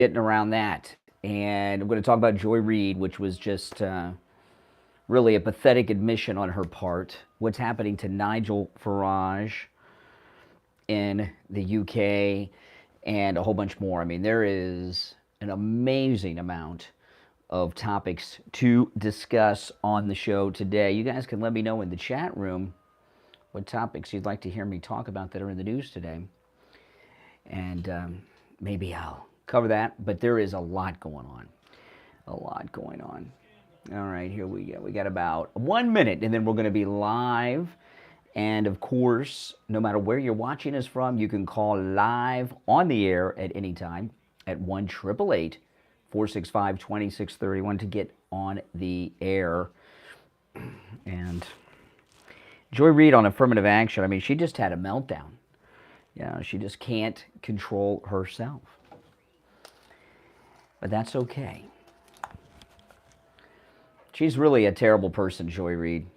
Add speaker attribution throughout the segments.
Speaker 1: getting around that. And I'm going to talk about Joy Reid, which was just really a pathetic admission on her part. What's happening to Nigel Farage in the UK and a whole bunch more. I mean, there is an amazing amount of topics to discuss on the show today. You guys can let me know in the chat room what topics you'd like to hear me talk about that are in the news today. And maybe I'll cover that, but there is a lot going on. A lot going on. All right, here we go. We got about 1 minute, and then we're going to be live. And of course, no matter where you're watching us from, you can call live on the air at any time at 1-888-465-2631 to get on the air. And Joy Reid on affirmative action, I mean, she just had a meltdown. You know, she just can't control herself. But that's okay. She's really a terrible person, Joy Reid.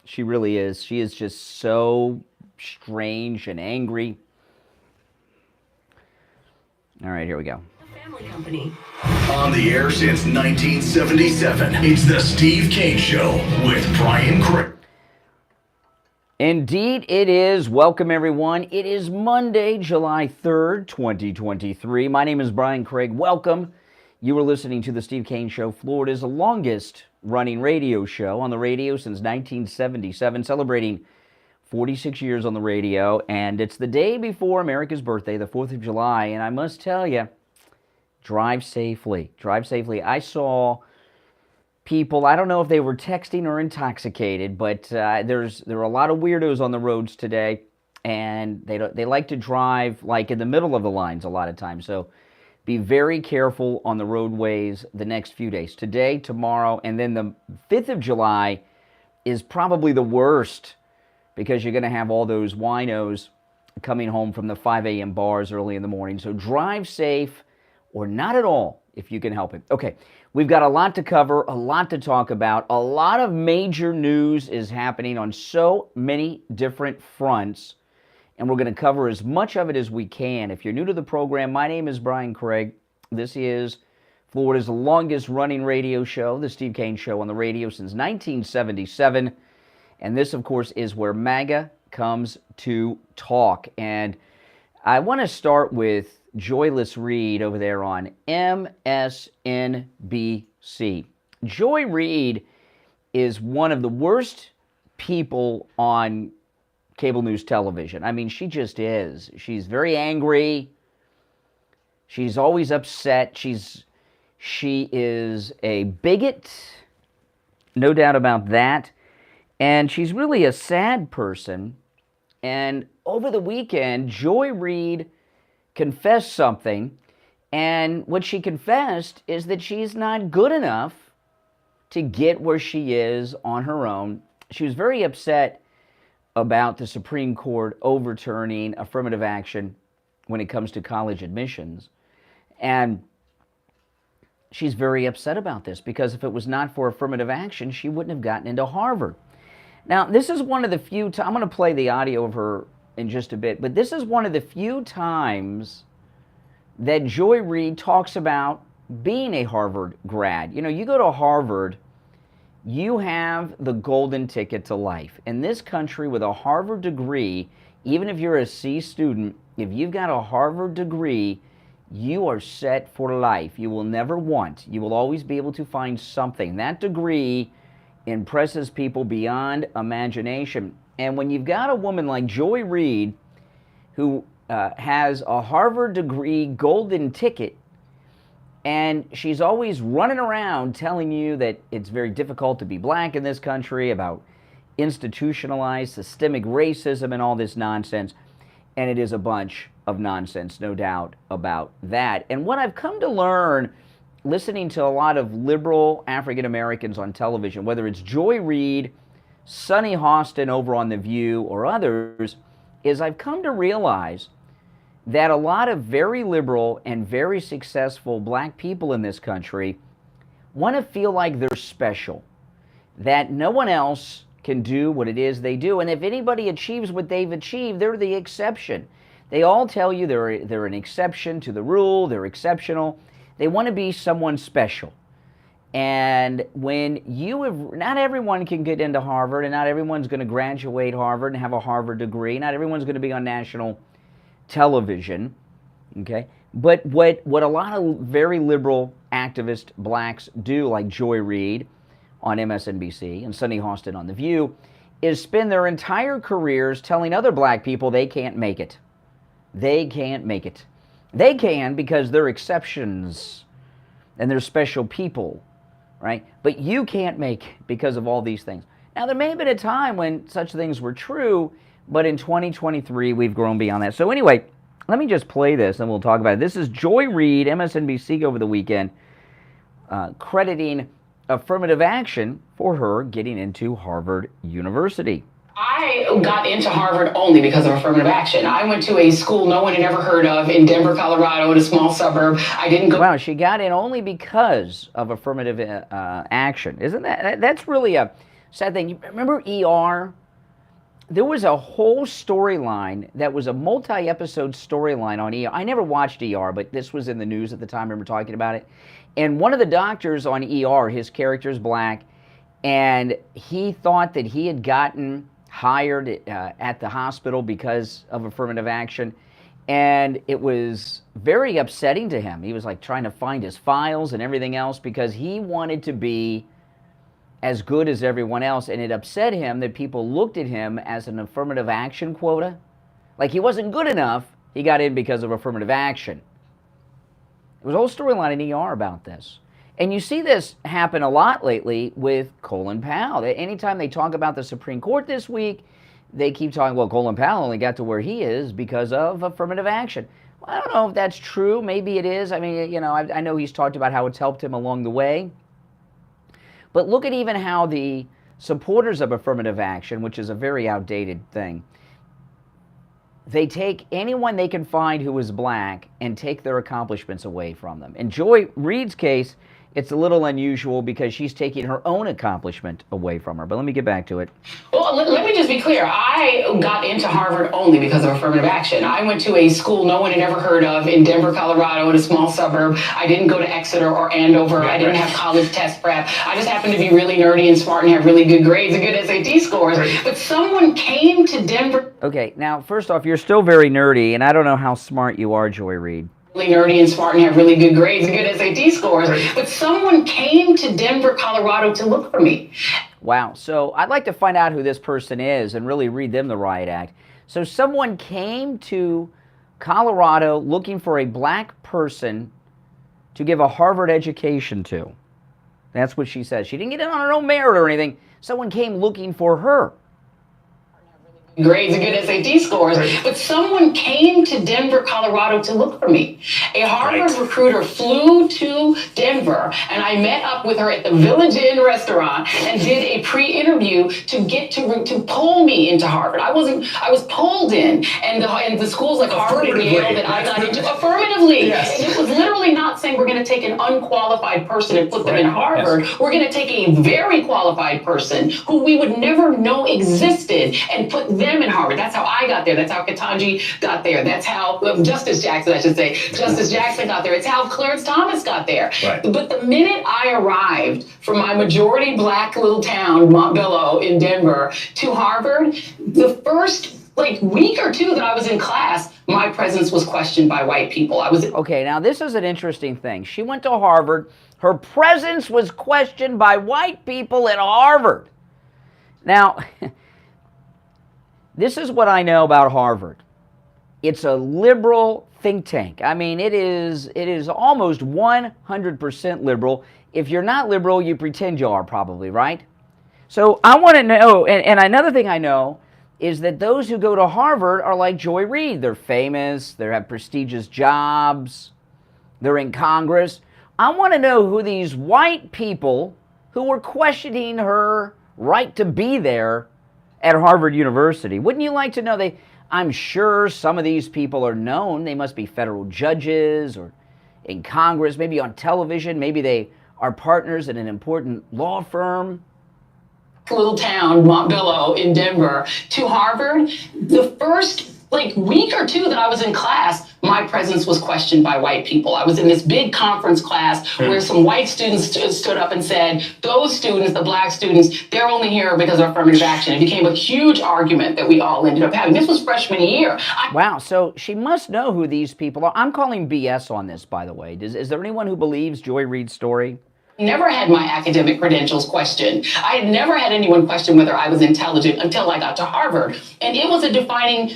Speaker 1: She really is. She is just so strange and angry. All right, here we go.
Speaker 2: Family company.
Speaker 3: On the air since 1977, it's the Steve Kane Show with Brian Craig.
Speaker 1: Indeed, it is. Welcome, everyone. It is Monday, July 3rd, 2023. My name is Brian Craig. Welcome. You are listening to the Steve Kane Show, Florida's longest running radio show on the radio since 1977, celebrating 46 years on the radio, and it's the day before America's birthday, the 4th of July, and I must tell you, drive safely. Drive safely. I saw people, I don't know if they were texting or intoxicated, but there are a lot of weirdos on the roads today, and they like to drive like in the middle of the lines a lot of times, so be very careful on the roadways the next few days. Today, tomorrow, and then the 5th of July is probably the worst because you're going to have all those winos coming home from the 5 a.m. bars early in the morning. So drive safe or not at all if you can help it. Okay, we've got a lot to cover, a lot to talk about. A lot of major news is happening on so many different fronts, and we're going to cover as much of it as we can. If you're new to the program, my name is Brian Craig. This is Florida's longest running radio show, the Steve Kane Show on the radio since 1977. And this, of course, is where Maga comes to talk. And I want to start with Joyless Reid over there on MSNBC. Joy Reid is one of the worst people on cable news television. I mean, she just is. She's very angry. She's always upset. She is a bigot, no doubt about that. And she's really a sad person. And over the weekend, Joy Reid confessed something. And what she confessed is that she's not good enough to get where she is on her own. She was very upset about the Supreme Court overturning affirmative action when it comes to college admissions. And she's very upset about this because if it was not for affirmative action, she wouldn't have gotten into Harvard. Now, this is one of the few times, I'm going to play the audio of her in just a bit, but this is one of the few times that Joy Reid talks about being a Harvard grad. You know, you go to Harvard, you have the golden ticket to life. In this country with a Harvard degree, even if you're a C student, if you've got a Harvard degree, you are set for life. You will never want. You will always be able to find something. That degree impresses people beyond imagination. And when you've got a woman like Joy Reid who has a Harvard degree golden ticket, and she's always running around telling you that it's very difficult to be black in this country, about institutionalized systemic racism and all this nonsense. And it is a bunch of nonsense, no doubt about that. And what I've come to learn listening to a lot of liberal African Americans on television, whether it's Joy Reid, Sunny Hostin over on The View, or others, is I've come to realize that a lot of very liberal and very successful black people in this country want to feel like they're special, that no one else can do what it is they do. And if anybody achieves what they've achieved, they're the exception. They all tell you they're an exception to the rule, they're exceptional. They want to be someone special. And when you have, not everyone can get into Harvard, and not everyone's going to graduate Harvard and have a Harvard degree. Not everyone's going to be on national television, okay? But what a lot of very liberal activist blacks do, like Joy Reid on MSNBC and Sunny Hostin on The View, is spend their entire careers telling other black people they can't make it. They can't make it. They can because they're exceptions and they're special people, right? But you can't make it because of all these things. Now, there may have been a time when such things were true, but in 2023, we've grown beyond that. So anyway, let me just play this and we'll talk about it. This is Joy Reid, MSNBC over the weekend, crediting affirmative action for her getting into Harvard University.
Speaker 2: I got into Harvard only because of affirmative action. I went to a school no one had ever heard of in Denver, Colorado, in a small suburb. I didn't go.
Speaker 1: Wow, she got in only because of affirmative action. Isn't that's really a sad thing? You remember ER? There was a whole storyline that was a multi-episode storyline on ER. I never watched ER, but this was in the news at the time. I remember talking about it. And one of the doctors on ER, his character is black, and he thought that he had gotten hired at the hospital because of affirmative action, and it was very upsetting to him. He was like trying to find his files and everything else because he wanted to be as good as everyone else, and it upset him that people looked at him as an affirmative action quota. Like he wasn't good enough, he got in because of affirmative action. There was a whole storyline in ER about this. And you see this happen a lot lately with Colin Powell. Anytime they talk about the Supreme Court this week, they keep talking, well, Colin Powell only got to where he is because of affirmative action. Well, I don't know if that's true. Maybe it is. I mean, you know, I know he's talked about how it's helped him along the way. But look at even how the supporters of affirmative action, which is a very outdated thing, they take anyone they can find who is black and take their accomplishments away from them. In Joy Reid's case, it's a little unusual because she's taking her own accomplishment away from her. But let me get back to it.
Speaker 2: Well, let me just be clear. I got into Harvard only because of affirmative action. I went to a school no one had ever heard of in Denver, Colorado, in a small suburb. I didn't go to Exeter or Andover. I didn't have college test prep. I just happened to be really nerdy and smart and have really good grades and good SAT scores. But someone came to Denver.
Speaker 1: Okay, now, first off, you're still very nerdy, and I don't know how smart you are, Joy Reid.
Speaker 2: Really nerdy and smart and have really good grades and good SAT scores. But someone came to Denver, Colorado to look for me.
Speaker 1: Wow. So I'd like to find out who this person is and really read them the riot act. So someone came to Colorado looking for a black person to give a Harvard education to. That's what she says. She didn't get in on her own merit or anything. Someone came looking for her.
Speaker 2: Grades and good SAT scores, but someone came to Denver, Colorado to look for me. A Harvard recruiter flew to Denver, and I met up with her at the Village Inn restaurant and did a pre-interview to pull me into Harvard. I was pulled in, and the schools like Harvard and Yale that I got into affirmatively. Yes. And it was literally not saying we're going to take an unqualified person and put them in Harvard. Yes. We're going to take a very qualified person who we would never know existed and put them in Harvard. That's how I got there. That's how Ketanji got there. That's how Justice Jackson, I should say. Justice Jackson got there. It's how Clarence Thomas got there. Right. But the minute I arrived from my majority black little town, Montbello in Denver, to Harvard, the first week or two that I was in class, my presence was questioned by white people.
Speaker 1: Okay, now this is an interesting thing. She went to Harvard. Her presence was questioned by white people at Harvard. Now, this is what I know about Harvard. It's a liberal think tank. I mean, it is almost 100% liberal. If you're not liberal, you pretend you are probably, right? So I want to know, and another thing I know is that those who go to Harvard are like Joy Reid. They're famous, they have prestigious jobs, they're in Congress. I want to know who these white people who were questioning her right to be there at Harvard University. Wouldn't you like to know? I'm sure some of these people are known. They must be federal judges or in Congress, maybe on television. Maybe they are partners in an important law firm.
Speaker 2: Little town, Montbello in Denver, to Harvard, the first like week or two that I was in class, my presence was questioned by white people. I was in this big conference class where some white students stood up and said, those students, the black students, they're only here because of affirmative action. It became a huge argument that we all ended up having. This was freshman year.
Speaker 1: Wow, so she must know who these people are. I'm calling BS on this, by the way. Is there anyone who believes Joy Reid's story?
Speaker 2: Never had my academic credentials questioned. I had never had anyone question whether I was intelligent until I got to Harvard. And it was a defining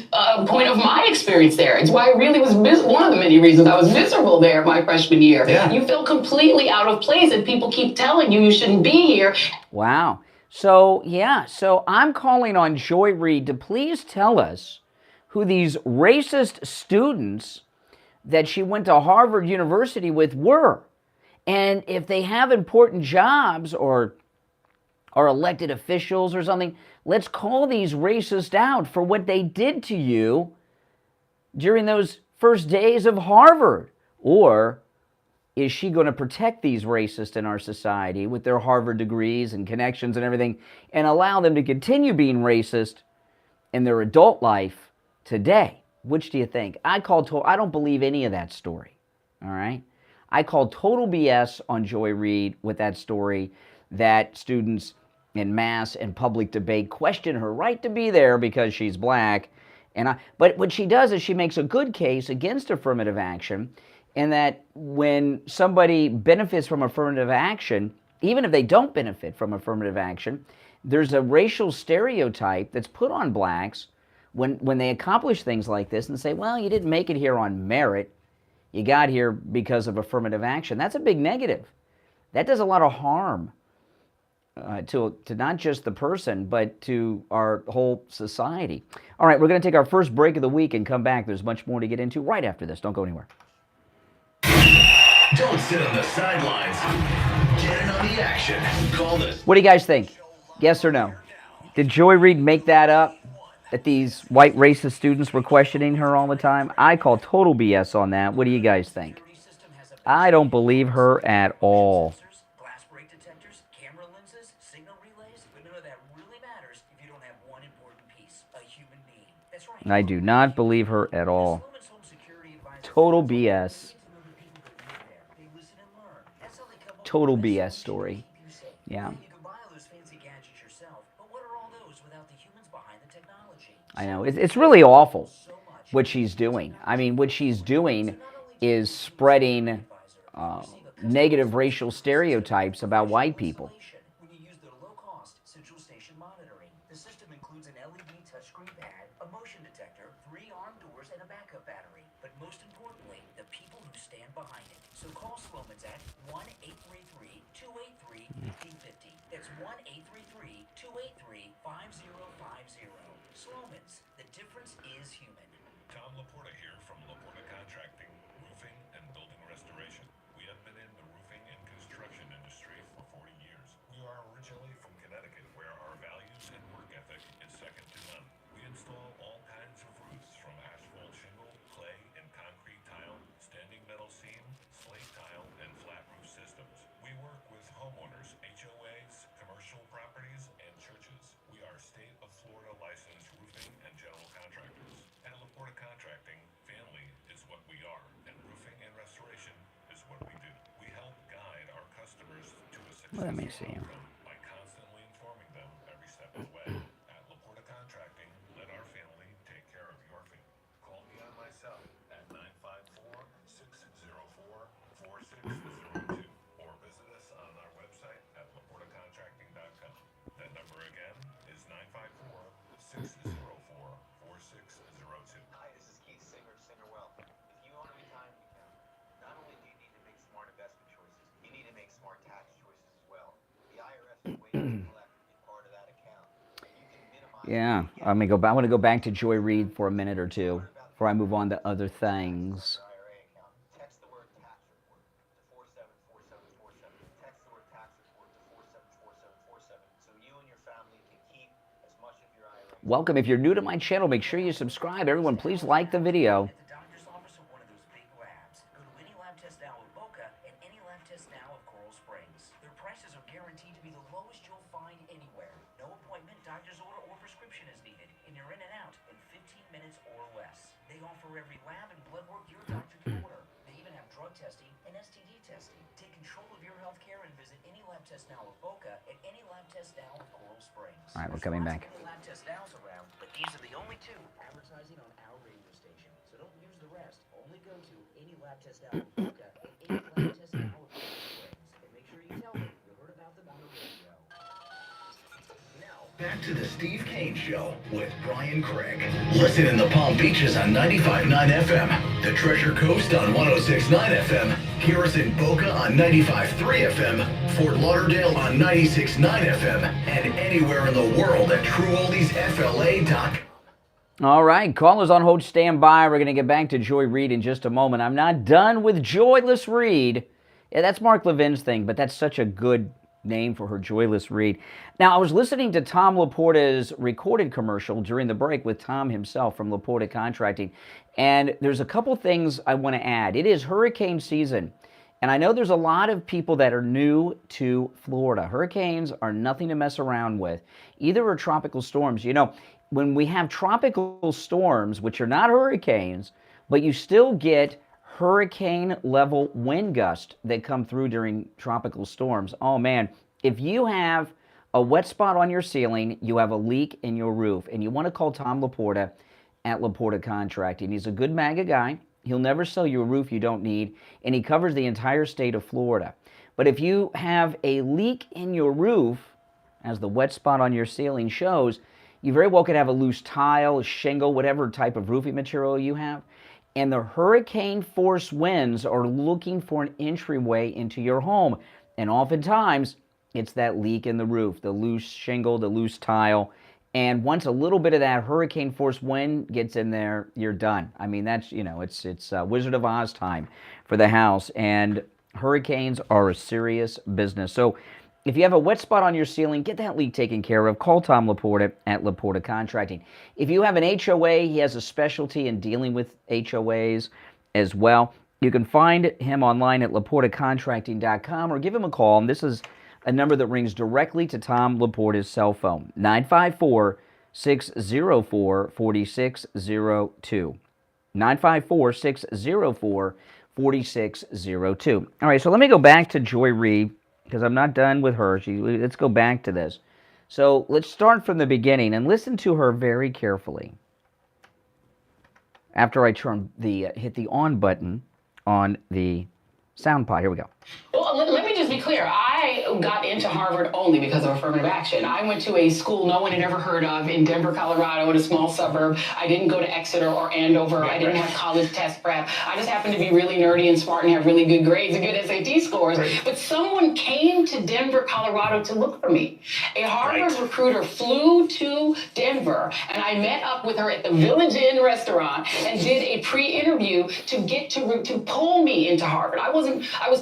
Speaker 2: point of my experience there. It's why I really was one of the many reasons I was miserable there my freshman year. Yeah. You feel completely out of place and people keep telling you you shouldn't be here.
Speaker 1: Wow. So, yeah, so I'm calling on Joy Reid to please tell us who these racist students that she went to Harvard University with were. And if they have important jobs or are elected officials or something, let's call these racists out for what they did to you during those first days of Harvard. Or is she going to protect these racists in our society with their Harvard degrees and connections and everything and allow them to continue being racist in their adult life today? Which do you think? I don't believe any of that story, all right? I call total BS on Joy Reid with that story that students in mass and public debate question her right to be there because she's black. But what she does is she makes a good case against affirmative action, and that when somebody benefits from affirmative action, even if they don't benefit from affirmative action, there's a racial stereotype that's put on blacks when they accomplish things like this and say, well, you didn't make it here on merit. You got here because of affirmative action. That's a big negative. That does a lot of harm to not just the person, but to our whole society. All right, we're going to take our first break of the week and come back. There's much more to get into right after this. Don't go anywhere.
Speaker 3: Don't sit on the sidelines. Get in on the action. Call this.
Speaker 1: What do you guys think? Yes or no? Did Joy Reid make that up? That these white racist students were questioning her all the time? I call total BS on that. What do you guys think? I don't believe her at all. I do not believe her at all. Total BS. Total BS story. Yeah. I know. It's really awful what she's doing. I mean, what she's doing is spreading negative racial stereotypes about white people.
Speaker 4: When you use the low-cost central station monitoring, the system includes an LED touchscreen pad, a motion detector, 3 armed doors, and a backup battery. But most importantly, the people who stand behind it. So call Sloman's at 1-833-283-1550. That's 1-833-283-5050. Sloman's, the difference is human.
Speaker 5: Tom Laporta here from Laporta Contracting, Roofing and Building Restoration. We have been in the roofing and construction industry for 40 years. We are originally from Connecticut, where our values and work ethic is second to none. We install all kinds of roofs, from asphalt shingle, clay and concrete tile, standing metal seam, slate tile, and flat roof systems. We work with homeowners, HOAs, commercial properties, and churches. We are state of Florida licensed roofing and general contractors. At Laporta Contracting, family is what we are, and roofing and restoration is what we do. We help guide our customers to a successful outcome by constantly informing them every step of the way. At Laporta Contracting, let our family take care of your family. Call me on my cell at 954-604-4602 or visit us on our website at laportacontracting.com. That number again is 954-604-4602.
Speaker 4: Hi, this is Keith Singer, Singer-Well. If you own a retirement account, not only do you need to make smart investment choices, you need to make smart tax choices as well. The IRS is waiting to collect part of that account. You can minimize.
Speaker 1: Yeah, I want to go back to Joy Reid for a minute or two before I move on to other things.
Speaker 4: IRA account. Text the word tax report to 474747. Text the word tax report to 474747 so you and your family can keep as much of your IRA.
Speaker 1: Welcome. If you're new to my channel, make sure you subscribe. Everyone, please like the video.
Speaker 4: At the doctor's office of one of those big labs. Go to any lab test now of Boca and any lab test now of Coral Springs. Their prices are guaranteed to be the lowest you'll find anywhere. No appointment, doctor's order, or prescription is needed, and you're in and out in 15 minutes or less. for every lab and blood work your doctor can order. They even have drug testing and STD testing. Take control of your health care and visit any lab test now with Boca at any lab test now with Coral Springs.
Speaker 1: All right, we're coming back.
Speaker 4: There's lots of lab test nows around, but these are the only two advertising on our radio station. So don't use the rest. Only go to any lab test now with Boca and any lab test now with Coral Springs. And make sure you tell them you heard about them on the radio.
Speaker 3: Back to the Steve Kane Show with Brian Craig. Listen in the Palm Beaches on 95.9 FM, the Treasure Coast on 106.9 FM, hear us in Boca on 95.3 FM, Fort Lauderdale on 96.9 FM, and anywhere in the world at TrueOldiesFLA.com.
Speaker 1: All right, callers on hold, stand by. We're going to get back to Joy Reid in just a moment. I'm not done with Joyless Reid. Yeah, that's Mark Levin's thing, but that's such a good name for her, Joyless Reid. Now, I was listening to Tom Laporta's recorded commercial during the break with Tom himself from Laporta Contracting, and there's a couple things I want to add. It is hurricane season, and I know there's a lot of people that are new to Florida. Hurricanes are nothing to mess around with. Either are tropical storms. You know, when we have tropical storms, which are not hurricanes, but you still get hurricane-level wind gusts that come through during tropical storms. Oh, man. If you have a wet spot on your ceiling, you have a leak in your roof, and you want to call Tom Laporta at Laporta Contracting. He's a good Maga guy. He'll never sell you a roof you don't need, and he covers the entire state of Florida. But if you have a leak in your roof, as the wet spot on your ceiling shows, you very well could have a loose tile, shingle, whatever type of roofing material you have. And the hurricane force winds are looking for an entryway into your home. And oftentimes, it's that leak in the roof, the loose shingle, the loose tile. And once a little bit of that hurricane force wind gets in there, you're done. I mean, that's, you know, it's Wizard of Oz time for the house. And hurricanes are a serious business. So if you have a wet spot on your ceiling, get that leak taken care of. Call Tom Laporta at Laporta Contracting. If you have an HOA, he has a specialty in dealing with HOAs as well. You can find him online at LaportaContracting.com or give him a call. And this is a number that rings directly to Tom Laporta's cell phone, 954-604-4602. 954-604-4602. All right, so let me go back to Joy Reid, because I'm not done with her. Let's go back to this. So let's start from the beginning and listen to her very carefully. After I hit the on button on the sound pod. Here we go.
Speaker 2: Well, let me just be clear. I got into Harvard only because of affirmative action. I went to a school no one had ever heard of in Denver, Colorado, in a small suburb. I didn't go to Exeter or Andover. I didn't have college test prep. I just happened to be really nerdy and smart and have really good grades and good SAT scores. But someone came to Denver, Colorado to look for me. A Harvard recruiter flew to Denver, and I met up with her at the Village Inn restaurant and did a pre-interview to get to pull me into Harvard. I was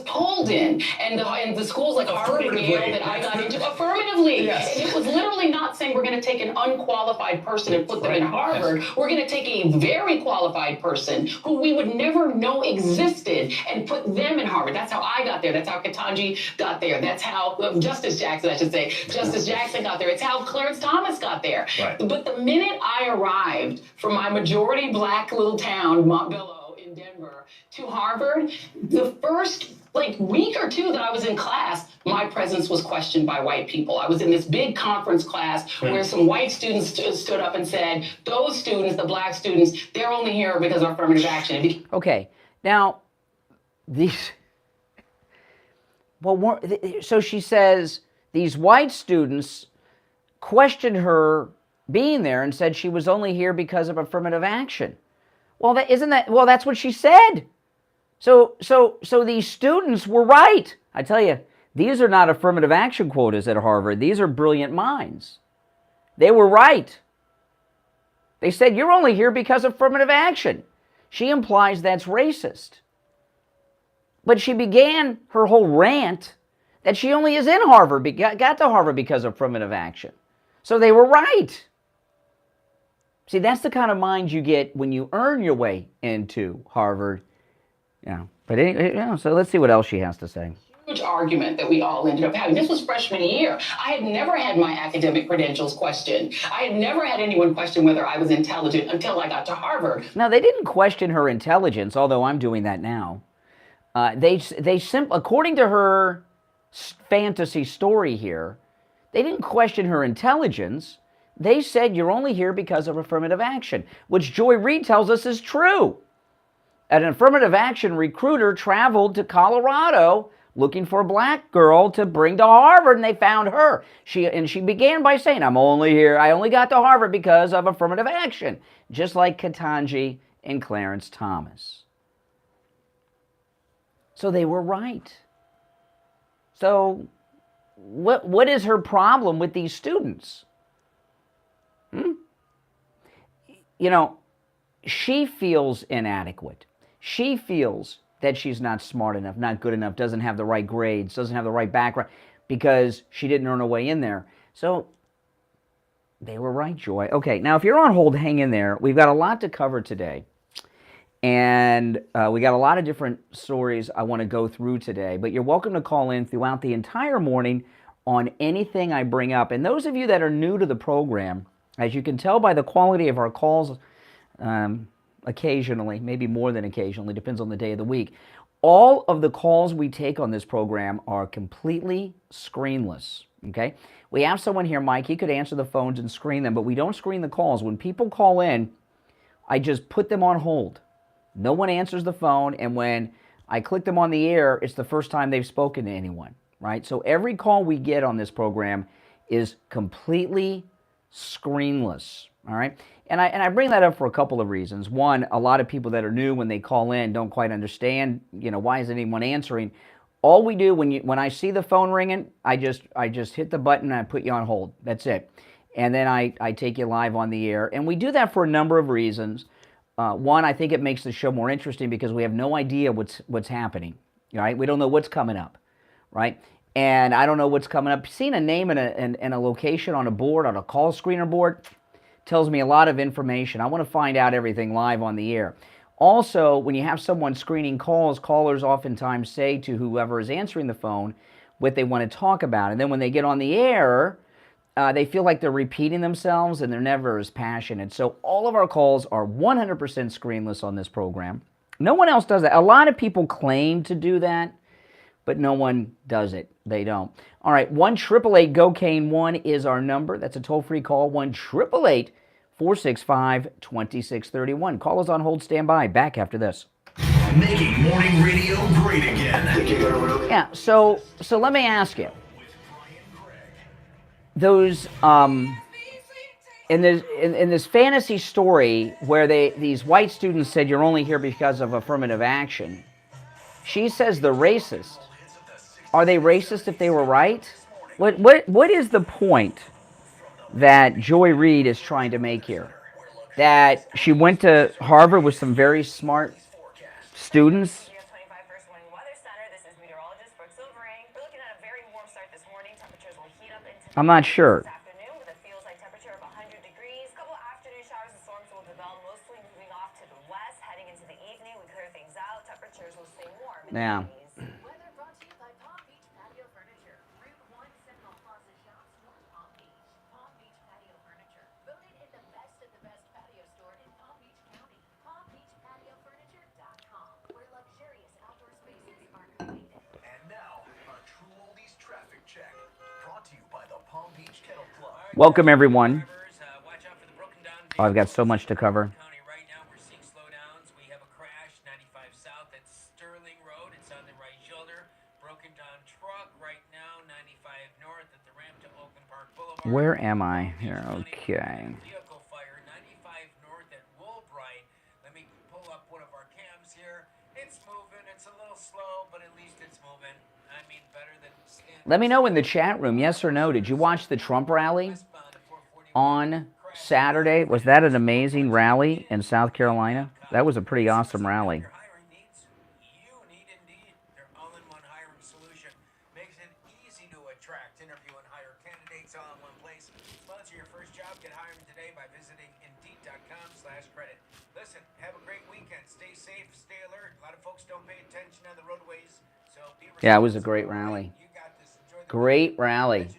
Speaker 2: pulled in, and the schools like Harvard and Yale that I got into affirmatively. Yes. And it was literally not saying we're going to take an unqualified person and put them in Harvard. Yes. We're going to take a very qualified person who we would never know existed and put them in Harvard. That's how I got there. That's how Ketanji got there. That's how Justice Jackson, I should say. Justice Jackson got there. It's how Clarence Thomas got there. Right. But the minute I arrived from my majority black little town, Montbello in Denver, to Harvard, the first week or two that I was in class, my presence was questioned by white people. I was in this big conference class where some white students stood up and said, those students, the black students, they're only here because of affirmative action.
Speaker 1: Okay, now, so she says these white students questioned her being there and said she was only here because of affirmative action. Well, that's what she said. So these students were right. I tell you, these are not affirmative action quotas at Harvard. These are brilliant minds. They were right. They said, you're only here because of affirmative action. She implies that's racist. But she began her whole rant that she only is in Harvard, got to Harvard because of affirmative action. So they were right. See, that's the kind of mind you get when you earn your way into Harvard. Yeah, but anyway, so let's see what else she has to say.
Speaker 2: huge argument that we all ended up having. This was freshman year. I had never had my academic credentials questioned. I had never had anyone question whether I was intelligent until I got to Harvard.
Speaker 1: Now, they didn't question her intelligence, although I'm doing that now. According to her fantasy story here, they didn't question her intelligence. They said you're only here because of affirmative action, which Joy Reid tells us is true. An affirmative action recruiter traveled to Colorado looking for a black girl to bring to Harvard, and they found her. She began by saying, I only got to Harvard because of affirmative action, just like Ketanji and Clarence Thomas. So they were right. So what is her problem with these students? You know, she feels inadequate. She feels that she's not smart enough, not good enough, doesn't have the right grades, doesn't have the right background because she didn't earn her way in there. So they were right, Joy. Okay, now if you're on hold, hang in there. We've got a lot to cover today. And we got a lot of different stories I want to go through today, but you're welcome to call in throughout the entire morning on anything I bring up. And those of you that are new to the program, as you can tell by the quality of our calls, occasionally, maybe more than occasionally, depends on the day of the week, all of the calls we take on this program are completely screenless, okay? We have someone here, Mike, he could answer the phones and screen them, but we don't screen the calls. When people call in, I just put them on hold. No one answers the phone, and when I click them on the air, it's the first time they've spoken to anyone, right? So every call we get on this program is completely screenless, all right? And I bring that up for a couple of reasons. One, a lot of people that are new when they call in don't quite understand, why isn't anyone answering? All we do when I see the phone ringing, I just hit the button and I put you on hold. That's it. And then I take you live on the air. And we do that for a number of reasons. One, I think it makes the show more interesting because we have no idea what's happening, right? We don't know what's coming up, right? And I don't know what's coming up. Seeing a name and a location on a board, on a call screener board, tells me a lot of information. I want to find out everything live on the air. Also, when you have someone screening calls, callers oftentimes say to whoever is answering the phone what they want to talk about. And then when they get on the air, they feel like they're repeating themselves and they're never as passionate. So all of our calls are 100% screenless on this program. No one else does that. A lot of people claim to do that, but no one does it. They don't. All right, 1-888-GO-CANE-1 is our number. That's a toll-free call, 1-888-465-2631. Call us on hold, stand by. Back after this.
Speaker 3: Making morning radio great again.
Speaker 1: Yeah, so let me ask you. Those in this fantasy story where these white students said you're only here because of affirmative action, she says they're racist. Are they racist if they were right? What is the point that Joy Reid is trying to make here? That she went to Harvard with some very smart students? I'm not sure. Yeah. Welcome, everyone. Oh, I've got so much to cover. Where am I here? Okay. Let me know in the chat room, yes or no, did you watch the Trump rally on Saturday? Was that an amazing rally in South Carolina? That was a pretty awesome rally. Yeah, it was a great rally. Great rally.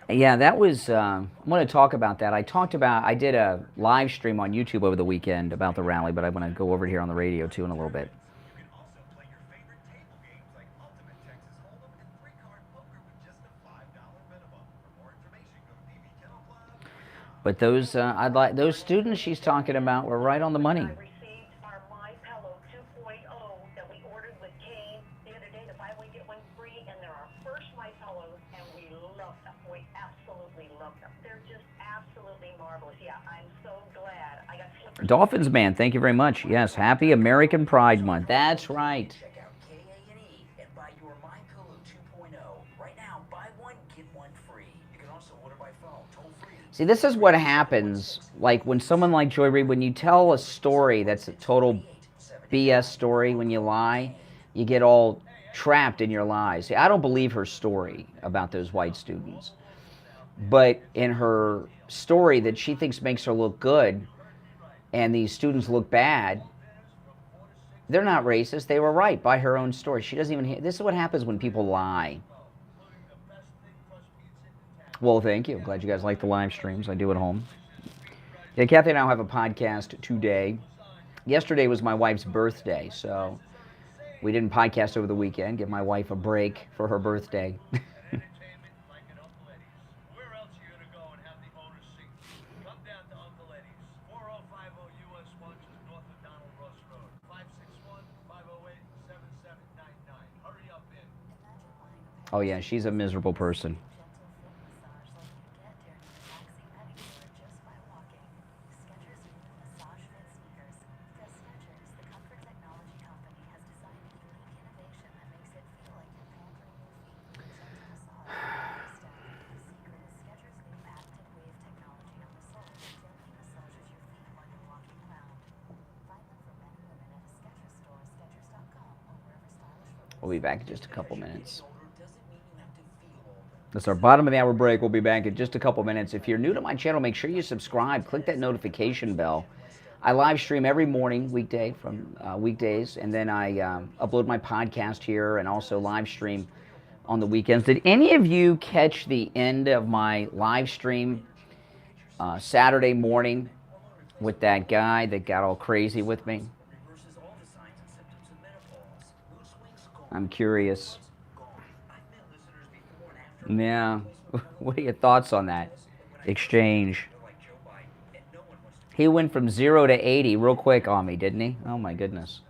Speaker 1: Yeah, that was, I'm going to talk about that. I did a live stream on YouTube over the weekend about the rally, but I'm going to go over here on the radio too in a little bit. But those, those students she's talking about were right on the money. Dolphins man, thank you very much. Yes, happy American Pride Month. That's right.
Speaker 4: Check out KA&E and buy your My Pillow 2.0. Right now, buy one, get one free. You can also order by phone, toll free.
Speaker 1: See, this is what happens, like when someone like Joy Reid, when you tell a story that's a total BS story, when you lie, you get all trapped in your lies. See, I don't believe her story about those white students. But in her story that she thinks makes her look good, and these students look bad, they're not racist. They were right by her own story. She doesn't even. This is what happens when people lie. Well, thank you. Glad you guys like the live streams. I do at home. Yeah, Kathy and I have a podcast today. Yesterday was my wife's birthday, so we didn't podcast over the weekend. Give my wife a break for her birthday. Oh yeah, she's a miserable person. We'll be back in just a couple minutes. That's our bottom of the hour break. We'll be back in just a couple minutes. If you're new to my channel, make sure you subscribe. Click that notification bell. I live stream every morning, weekdays, and then I upload my podcast here and also live stream on the weekends. Did any of you catch the end of my live stream Saturday morning with that guy that got all crazy with me? I'm curious. Yeah. What are your thoughts on that exchange? He went from 0 to 80 real quick on me, didn't he? Oh my goodness.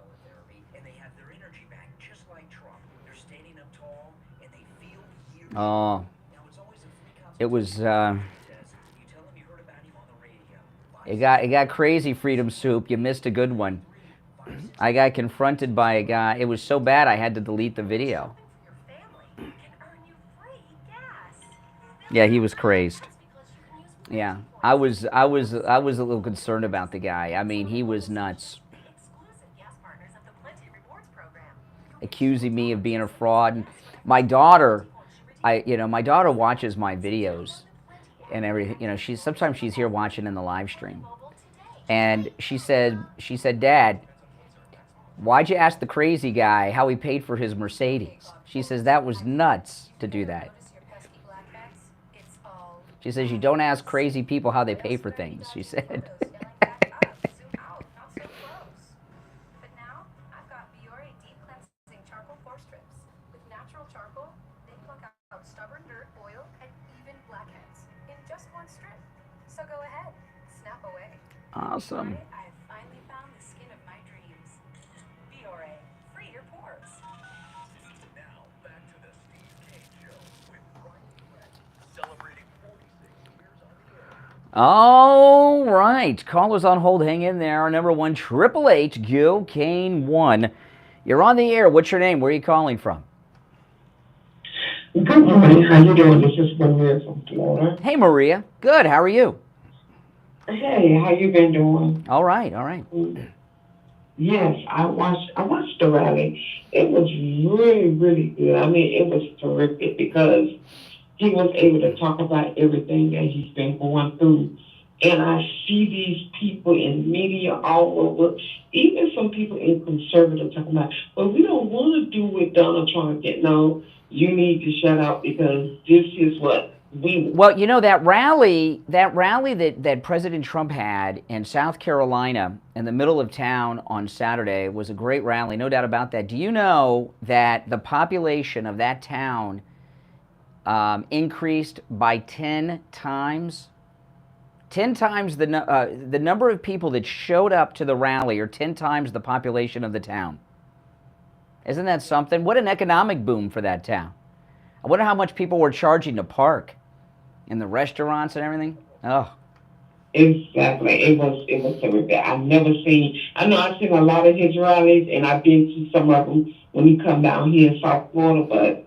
Speaker 1: Oh. It was it got crazy, Freedom Soup. You missed a good one. I got confronted by a guy. It was so bad I had to delete the video. Yeah, he was crazed. Yeah, I was a little concerned about the guy. I mean, he was nuts. Accusing me of being a fraud. And my daughter, my daughter watches my videos and everything. Sometimes she's here watching in the live stream. And she said, "Dad, why'd you ask the crazy guy how he paid for his Mercedes?" She says that was nuts to do that. She says, "You don't ask crazy people how they pay for things," she said. Awesome. All right, callers on hold, hang in there. Number 1-888-GO-CANE-1. You're on the air. What's your name? Where are you calling from?
Speaker 6: Good morning. How you doing? This is Maria from Florida.
Speaker 1: Hey, Maria. Good. How are you?
Speaker 6: Hey, how you been doing?
Speaker 1: All right. All right.
Speaker 6: Yes, I watched the rally. It was really, really good. I mean, it was terrific because he was able to talk about everything that he's been going through. And I see these people in media all over, even some people in conservative talking about, well, we don't want to do what Donald Trump did. No, you need to shut up because this is what we want.
Speaker 1: Well, you know, that rally that President Trump had in South Carolina in the middle of town on Saturday was a great rally, no doubt about that. Do you know that the population of that town increased by 10 times? 10 times the number of people that showed up to the rally are 10 times the population of the town. Isn't that something? What an economic boom for that town. I wonder how much people were charging to park in the restaurants and everything. Oh.
Speaker 6: Exactly. It was terrific. I've seen a lot of his rallies, and I've been to some of them when he come down here in South Florida, but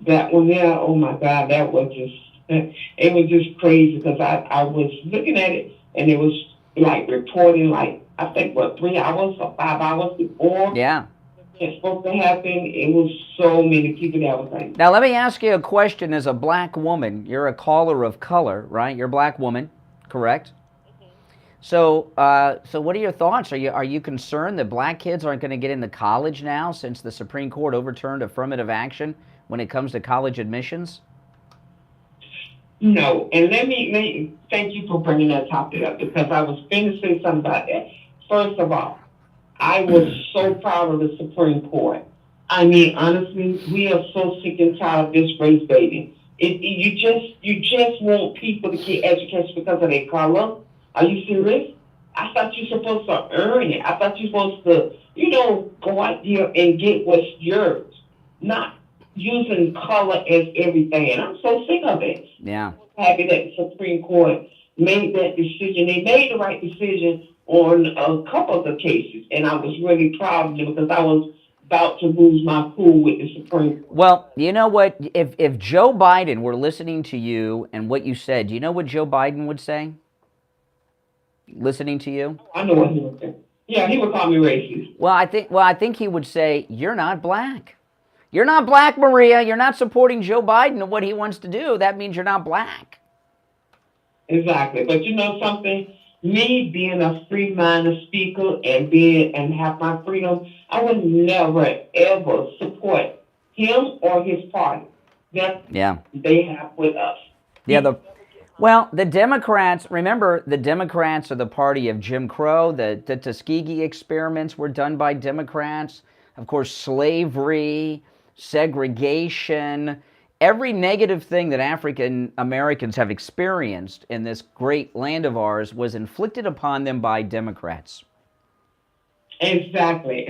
Speaker 6: that one there, oh my God, that was just, it was just crazy because I was looking at it and it was like reporting like, I think, 3 hours or 5 hours before.
Speaker 1: Yeah.
Speaker 6: It's supposed to happen. It was so many people that was like.
Speaker 1: Now let me ask you a question as a black woman. You're a caller of color, right? You're a black woman, correct? So what are your thoughts? Are you concerned that black kids aren't going to get into college now since the Supreme Court overturned affirmative action when it comes to college admissions?
Speaker 6: No, and let me thank you for bringing that topic up because I was going to say something about that. First of all, I was so proud of the Supreme Court. I mean, honestly, we are so sick and tired of this race baiting. You just want people to get education because of their color. Are you serious? I thought you're supposed to earn it. I thought you're supposed to, go out there and get what's yours, not using color as everything. And I'm so sick of it.
Speaker 1: Yeah.
Speaker 6: I'm happy that the Supreme Court made that decision. They made the right decision on a couple of the cases, and I was really proud of them because I was about to lose my cool with the Supreme Court.
Speaker 1: Well, you know what? If Joe Biden were listening to you and what you said, do you know what Joe Biden would say? Listening to you?
Speaker 6: I know what he would say. Yeah, he would call me racist.
Speaker 1: Well, I think he would say, "You're not black. You're not black, Maria. You're not supporting Joe Biden and what he wants to do. That means you're not black."
Speaker 6: Exactly. But you know something? Me being a free-minded speaker and have my freedom, I would never, ever support him or his party. That they have with us.
Speaker 1: Yeah, well, the Democrats, remember, the Democrats are the party of Jim Crow. The Tuskegee experiments were done by Democrats. Of course, slavery, segregation, every negative thing that African Americans have experienced in this great land of ours was inflicted upon them by Democrats.
Speaker 6: Exactly.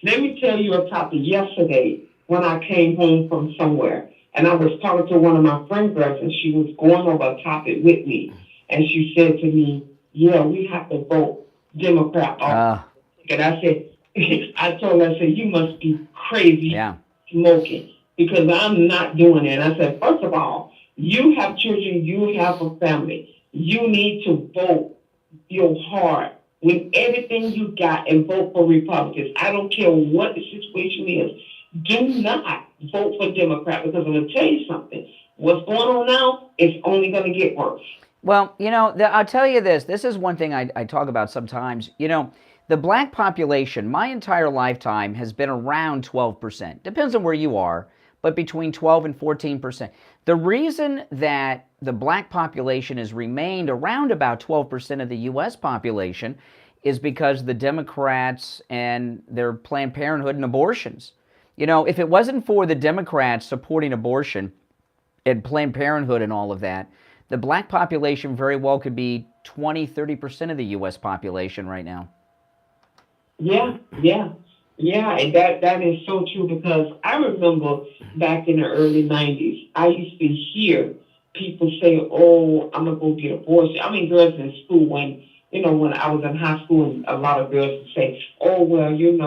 Speaker 6: Let me tell you a topic yesterday when I came home from somewhere. And I was talking to one of my friend girls, and she was going over a topic with me. And she said to me, yeah, we have to vote Democrat. And I said, I told her, I said, you must be crazy smoking because I'm not doing it. And I said, first of all, you have children, you have a family. You need to vote your heart with everything you got and vote for Republicans. I don't care what the situation is. Do not vote for Democrat because I'm going to tell you something. What's going on now is only going to get worse.
Speaker 1: Well, I'll tell you this. This is one thing I talk about sometimes. The black population, my entire lifetime, has been around 12%. Depends on where you are, but between 12 and 14%. The reason that the black population has remained around about 12% of the U.S. population is because the Democrats and their Planned Parenthood and abortions. If it wasn't for the Democrats supporting abortion and Planned Parenthood and all of that, the black population very well could be 20, 30% of the U.S. population right now.
Speaker 6: Yeah, and that is so true because I remember back in the early 90s, I used to hear people say, oh, I'm going to go get abortion. I mean, girls in school when I was in high school, and a lot of girls would say, oh, I'm going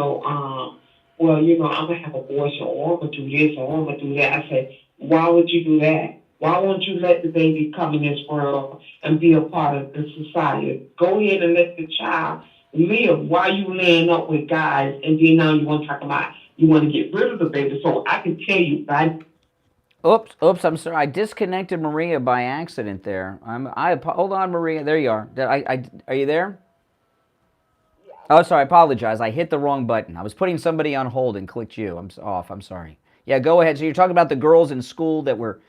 Speaker 6: to have abortion, or I'm going to do this, or I'm going to do that. I said, why would you do that? Why won't you let the baby come in this world and be a part of the society? Go ahead and let the child live. Why you laying up with guys, and then now you want to talk about you want to get rid of the baby? So I can tell you, right?
Speaker 1: Oops, I'm sorry. I disconnected Maria by accident there. Hold on, Maria. There you are. Are you there? Oh, sorry. I apologize. I hit the wrong button. I was putting somebody on hold and clicked you. I'm off. I'm sorry. Yeah, go ahead. So you're talking about the girls in school that were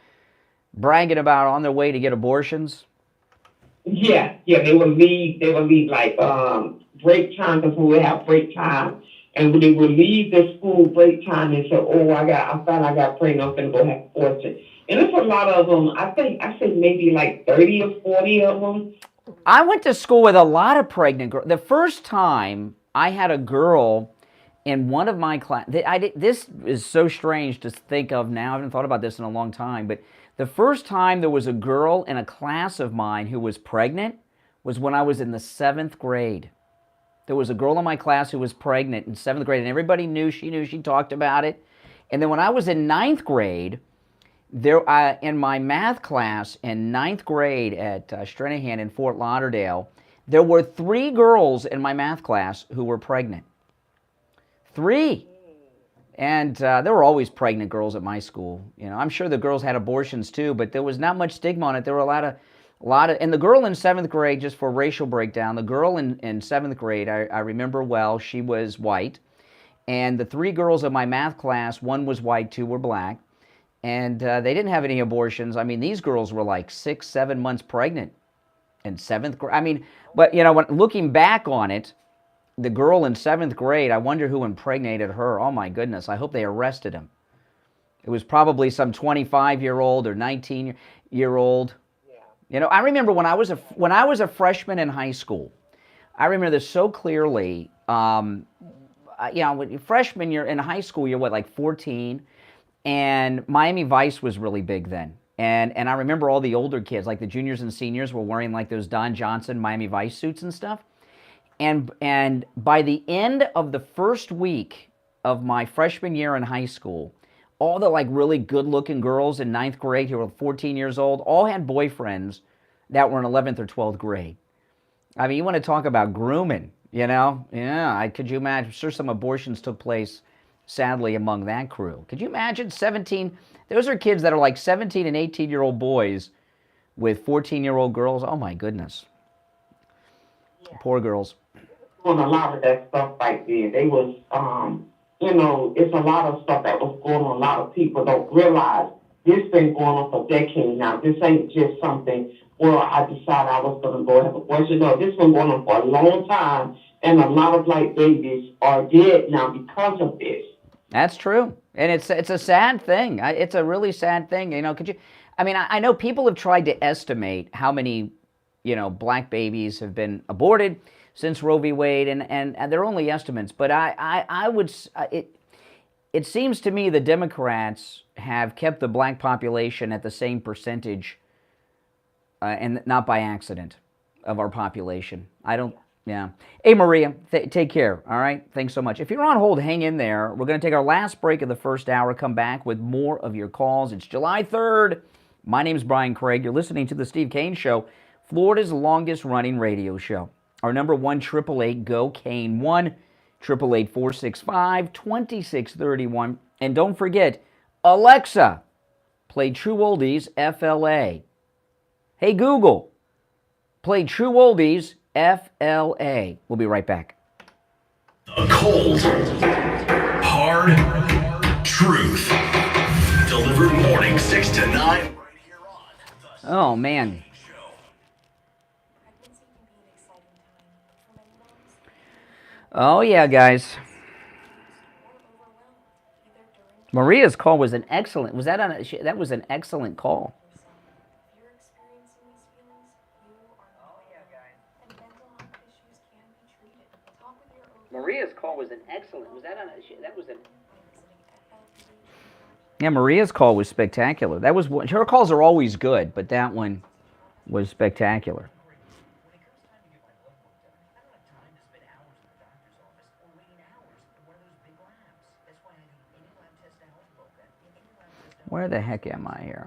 Speaker 1: bragging about on their way to get abortions?
Speaker 6: Yeah, they would leave like break time, because we would have break time, and they would leave the school break time and say, "Oh, I thought I got pregnant. I'm gonna go have abortion." And it's a lot of them. I say maybe like 30 or 40 of them.
Speaker 1: I went to school with a lot of pregnant girls. The first time I had a girl in one of my class, this is so strange to think of now. I haven't thought about this in a long time, but the first time there was a girl in a class of mine who was pregnant was when I was in the 7th grade. There was a girl in my class who was pregnant in 7th grade, and everybody knew, she talked about it. And then when I was in 9th grade, in my math class in 9th grade at Stranahan in Fort Lauderdale, there were 3 girls in my math class who were pregnant. 3. And there were always pregnant girls at my school. You know, I'm sure the girls had abortions too, but there was not much stigma on it. There were a lot of, and the girl in 7th grade, just for racial breakdown, the girl in 7th grade, I remember well, she was white. And the 3 girls in my math class, 1 was white, 2 were black. And they didn't have any abortions. I mean, these girls were like 6, 7 months pregnant in 7th grade. I mean, but you know, looking back on it, the girl in 7th grade, I wonder who impregnated her. Oh my goodness, I hope they arrested him. It was probably some 25-year-old or 19-year-old. Yeah. You know, I remember when I was a freshman in high school, I remember this so clearly. You know, when freshman, you're in high school, you're what, like 14? And Miami Vice was really big then. And I remember all the older kids, like the juniors and seniors, were wearing like those Don Johnson Miami Vice suits and stuff. And by the end of the first week of my freshman year in high school, all the like really good-looking girls in 9th grade who were 14 years old all had boyfriends that were in 11th or 12th grade. I mean, you want to talk about grooming, you know? Yeah, could you imagine? I'm sure some abortions took place, sadly, among that crew. Could you imagine 17? Those are kids that are like 17 and 18-year-old boys with 14-year-old girls. Oh, my goodness. Yeah. Poor girls.
Speaker 6: On a lot of that stuff right there. They was, you know, it's a lot of stuff that was going on. A lot of people don't realize this been going on for decades now. This ain't just something, well, I decided I was going to go have a abortion. No, this been going on for a long time, and a lot of black babies are dead now because of this.
Speaker 1: That's true, and it's a sad thing. It's a really sad thing. You know, could you? I mean, I know people have tried to estimate how many, you know, black babies have been aborted since Roe v. Wade, and they're only estimates. But I would, it seems to me the Democrats have kept the black population at the same percentage, and not by accident, of our population. I don't. Yeah. Hey, Maria, take care, all right? Thanks so much. If you're on hold, hang in there. We're going to take our last break of the first hour, come back with more of your calls. It's July 3rd. My name's Brian Craig. You're listening to The Steve Kane Show, Florida's longest-running radio show. Our number 1-888-GO-KANE, 1-888-465-2631. And don't forget, Alexa, play True Oldies FLA. Hey, Google, play True Oldies FLA. We'll be right back.
Speaker 3: The cold, hard truth. Delivered morning 6 to 9. Right here on
Speaker 1: Oh, man. Oh, yeah, guys. Maria's call was an excellent, that was an excellent call. Maria's call was an excellent, yeah, Maria's call was spectacular. That was, her calls are always good, but that one was spectacular. Where the heck am I here?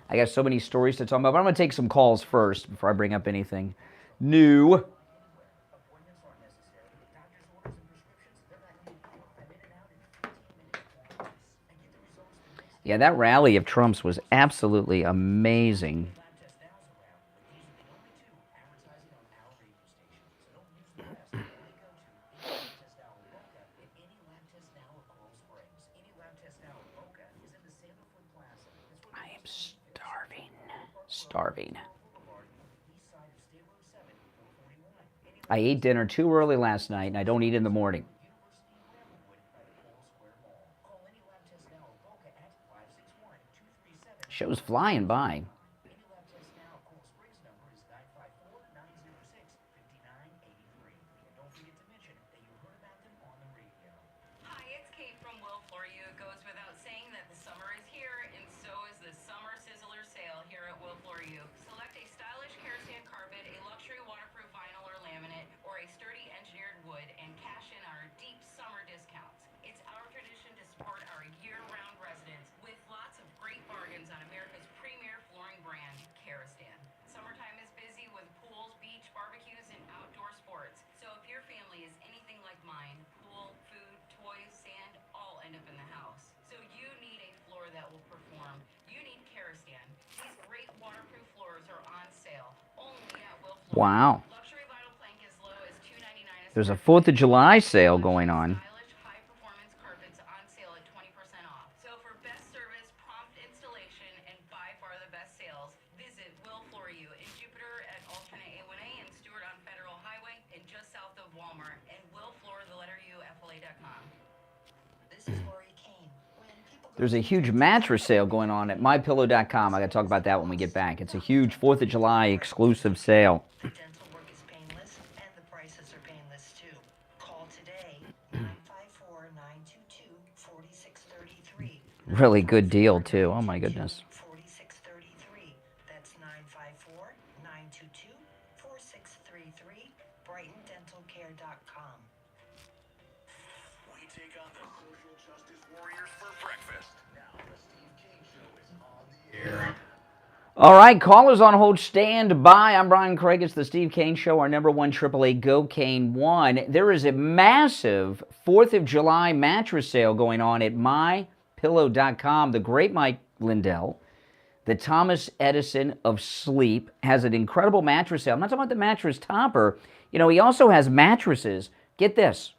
Speaker 1: I got so many stories to talk about, but I'm going to take some calls first before I bring up anything new. Yeah, that rally of Trump's was absolutely amazing.
Speaker 4: Lab test now is around, but these are the only two advertising on our radio station. So don't use the rest. Only go to any Lab Test Now in Boca and any Lab Test Now in Coral Springs. Any Lab Test Now in Boca is in the Sandalwood Plaza. That's where
Speaker 1: I am
Speaker 4: the
Speaker 1: starving. Starving.
Speaker 4: Boulevard on the east side of State Road 7, 441. Any
Speaker 1: I ate dinner too early last night, and I don't eat in the morning.
Speaker 4: University Gravelwood by the Polo Square Mall. Call any Lab Test Now in Boca at 561-237.
Speaker 1: Show's flying by.
Speaker 4: Any Lab Test Now Coral Springs number is 954-906-5983. And don't forget to mention that you heard about them on the radio.
Speaker 7: Hi, it's Kate from Will For You. It goes without saying that the summer is here, and so is the Summer Sizzler sale here at Will For You. Select a stylish kerosene carpet, a luxury waterproof vinyl or laminate, or a sturdy engineered wood, and cash in our deep summer discounts. It's our tradition to support our year-round residents with lots of great bargains on America's premier flooring brand, Kerosene. Summertime is busy with pools, beach, barbecues, and outdoor sports. So if your family is anything like mine, pool, food, toys, sand, all end up in the house. So you need a floor that will perform. You need Kerosene. These great waterproof floors are on sale only at Will Floor.
Speaker 1: Wow.
Speaker 7: Luxury vinyl plank as low as $2.99.
Speaker 1: There's a 4th of July sale going on.
Speaker 7: Stylish high-performance carpets on sale at 20% off. So for best service, prompt installation, and by far the best sales, visit Will For You in Jupiter at alternate A1A and Stewart on Federal Highway and just south of Walmart, and Will Floor, the letter U, FLA.com.
Speaker 4: This is Lori Kane. When people go
Speaker 1: There's a huge mattress sale going on at mypillow.com. I got to talk about that when we get back. It's a huge 4th of July exclusive sale.
Speaker 4: the dental work is painless and the prices are painless too. Call today 954-922-4633.
Speaker 1: Really good deal, too. Oh, my goodness.
Speaker 4: 4633. That's 954-922-4633. BrightonDentalCare.com.
Speaker 3: We take on the social justice warriors for breakfast. Now the Steve King Show is on the air.
Speaker 1: All right, callers on hold, stand by. I'm Brian Craig. It's the Steve Kane Show, our number one 888 Go Kane 1. There is a massive 4th of July mattress sale going on at mypillow.com. The great Mike Lindell, the Thomas Edison of sleep, has an incredible mattress sale. I'm not talking about the mattress topper. You know, he also has mattresses. Get this.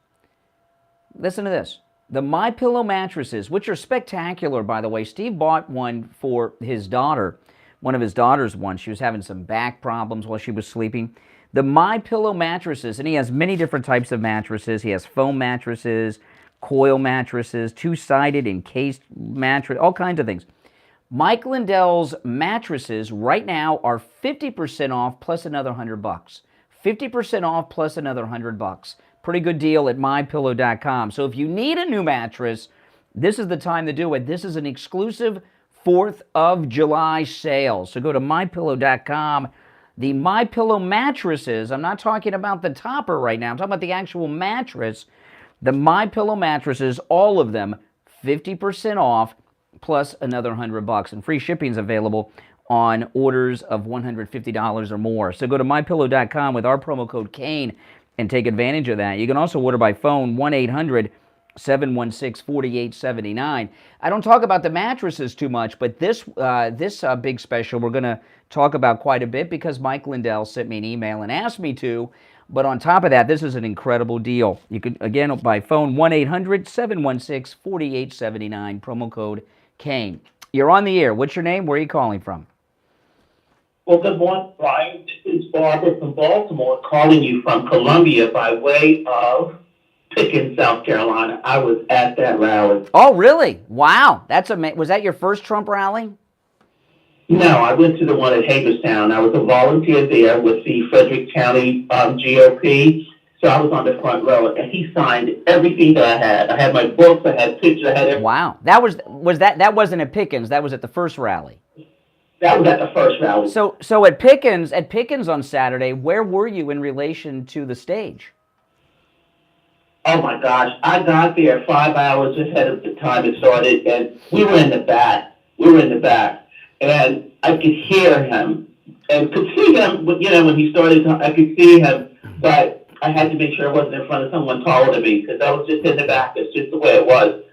Speaker 1: Listen to this. The MyPillow mattresses, which are spectacular, by the way. Steve bought one for his daughter. One of his daughters once. She was having some back problems while she was sleeping. The MyPillow mattresses, and he has many different types of mattresses. He has foam mattresses, coil mattresses, two-sided encased mattress, all kinds of things. Mike Lindell's mattresses right now are 50% off plus another $100. 50% off plus another $100. Pretty good deal at mypillow.com. So if you need a new mattress, this is the time to do it. This is an exclusive 4th of July sale. So go to mypillow.com. The MyPillow mattresses, I'm not talking about the topper right now. I'm talking about the actual mattress. The MyPillow mattresses, all of them, 50% off plus another $100. And free shipping is available on orders of $150 or more. So go to mypillow.com with our promo code KANE and take advantage of that. You can also order by phone, 1-800-716-4879. I don't talk about the mattresses too much, but this big special we're going to talk about quite a bit because Mike Lindell sent me an email and asked me to. But on top of that, this is an incredible deal. You can, again, by phone, 1-800-716-4879, promo code KANE. You're on the air. What's your name? Where are you calling from?
Speaker 6: Well, good morning, Brian. This is Barbara from Baltimore calling you from Columbia by way of Pickens, South Carolina. I was at that rally.
Speaker 1: Oh, really? Wow. That's amazing. Was that your first Trump rally?
Speaker 6: No, I went to the one at Hagerstown. I was a volunteer there with the Frederick County GOP. So I was on the front row, and he signed everything that I had. I had my books, I had pictures, I had everything.
Speaker 1: Wow. That wasn't at Pickens. That was at the first rally.
Speaker 6: That was at the first rally.
Speaker 1: So at Pickens on Saturday, where were you in relation to the stage?
Speaker 6: Oh my gosh, I got there 5 hours ahead of the time it started, and we were in the back. And I could hear him and could see him, when he started, I could see him, but I had to make sure I wasn't in front of someone taller than me because I was just in the back. It's just the way it was.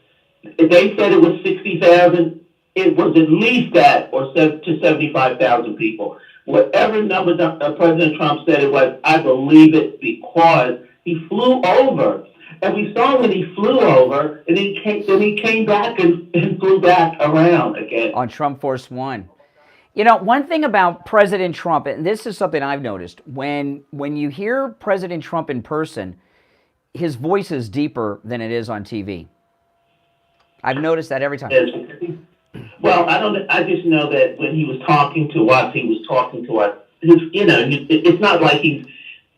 Speaker 6: They said it was 60,000.
Speaker 8: it was at least that or to 75,000 people. Whatever number President Trump said it was, I believe it because he flew over. And we saw when he flew over, and then he came back and flew back around again.
Speaker 1: On Trump Force One. You know, one thing about President Trump, and this is something I've noticed, when you hear President Trump in person, his voice is deeper than it is on TV. I've noticed that every time.
Speaker 8: Well, I just know that when he was talking to us, he was talking to us. It's not like he's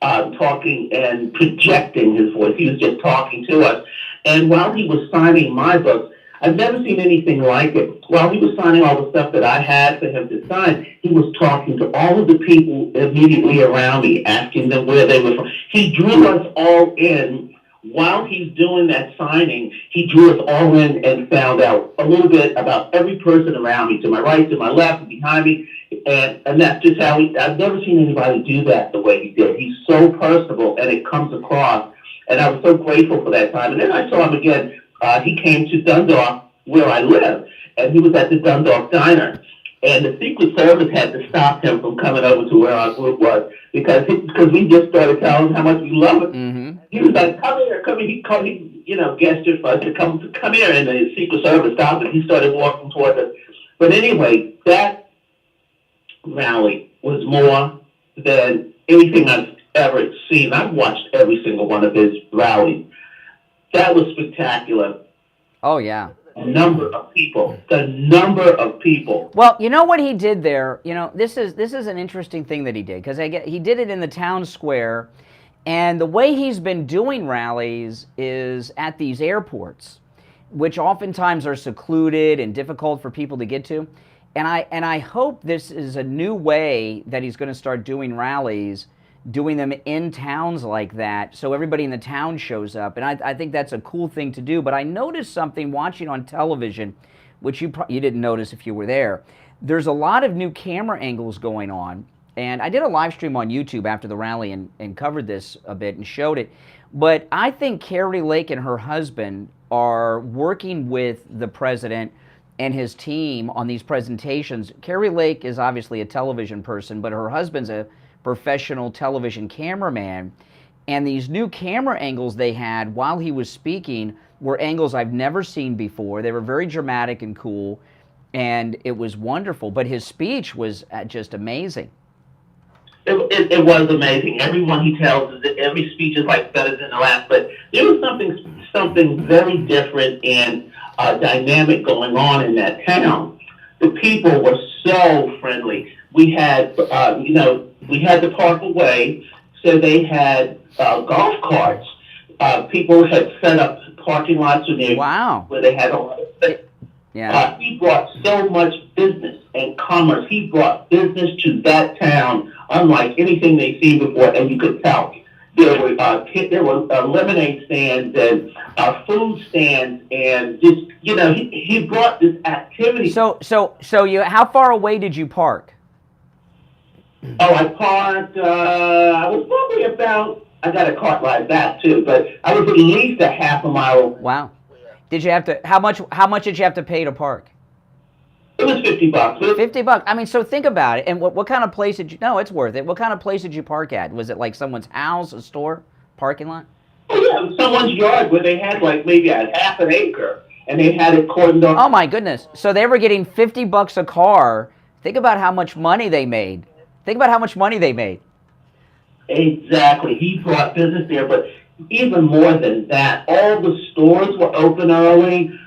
Speaker 8: talking and projecting his voice. He was just talking to us. And while he was signing my books, I've never seen anything like it. While he was signing all the stuff that I had for him to sign, he was talking to all of the people immediately around me, asking them where they were from. He drew us all in. While he's doing that signing, he drew us all in and found out a little bit about every person around me, to my right, to my left, and behind me. And that's just how I've never seen anybody do that the way he did. He's so personable, and it comes across. And I was so grateful for that time. And then I saw him again. He came to Dundalk, where I live, and he was at the Dundalk Diner. And the Secret Service had to stop him from coming over to where our group was because we just started telling him how much we love it.
Speaker 1: Mm-hmm. He
Speaker 8: was like, come here. He gestured for us to come here, and the Secret Service stopped him. He started walking towards us. But anyway, that rally was more than anything I've ever seen. I've watched every single one of his rallies. That was spectacular.
Speaker 1: Oh, yeah.
Speaker 8: The number of people.
Speaker 1: Well, you know what he did there? You know, this is an interesting thing that he did, because he did it in the town square, and the way he's been doing rallies is at these airports, which oftentimes are secluded and difficult for people to get to. And I hope this is a new way that he's going to start doing rallies, doing them in towns like that, so everybody in the town shows up. And I think that's a cool thing to do. But I noticed something watching on television, which you didn't notice if you were there. There's a lot of new camera angles going on. And I did a live stream on YouTube after the rally and covered this a bit and showed it. But I think Kari Lake and her husband are working with the president and his team on these presentations. Kari Lake is obviously a television person, but her husband's a professional television cameraman, and these new camera angles they had while he was speaking were angles I've never seen before. They were very dramatic and cool, and it was wonderful. But his speech was just amazing.
Speaker 8: It was amazing. Everyone he tells, every speech is like better than the last. But there was something very different and dynamic going on in that town. The people were so friendly. We had, we had to park away, so they had golf carts. People had set up parking lots where they had all
Speaker 1: yeah.
Speaker 8: He brought so much business and commerce. He brought business to that town, unlike anything they've seen before, and you could tell. There were lemonade stands and food stands, and just he brought this activity.
Speaker 1: So how far away did you park?
Speaker 8: Oh, I parked. I was probably about. I got a cart ride back too, but I was at least a half a mile.
Speaker 1: Wow. Did you have to? How much did you have to pay to park?
Speaker 8: It was $50.
Speaker 1: $50. I mean, so think about it. And what kind of place did you? No, it's worth it. What kind of place did you park at? Was it like someone's house, a store, parking lot?
Speaker 8: Oh yeah, it was someone's yard where they had like maybe a half an acre, and they had it cordoned off.
Speaker 1: Oh my goodness! So they were getting $50 a car. Think about how much money they made.
Speaker 8: Exactly. He brought business there, but even more than that, all the stores were open early.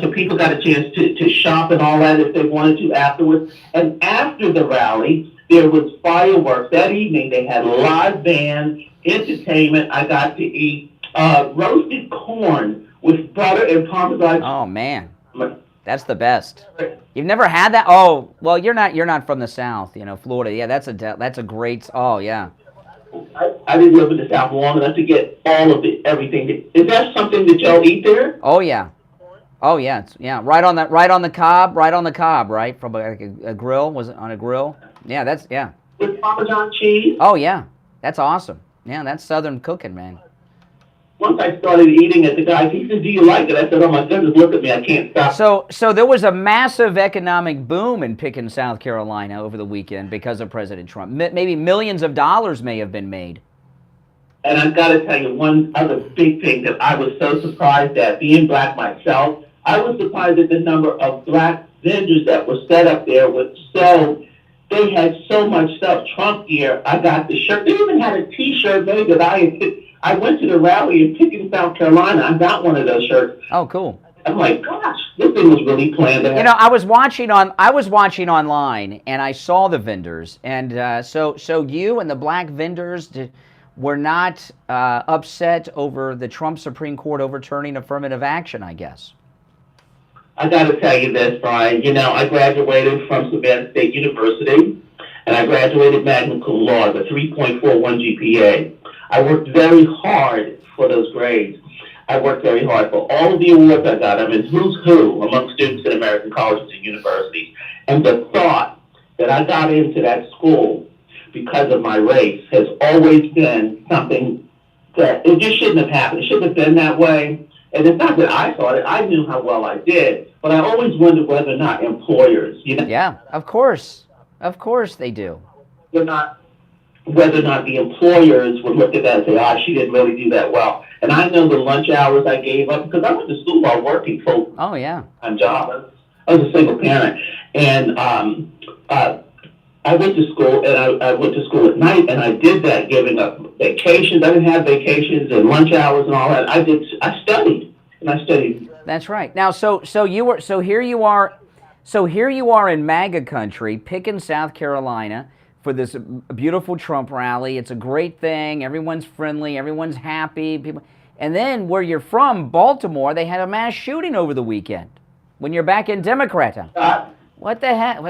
Speaker 8: So people got a chance to shop and all that if they wanted to afterwards. And after the rally, there was fireworks. That evening, they had live bands, entertainment. I got to eat roasted corn with butter and Parmesan.
Speaker 1: Oh, man. That's the best. You've never had that? Oh, well, you're not from the South, Florida. Yeah, that's a great. Oh, yeah.
Speaker 8: I didn't live in the South long enough to get all of it, everything. Is that something that y'all eat there?
Speaker 1: Oh yeah, right on the cob, right from a grill. Was it on a grill? Yeah,
Speaker 8: with Parmesan cheese.
Speaker 1: Oh yeah, that's awesome. Yeah, that's Southern cooking, man.
Speaker 8: once I started eating it, the guy, he said, "Do you like it?" I said, "Oh my goodness, look at me, I can't stop."
Speaker 1: So there was a massive economic boom in Pickens, South Carolina over the weekend because of President Trump. Maybe millions of dollars may have been made.
Speaker 8: And I've got to tell you one other big thing that I was so surprised at, being black myself. I was surprised at the number of black vendors that were set up there with they had so much stuff. Trump gear. I got the shirt. They even had a T-shirt made that I went to the rally in Pickens, South Carolina. I got one of those shirts.
Speaker 1: Oh, cool.
Speaker 8: I'm like, gosh, this thing was really planned.
Speaker 1: You know, I was watching online, and I saw the vendors, and so you and the black vendors were not upset over the Trump Supreme Court overturning affirmative action, I guess.
Speaker 8: I got to tell you this, Brian. You know, I graduated from Savannah State University, and I graduated magna cum laude, a 3.41 GPA. I worked very hard for those grades. I worked very hard for all of the awards I got. I'm in who's who among students in American colleges and universities. And the thought that I got into that school because of my race has always been something that it just shouldn't have happened. It shouldn't have been that way. And it's not that I thought it. I knew how well I did. But I always wondered whether or not employers,
Speaker 1: Yeah, of course. Of course they do.
Speaker 8: Whether or not the employers would look at that and say, she didn't really do that well. And I know the lunch hours I gave up, because I went to school while working full job. I was a single parent. And I went to school, and I went to school at night, and I did that, giving up vacations. I didn't have vacations and lunch hours and all that. I studied, and I studied.
Speaker 1: That's right. Now, so here you are in MAGA country, Pickens, South Carolina, for this beautiful Trump rally. It's a great thing. Everyone's friendly. Everyone's happy. People, and then where you're from, Baltimore, they had a mass shooting over the weekend. When you're back in Democrat town, what the heck?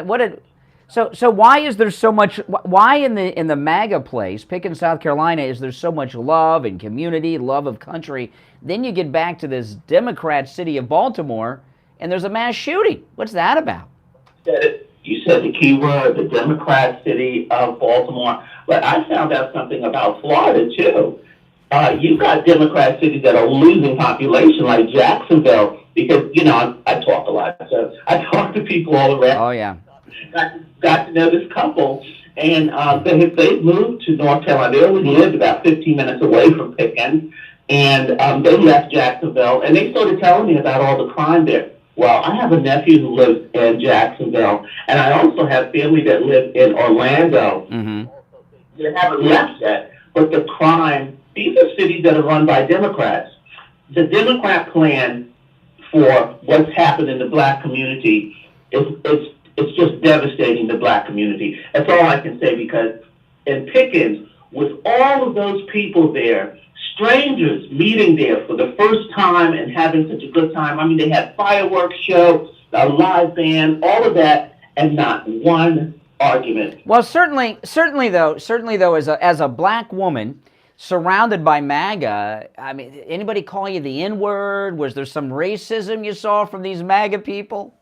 Speaker 1: So why is there so much? Why in the MAGA place, Pickens, South Carolina, is there so much love and community, love of country? Then you get back to this Democrat city of Baltimore, and there's a mass shooting. What's that about?
Speaker 8: You said the key word, the Democrat city of Baltimore. But I found out something about Florida too. You've got Democrat cities that are losing population, like Jacksonville, because I talk a lot, so I talk to people all around.
Speaker 1: Oh yeah.
Speaker 8: Got to know this couple, and they moved to North Carolina. They only lived about 15 minutes away from Pickens, and they left Jacksonville, and they started telling me about all the crime there. Well, I have a nephew who lives in Jacksonville, and I also have family that live in Orlando.
Speaker 1: Mm-hmm.
Speaker 8: They haven't left yet, but the crime, these are cities that are run by Democrats. The Democrat plan for what's happened in the black community it's just devastating the black community. That's all I can say, because in Pickens, with all of those people there, strangers meeting there for the first time and having such a good time. I mean, they had fireworks show, a live band, all of that, and not one argument.
Speaker 1: Well, certainly though, as a black woman surrounded by MAGA, I mean, anybody call you the N-word? Was there some racism you saw from these MAGA people?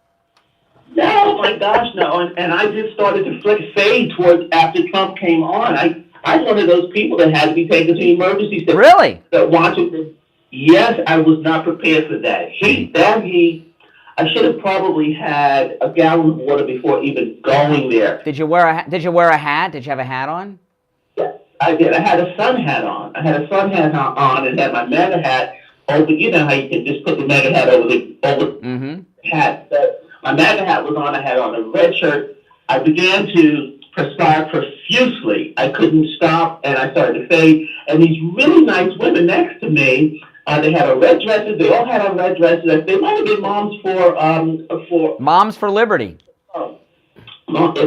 Speaker 8: No, my gosh, no. And I just started to fade towards after Trump came on. I'm one of those people that had to be taken to the emergency center.
Speaker 1: Really?
Speaker 8: That watching this. Yes, I was not prepared for that. I should have probably had a gallon of water before even going there.
Speaker 1: Did you wear a hat? Did you have a hat on?
Speaker 8: Yeah, I did. I had a sun hat on. And had my MAGA hat over. You know how you can just put the MAGA hat over the hat. But my MAGA hat was on. I had on a red shirt. I began to perspire profusely. I couldn't stop, and I started to fade. And these really nice women next to me, they had on red dresses. They all had on red dresses. They might have been moms for
Speaker 1: Moms for Liberty.
Speaker 8: It might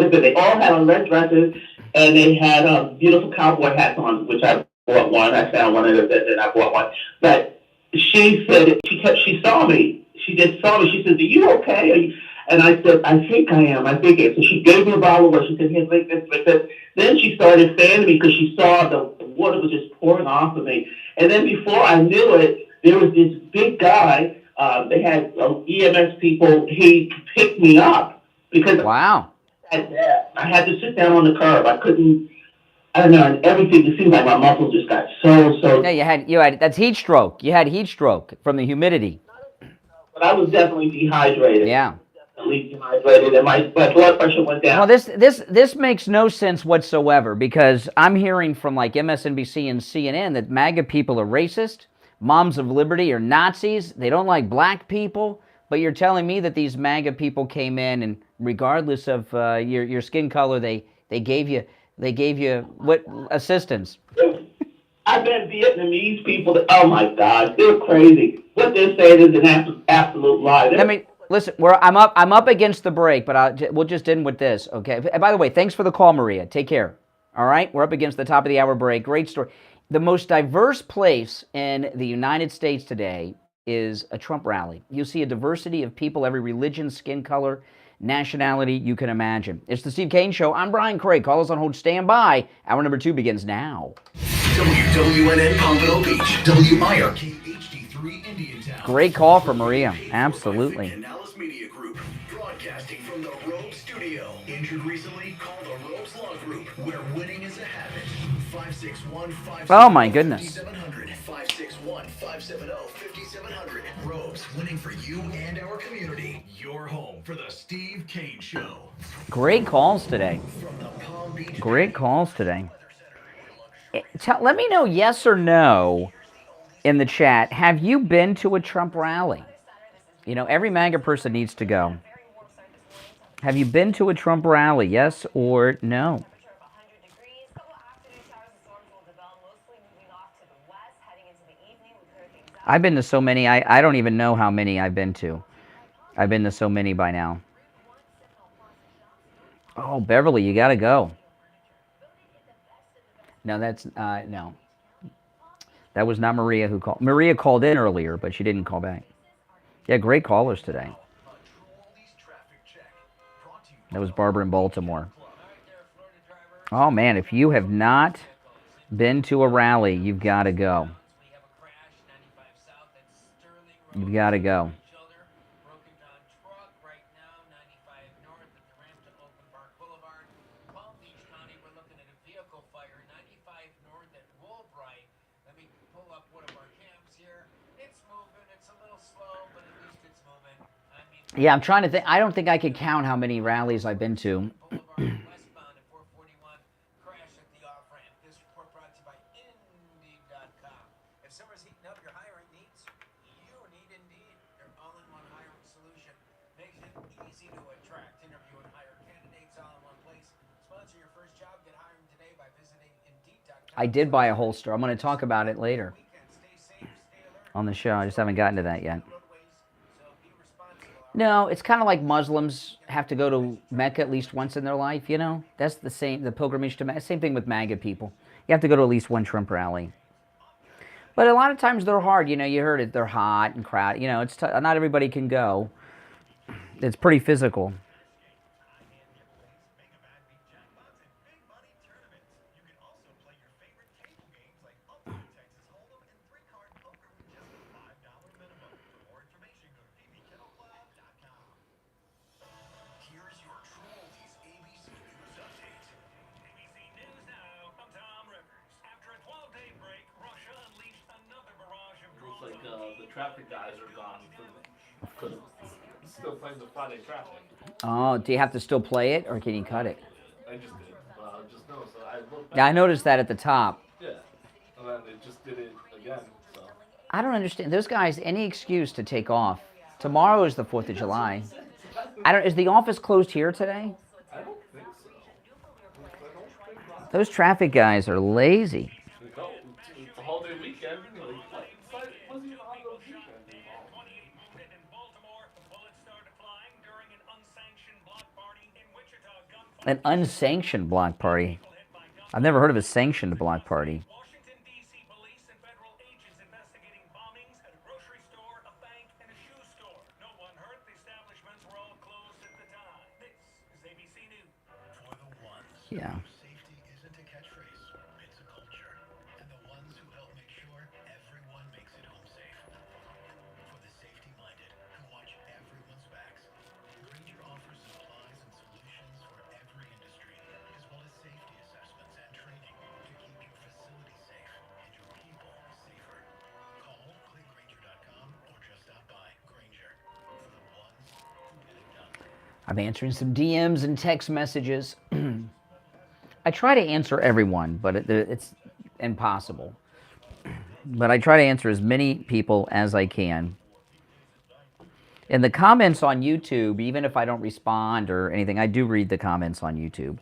Speaker 8: have been. They all had on red dresses, and they had beautiful cowboy hats on, which I bought one. I found one of them, and I bought one. But she said she saw me. She just saw me. She said, "Are you okay?" And I said, "I think I am. I think it." So she gave me a bottle of water. She said, "Here, drink this, drink this." Then she started fanning me because she saw the water was just pouring off of me. And then before I knew it, there was this big guy. They had EMS people. He picked me up because
Speaker 1: wow.
Speaker 8: I had to sit down on the curb. I couldn't I don't know, and everything, it seems like my muscles just got
Speaker 1: Yeah, you had that's heat stroke. You had heat stroke from the humidity.
Speaker 8: but I was definitely dehydrated.
Speaker 1: Yeah.
Speaker 8: Definitely dehydrated, and my blood pressure went
Speaker 1: Well,
Speaker 8: down.
Speaker 1: this makes no sense whatsoever because I'm hearing from like MSNBC and CNN that MAGA people are racist, moms of liberty are Nazis, they don't like black people. But you're telling me that these MAGA people came in and regardless of your skin color, they gave you what assistance?
Speaker 8: I've met Vietnamese people that, oh my God, they're crazy. What they're saying is an absolute lie.
Speaker 1: Let me listen. I'm up against the break, but we'll just end with this, okay? And by the way, thanks for the call, Maria. Take care. All right, we're up against the top of the hour break. Great story. The most diverse place in the United States today is a Trump rally. You see a diversity of people, every religion, skin color, nationality you can imagine. It's the Steve Kane Show. I'm Brian Craig. Call us on hold. Stand by. Hour number 2 begins now.
Speaker 3: WWNN Pompano Beach, WIRK HD3 Indiantown.
Speaker 1: Great call from Maria. Absolutely.
Speaker 3: Analysis Media Group, broadcasting from the Rogue Studio. Injured recently? Call the Rogues Law Group, where winning is a habit. 561-570-5700.
Speaker 1: Oh my goodness.
Speaker 3: 561-570-5700. Rogues, winning for you and our community. Your home for the Steve Kane Show.
Speaker 1: Great calls today.
Speaker 3: From the Palm Beach.
Speaker 1: Great calls today. Let me know yes or no in the chat. Have you been to a Trump rally? You know, every MAGA person needs to go. Have you been to a Trump rally? Yes or no? I've been to so many, I don't even know how many I've been to. I've been to so many by now. Oh, Beverly, you got to go. No, that's, no. That was not Maria who called. Maria called in earlier, but she didn't call back. Yeah, great callers today. That was Barbara in Baltimore. Oh, man, if you have not been to a rally, you've got to go. You've got to go. Yeah, I'm trying to think. I don't think I could count how many rallies I've been to. I did buy a holster. I'm going to talk about it later on the show. I just haven't gotten to that yet. No, it's kind of like Muslims have to go to Mecca at least once in their life, you know? That's the same, the pilgrimage to Mecca. Same thing with MAGA people. You have to go to at least one Trump rally. But a lot of times they're hard, you know, you heard it, they're hot and crowded. You know, it's not everybody can go. It's pretty physical.
Speaker 9: Traffic guys are gone because still playing the Friday traffic.
Speaker 1: Oh, do you have to still play it, or can you cut it?
Speaker 9: I just did. I just noticed. I looked back.
Speaker 1: Yeah, I noticed that at the top.
Speaker 9: Yeah, and then they just did it again. So.
Speaker 1: I don't understand. Those guys, any excuse to take off. Tomorrow is the 4th of July. Is the office closed here today?
Speaker 9: I don't think so.
Speaker 1: Those traffic guys are lazy.
Speaker 9: It's a holiday weekend.
Speaker 1: An unsanctioned block party. I've never heard of a sanctioned block party.
Speaker 10: Washington, D.C. police and federal agents investigating bombings at a grocery store, a bank, and a shoe store. No one hurt. The establishments were all closed at the time. This is ABC News.
Speaker 3: For the ones.
Speaker 1: Yeah.
Speaker 3: Safety isn't a catchphrase, it's a culture. And the ones who help make sure everyone makes it home safe. For the safety-minded who watch everyone's backs, Granger offers supplies and solutions for every industry, as well as safety assessments and training.
Speaker 1: I'm answering some DMs and text messages. I try to answer everyone, but it's impossible. But I try to answer as many people as I can. In the comments on YouTube, even if I don't respond or anything, I do read the comments on YouTube.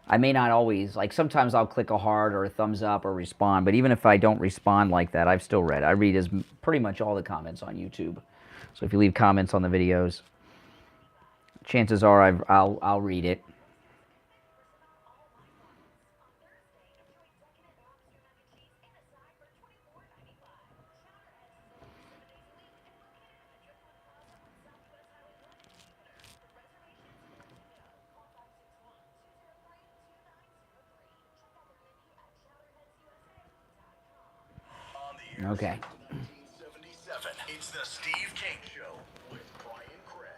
Speaker 1: I may not always, like sometimes I'll click a heart or a thumbs up or respond, but even if I don't respond like that, I've still read. I read pretty much all the comments on YouTube. So if you leave comments on the videos, chances are I'll read it. Okay.
Speaker 3: It's the Steve King Show with Brian Craig.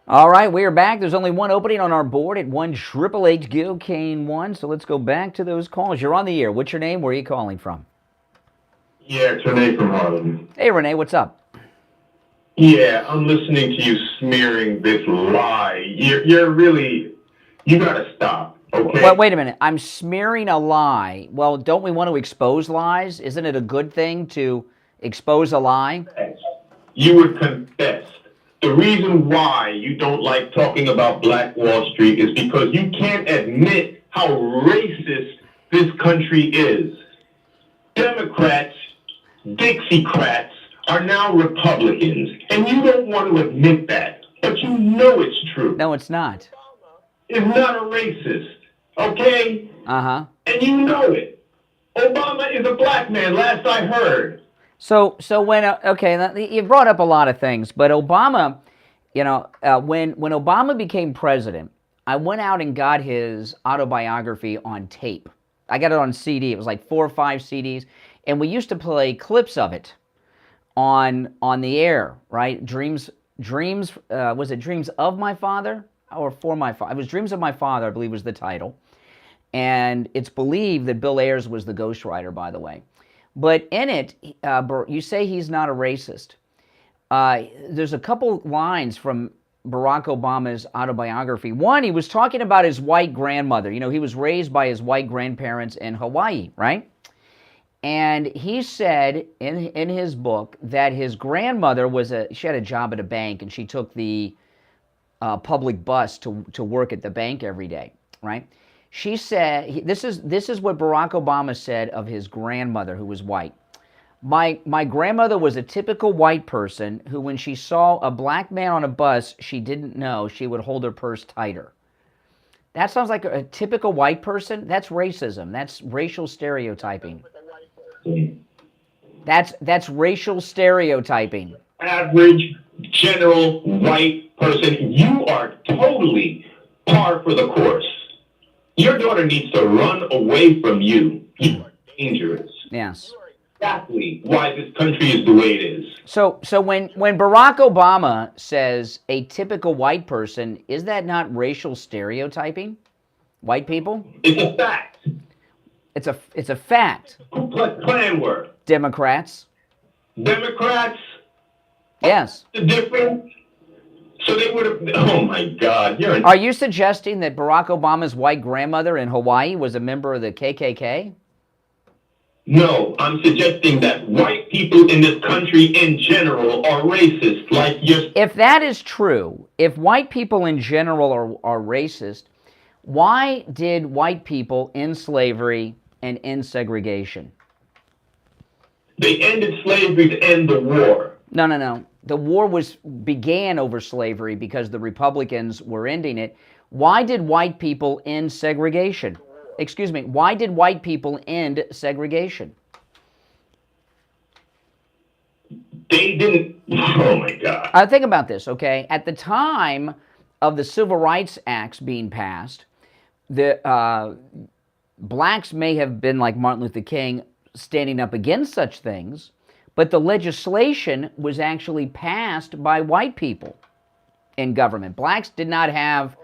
Speaker 1: All right, we are back. There's only one opening on our board at 1-888-GO-CANE-1, so let's go back to those calls. You're on the air. What's your name? Where are you calling from?
Speaker 11: Yeah, it's Renee from Harlem.
Speaker 1: Hey, Renee, what's up?
Speaker 11: Yeah, I'm listening to you smearing this lie. You're really, you gotta stop, okay?
Speaker 1: Well, wait a minute. I'm smearing a lie. Well, don't we want to expose lies? Isn't it a good thing to expose a lie?
Speaker 11: You would confess. The reason why you don't like talking about Black Wall Street is because you can't admit how racist this country is. Democrats, Dixiecrats, are now Republicans, and you don't want to admit that, but you know it's true.
Speaker 1: No, it's not.
Speaker 11: Is not a racist, okay?
Speaker 1: Uh-huh.
Speaker 11: And you know it. Obama is a black man, last I heard.
Speaker 1: So when, okay, you brought up a lot of things, but Obama, you know, when Obama became president, I went out and got his autobiography on tape. I got it on CD. It was like 4 or 5 CDs, and we used to play clips of it on the air, right? Dreams, was it Dreams of My Father or For My Father? It was Dreams of My Father, I believe was the title. And it's believed that Bill Ayers was the ghostwriter, by the way. But in it, you say he's not a racist. There's a couple lines from Barack Obama's autobiography. One, he was talking about his white grandmother. You know, he was raised by his white grandparents in Hawaii, right? And he said in his book that his grandmother she had a job at a bank, and she took the public bus to work at the bank every day, right? She said, this is what Barack Obama said of his grandmother, who was white. My grandmother was a typical white person who, when she saw a black man on a bus she didn't know, she would hold her purse tighter. That sounds like a typical white person. That's racism. That's racial stereotyping. That's racial stereotyping.
Speaker 11: Average, general, white person, you are totally par for the course. Your daughter needs to run away from you. You are dangerous.
Speaker 1: Yes.
Speaker 11: Exactly why this country is the way it is.
Speaker 1: So when Barack Obama says a typical white person, is that not racial stereotyping? White people?
Speaker 11: It's a fact.
Speaker 1: It's a fact.
Speaker 11: Plan word.
Speaker 1: Democrats? Yes.
Speaker 11: The difference. So they would have. Oh my God!
Speaker 1: Are you suggesting that Barack Obama's white grandmother in Hawaii was a member of the KKK?
Speaker 11: No, I'm suggesting that white people in this country in general are racist, like you.
Speaker 1: If that is true, if white people in general are racist, why did white people end slavery and end segregation?
Speaker 11: They ended slavery to end the war.
Speaker 1: No. The war began over slavery because the Republicans were ending it. Why did white people end segregation? Excuse me, why did white people end segregation?
Speaker 11: They didn't. Oh my God.
Speaker 1: Think about this, okay? At the time of the Civil Rights Acts being passed, the blacks may have been like Martin Luther King standing up against such things, but the legislation was actually passed by white people in government. Blacks did not have,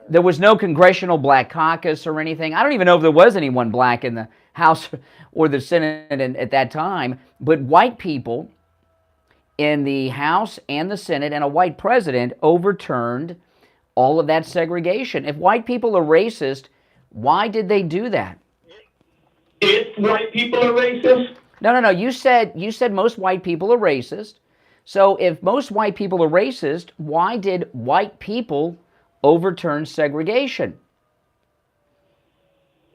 Speaker 1: there was no congressional black caucus or anything. I don't even know if there was anyone black in the House or the Senate at that time, but white people in the House and the Senate and a white president overturned all of that segregation. If white people are racist, why did they do that?
Speaker 11: If white people are racist?
Speaker 1: No. You said most white people are racist. So if most white people are racist, why did white people overturn segregation?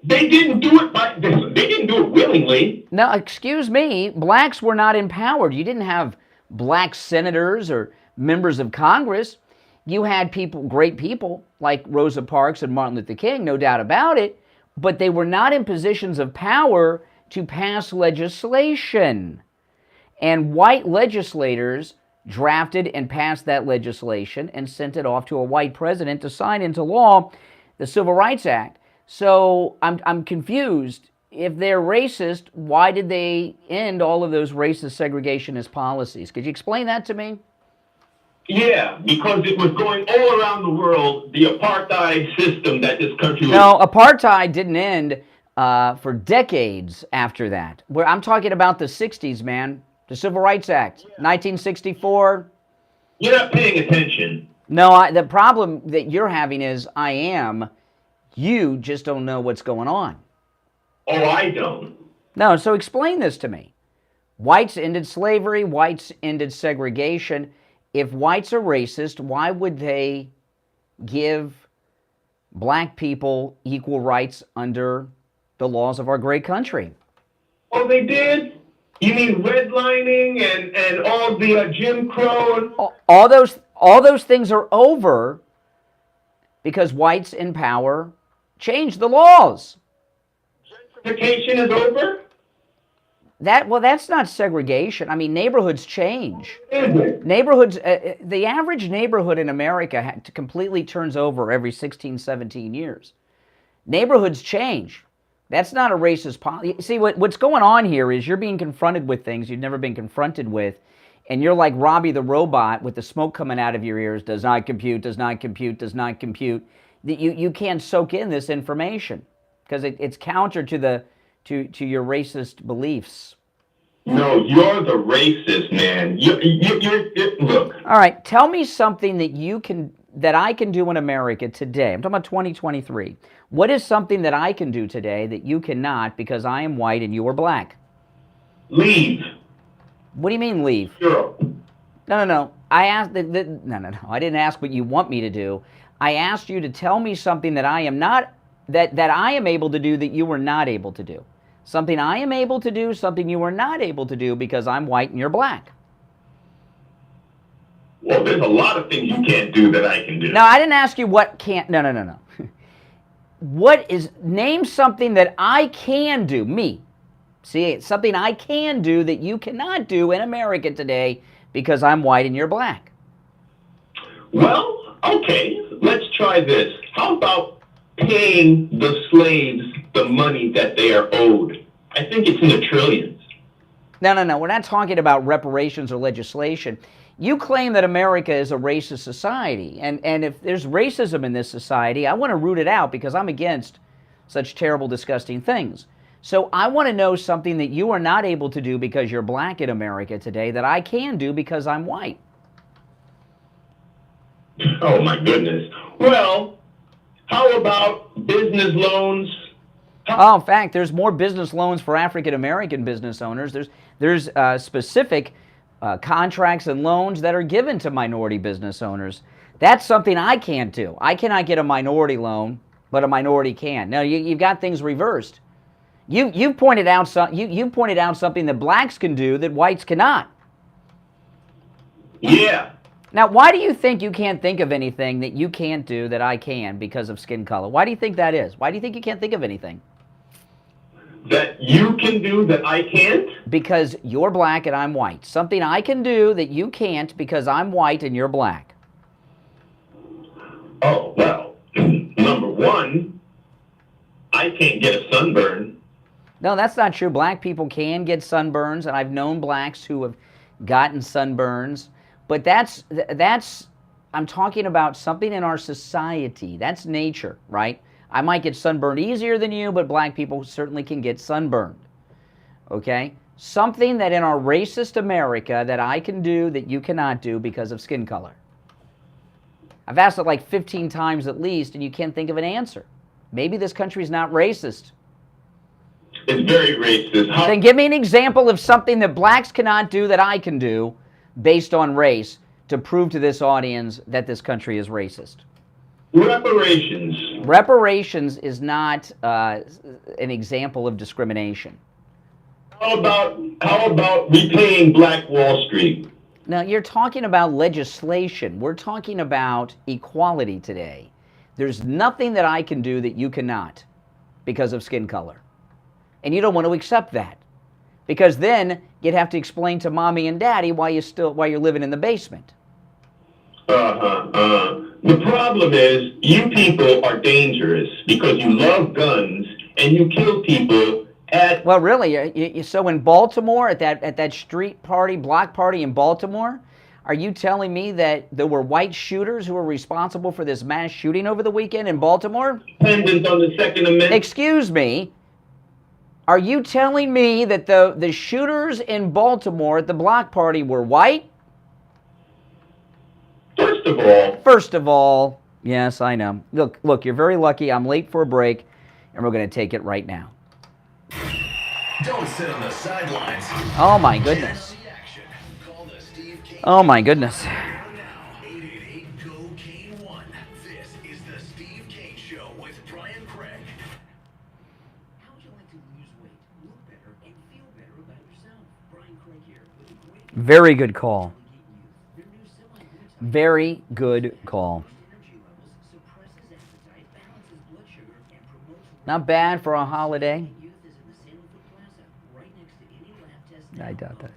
Speaker 11: They didn't do it they didn't do it willingly.
Speaker 1: Now, excuse me, blacks were not empowered. You didn't have black senators or members of Congress. You had great people like Rosa Parks and Martin Luther King, no doubt about it, but they were not in positions of power to pass legislation. And white legislators drafted and passed that legislation and sent it off to a white president to sign into law the Civil Rights Act. So I'm confused. If they're racist, why did they end all of those racist segregationist policies? Could you explain that to me?
Speaker 11: Yeah, because it was going all around the world, the apartheid system that this country was...
Speaker 1: No, apartheid didn't end for decades after that. I'm talking about the 60s, man. The Civil Rights Act, 1964.
Speaker 11: You're not paying attention.
Speaker 1: No, the problem that you're having is I am. You just don't know what's going on.
Speaker 11: Oh, I don't.
Speaker 1: No, so explain this to me. Whites ended slavery. Whites ended segregation. If whites are racist, why would they give black people equal rights under the laws of our great country?
Speaker 11: Oh, they did? You mean redlining and all the Jim Crow?
Speaker 1: All those things are over because whites in power changed the laws.
Speaker 11: Gentrification is over?
Speaker 1: That's not segregation. I mean, neighborhoods change. Neighborhoods, the average neighborhood in America completely turns over every 16, 17 years. Neighborhoods change. That's not a racist policy. See, what's going on here is you're being confronted with things you've never been confronted with, and you're like Robbie the robot with the smoke coming out of your ears. Does not compute, does not compute, does not compute. You can't soak in this information because it's counter to your racist beliefs.
Speaker 11: No, you're the racist, man. Look.
Speaker 1: All right, tell me something that I can do in America today. I'm talking about 2023. What is something that I can do today that you cannot because I am white and you are black?
Speaker 11: Leave.
Speaker 1: What do you mean leave?
Speaker 11: Europe.
Speaker 1: No. I asked no. I didn't ask what you want me to do. I asked you to tell me something that I am not that I am able to do that you were not able to do. Something I am able to do, something you are not able to do because I'm white and you're black.
Speaker 11: Well, there's a lot of things you can't do that I can do.
Speaker 1: No, I didn't ask you what can't. No. Name something that I can do, me. See, it's something I can do that you cannot do in America today because I'm white and you're black.
Speaker 11: Well, okay, let's try this. How about paying the slaves the money that they are owed? I think it's in the trillions.
Speaker 1: No. We're not talking about reparations or legislation. You claim that America is a racist society, and if there's racism in this society, I want to root it out because I'm against such terrible, disgusting things. So I want to know something that you are not able to do because you're black in America today that I can do because I'm white.
Speaker 11: Oh, my goodness. Well, how about business loans?
Speaker 1: In fact, there's more business loans for African-American business owners. There's specific contracts and loans that are given to minority business owners. That's something I can't do. I cannot get a minority loan, but a minority can. Now, you've got things reversed. You've pointed out something that blacks can do that whites cannot.
Speaker 11: Yeah.
Speaker 1: Now, why do you think you can't think of anything that you can't do that I can because of skin color? Why do you think that is? Why do you think you can't think of anything?
Speaker 11: That you can do that I can't?
Speaker 1: Because you're black and I'm white. Something I can do that you can't because I'm white and you're black.
Speaker 11: Oh, well, number one, I can't get a sunburn.
Speaker 1: No, that's not true. Black people can get sunburns, and I've known blacks who have gotten sunburns. But I'm talking about something in our society. That's nature, right? I might get sunburned easier than you, but black people certainly can get sunburned, okay? Something that in our racist America that I can do that you cannot do because of skin color. I've asked it like 15 times at least, and you can't think of an answer. Maybe this country's not racist.
Speaker 11: It's very racist.
Speaker 1: Then give me an example of something that blacks cannot do that I can do based on race to prove to this audience that this country is racist.
Speaker 11: Reparations.
Speaker 1: Reparations is not an example of discrimination.
Speaker 11: How about repaying Black Wall Street?
Speaker 1: Now, you're talking about legislation. We're talking about equality today. There's nothing that I can do that you cannot because of skin color. And you don't want to accept that, because then you'd have to explain to mommy and daddy why you're living in the basement.
Speaker 11: The problem is you people are dangerous because you love guns and you kill people at...
Speaker 1: Well, really, so in Baltimore, at that street party, block party in Baltimore, are you telling me that there were white shooters who were responsible for this mass shooting over the weekend in Baltimore?
Speaker 11: Dependent on the Second Amendment.
Speaker 1: Excuse me. Are you telling me that the shooters in Baltimore at the block party were white? First of all, yes, I know. Look, you're very lucky. I'm late for a break, and we're going to take it right now.
Speaker 3: Don't sit on the sidelines.
Speaker 1: Oh, my goodness. Oh, my goodness.
Speaker 3: 888-GO-KANE-1. This is the Steve Kane Show with Brian Craig.
Speaker 4: How would you like to lose weight, look better, and feel better about yourself? Brian Craig here with a great
Speaker 1: Very good call. Very good call. Not bad for a holiday. I doubt that.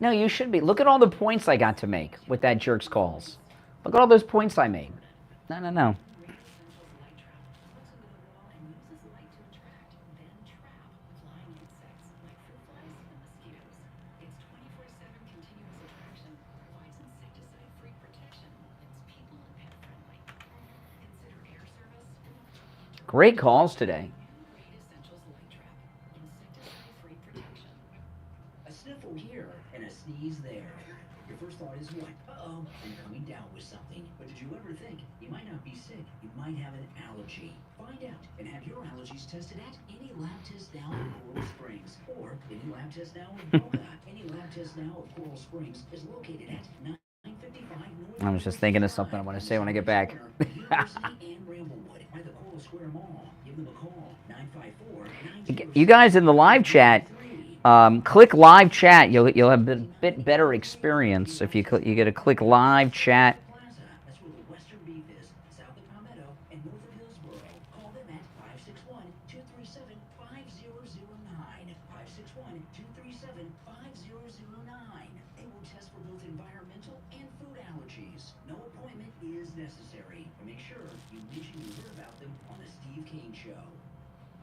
Speaker 1: No, you should be. Look at all the points I got to make with that jerk's calls. Look at all those points I made. No. Great calls today.
Speaker 4: A sniffle here and a sneeze there. Your first thought is what? Uh-oh, I'm coming down with something. But did you ever think you might not be sick? You might have an allergy. Find out and have your allergies tested at any lab test now in Coral Springs. Or any lab test now in Maga. Any lab test now of Coral Springs is located at 955 North.
Speaker 1: I was just thinking of something I want to say when I get back. You guys in the live chat, click live chat. You'll have a bit better experience if you get a click live chat.
Speaker 4: That's where the Western Beef is, south of Palmetto and north of Hillsboro. Call them at 561-237-5009. 561-237-5009. They will test for both environmental and food allergies. No appointment is necessary. But make sure you mention you heard about them on the Steve Kane Show.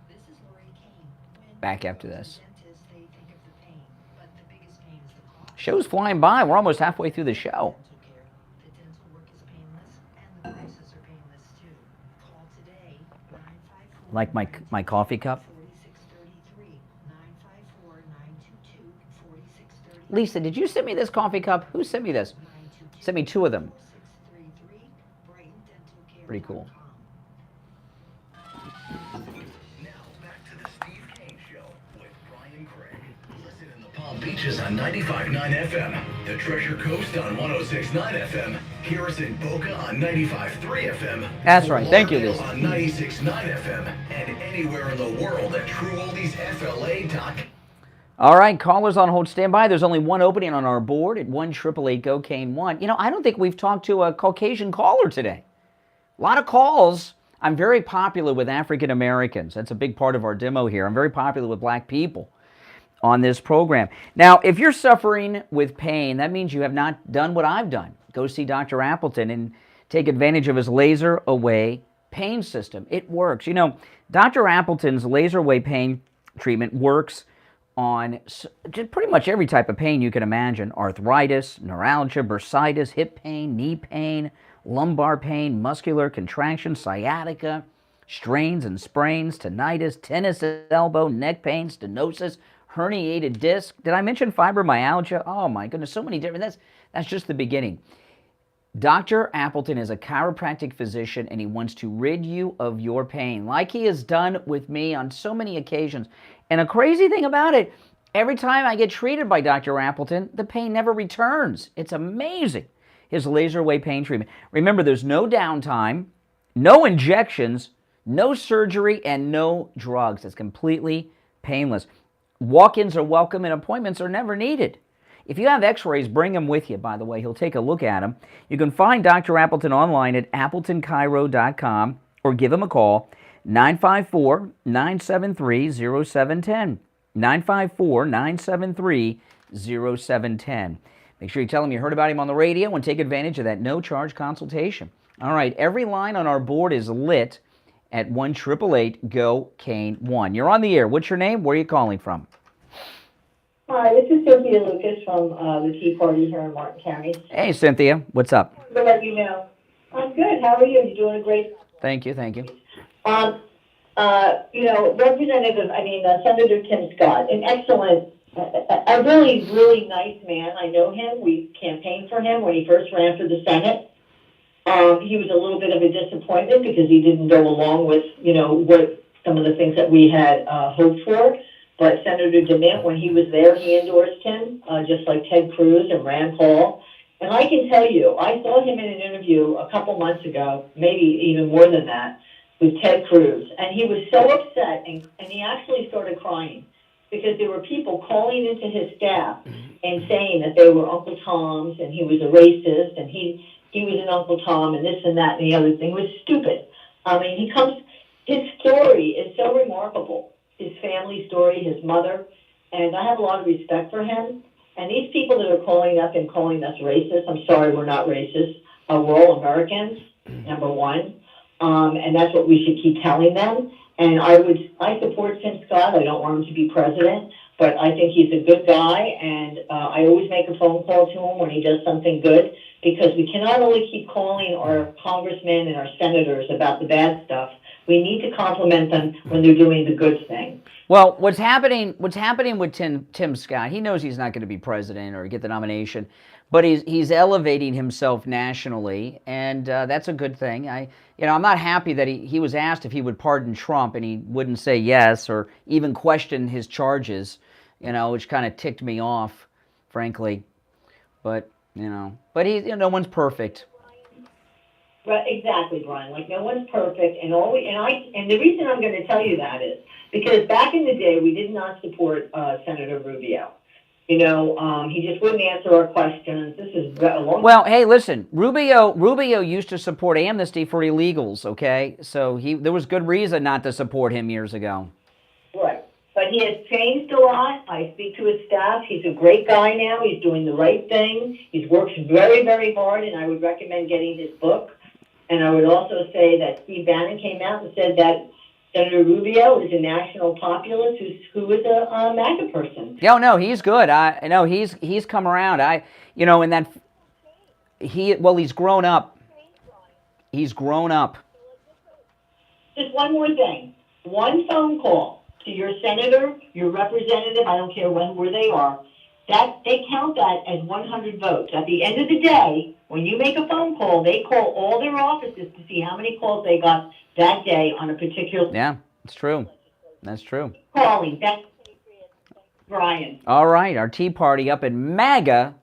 Speaker 4: This is Lori Kane.
Speaker 1: Back after this.
Speaker 12: Dentists, they think of the pain, but the biggest pain is the cost.
Speaker 1: Show's flying by. We're almost halfway through the show.
Speaker 12: Dental care. The dental work is painless, and the prices are painless too. Call today, 954.
Speaker 1: Like my coffee cup.
Speaker 12: 4633 954 922 4633.
Speaker 1: Lisa, did you send me this coffee cup? Who sent me this? Sent me two of them.
Speaker 12: 4633 BrightonDentalCare.com.
Speaker 1: Pretty cool.
Speaker 3: Now back to the Steve Kane Show with Brian Craig. Listen in the Palm Beaches on 95.9 FM, the Treasure Coast on 106.9 FM, hear us in Boca on 95.3 FM.
Speaker 1: That's right. Thank you,
Speaker 3: Lauderdale
Speaker 1: Lisa.
Speaker 3: on 96.9 FM, and anywhere in the world at TrueOldiesFLA.com.
Speaker 1: All right, callers on hold, stand by. There's only one opening on our board at 1-888-GO-KANE-1. You know, I don't think we've talked to a Caucasian caller today. A lot of calls. I'm very popular with African Americans. That's a big part of our demo here. I'm very popular with black people on this program. Now, if you're suffering with pain, that means you have not done what I've done. Go see Dr. Appleton and take advantage of his laser away pain system. It works. You know, Dr. Appleton's laser away pain treatment works on just pretty much every type of pain you can imagine. Arthritis, neuralgia, bursitis, hip pain, knee pain, lumbar pain, muscular contraction, sciatica, strains and sprains, tinnitus, tennis elbow, neck pain, stenosis, herniated disc. Did I mention fibromyalgia? Oh my goodness, so many different. That's just the beginning. Dr. Appleton is a chiropractic physician, and he wants to rid you of your pain, like he has done with me on so many occasions. And a crazy thing about it, every time I get treated by Dr. Appleton, the pain never returns. It's amazing. His laser wave pain treatment. Remember, there's no downtime, no injections, no surgery, and no drugs. It's completely painless. Walk-ins are welcome and appointments are never needed. If you have x-rays, bring them with you, by the way. He'll take a look at them. You can find Dr. Appleton online at appletonchiro.com or give him a call, 954-973-0710. 954-973-0710. Make sure you tell him you heard about him on the radio and take advantage of that no-charge consultation. All right, every line on our board is lit at 1-888-GO-CANE-1. You're on the air. What's your name? Where are you calling from?
Speaker 13: Hi, this is Cynthia Lucas from the Tea Party here in Martin County.
Speaker 1: Hey, Cynthia. What's up?
Speaker 13: To let you know, I'm good. How are you? You're doing a great.
Speaker 1: Thank you.
Speaker 13: Senator, Senator Tim Scott, an excellent, a really, really nice man. I know him. We campaigned for him when he first ran for the Senate. He was a little bit of a disappointment because he didn't go along with, what some of the things that we had hoped for. But Senator DeMint, when he was there, he endorsed him, just like Ted Cruz and Rand Paul. And I can tell you, I saw him in an interview a couple months ago, maybe even more than that, with Ted Cruz. And he was so upset, and he actually started crying because there were people calling into his staff and saying that they were Uncle Toms and he was a racist and he was an Uncle Tom and this and that and the other thing. It was stupid. I mean, his story is so remarkable. His family story, his mother, and I have a lot of respect for him. And these people that are calling up and calling us racist, I'm sorry, we're not racist. We're all Americans, number one. And that's what we should keep telling them. And I support Tim Scott. I don't want him to be president, but I think he's a good guy. And I always make a phone call to him when he does something good, because we cannot only keep calling our congressmen and our senators about the bad stuff. We need to compliment them when they're doing the good thing.
Speaker 1: Well, what's happening with Tim Scott, he knows he's not going to be president or get the nomination, but he's elevating himself nationally, and that's a good thing. I'm not happy that he was asked if he would pardon Trump, and he wouldn't say yes or even question his charges, which kind of ticked me off, frankly. But no one's perfect.
Speaker 13: Right, exactly, Brian. Like, no one's perfect, and the reason I'm going to tell you that is because back in the day we did not support Senator Rubio. He just wouldn't answer our questions. This is a long.
Speaker 1: Well, hey, listen, Rubio used to support amnesty for illegals. Okay, so there was good reason not to support him years ago.
Speaker 13: Right, but he has changed a lot. I speak to his staff. He's a great guy now. He's doing the right thing. He's worked very, very hard, and I would recommend getting his book. And I would also say that Steve Bannon came out and said that Senator Rubio is a national populist who is a MAGA person.
Speaker 1: No, he's good. I know he's come around. He's grown up. He's grown up.
Speaker 13: Just one more thing. One phone call to your senator, your representative, I don't care where they are, that they count that as 100 votes. At the end of the day, when you make a phone call, they call all their offices to see how many calls they got that day on a particular.
Speaker 1: Yeah, it's true. That's true.
Speaker 13: Calling. That's Brian.
Speaker 1: All right, our Tea Party up in Maga,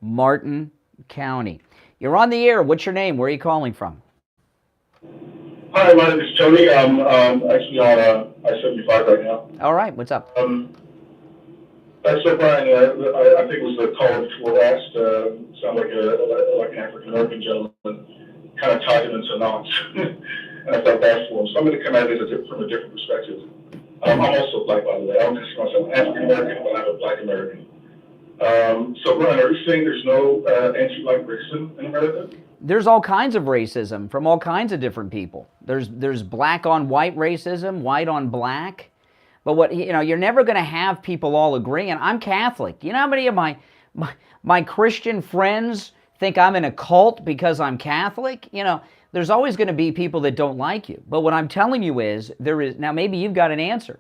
Speaker 1: Martin County. You're on the air. What's your name? Where are you calling from?
Speaker 11: Hi, my name is Tony. I'm actually on I-75 right now.
Speaker 1: All right, what's up?
Speaker 11: So, Brian, I think it was the caller before last. Sound like an African American gentleman, kind of tied him into knots, and I felt bad for him. So I'm going to come at it from a different perspective. I'm also black, by the way. I don't consider myself African American, but I'm a black American. So, Brian, are you saying there's no anti-black racism in America?
Speaker 1: There's all kinds of racism from all kinds of different people. There's black on white racism, white on black. But you're never going to have people all agreeing. I'm Catholic. You know how many of my Christian friends think I'm in a cult because I'm Catholic? There's always going to be people that don't like you. But what I'm telling you is, now maybe you've got an answer.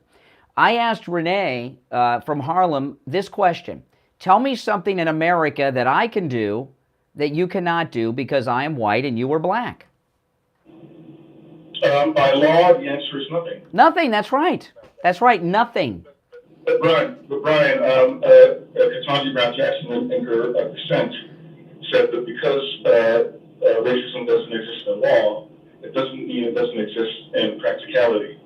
Speaker 1: I asked Renee from Harlem this question. Tell me something in America that I can do that you cannot do because I am white and you are black.
Speaker 11: By law, the answer is nothing.
Speaker 1: Nothing, that's right. That's right, nothing.
Speaker 11: But Brian, Ketanji Brown Jackson in her dissent said that because racism doesn't exist in law, it doesn't mean it doesn't exist in practicality.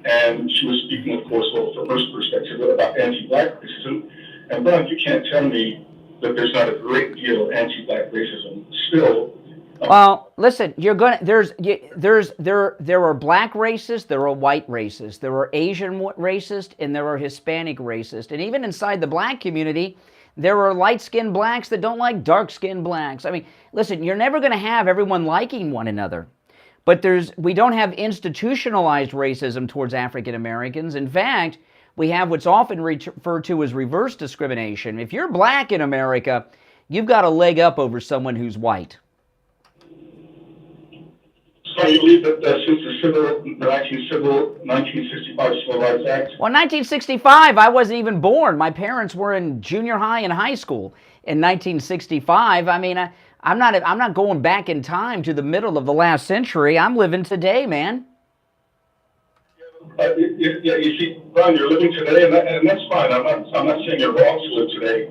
Speaker 11: And she was speaking, of course, from her perspective about anti-black racism. And Brian, you can't tell me that there's not a great deal of anti-black racism still.
Speaker 1: Well, listen, there are black racists, there are white racists, there are Asian racist, and there are Hispanic racist. And even inside the black community, there are light-skinned blacks that don't like dark-skinned blacks. I mean, listen, you're never going to have everyone liking one another. But we don't have institutionalized racism towards African Americans. In fact, we have what's often referred to as reverse discrimination. If you're black in America, you've got a leg up over someone who's white.
Speaker 11: So you believe that since the 1965 Civil Rights Act?
Speaker 1: Well, 1965, I wasn't even born. My parents were in junior high and high school in 1965. I mean, I'm not going back in time to the middle of the last century. I'm living today, man.
Speaker 11: You see, Brian, you're living today, and that's fine. I'm not saying you're wrong to live today,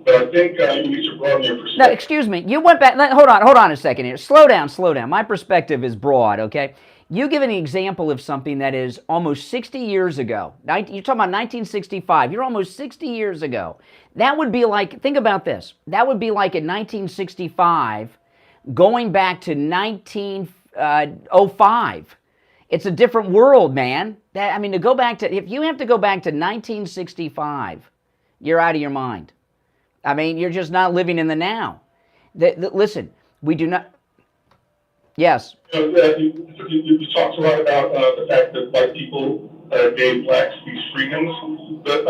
Speaker 11: but I think you need to broaden your perspective.
Speaker 1: No, excuse me. You went back. Hold on a second here. Slow down. My perspective is broad, okay? You give an example of something that is almost 60 years ago. You're talking about 1965. You're almost 60 years ago. That would be like, think about this. That would be like in 1965 going back to 1905. It's a different world, man. To go back to, if you have to go back to 1965, you're out of your mind. I mean, you're just not living in the now. Listen, we do not. Yes.
Speaker 11: You talked a lot about the fact that white people gave blacks these freedoms, but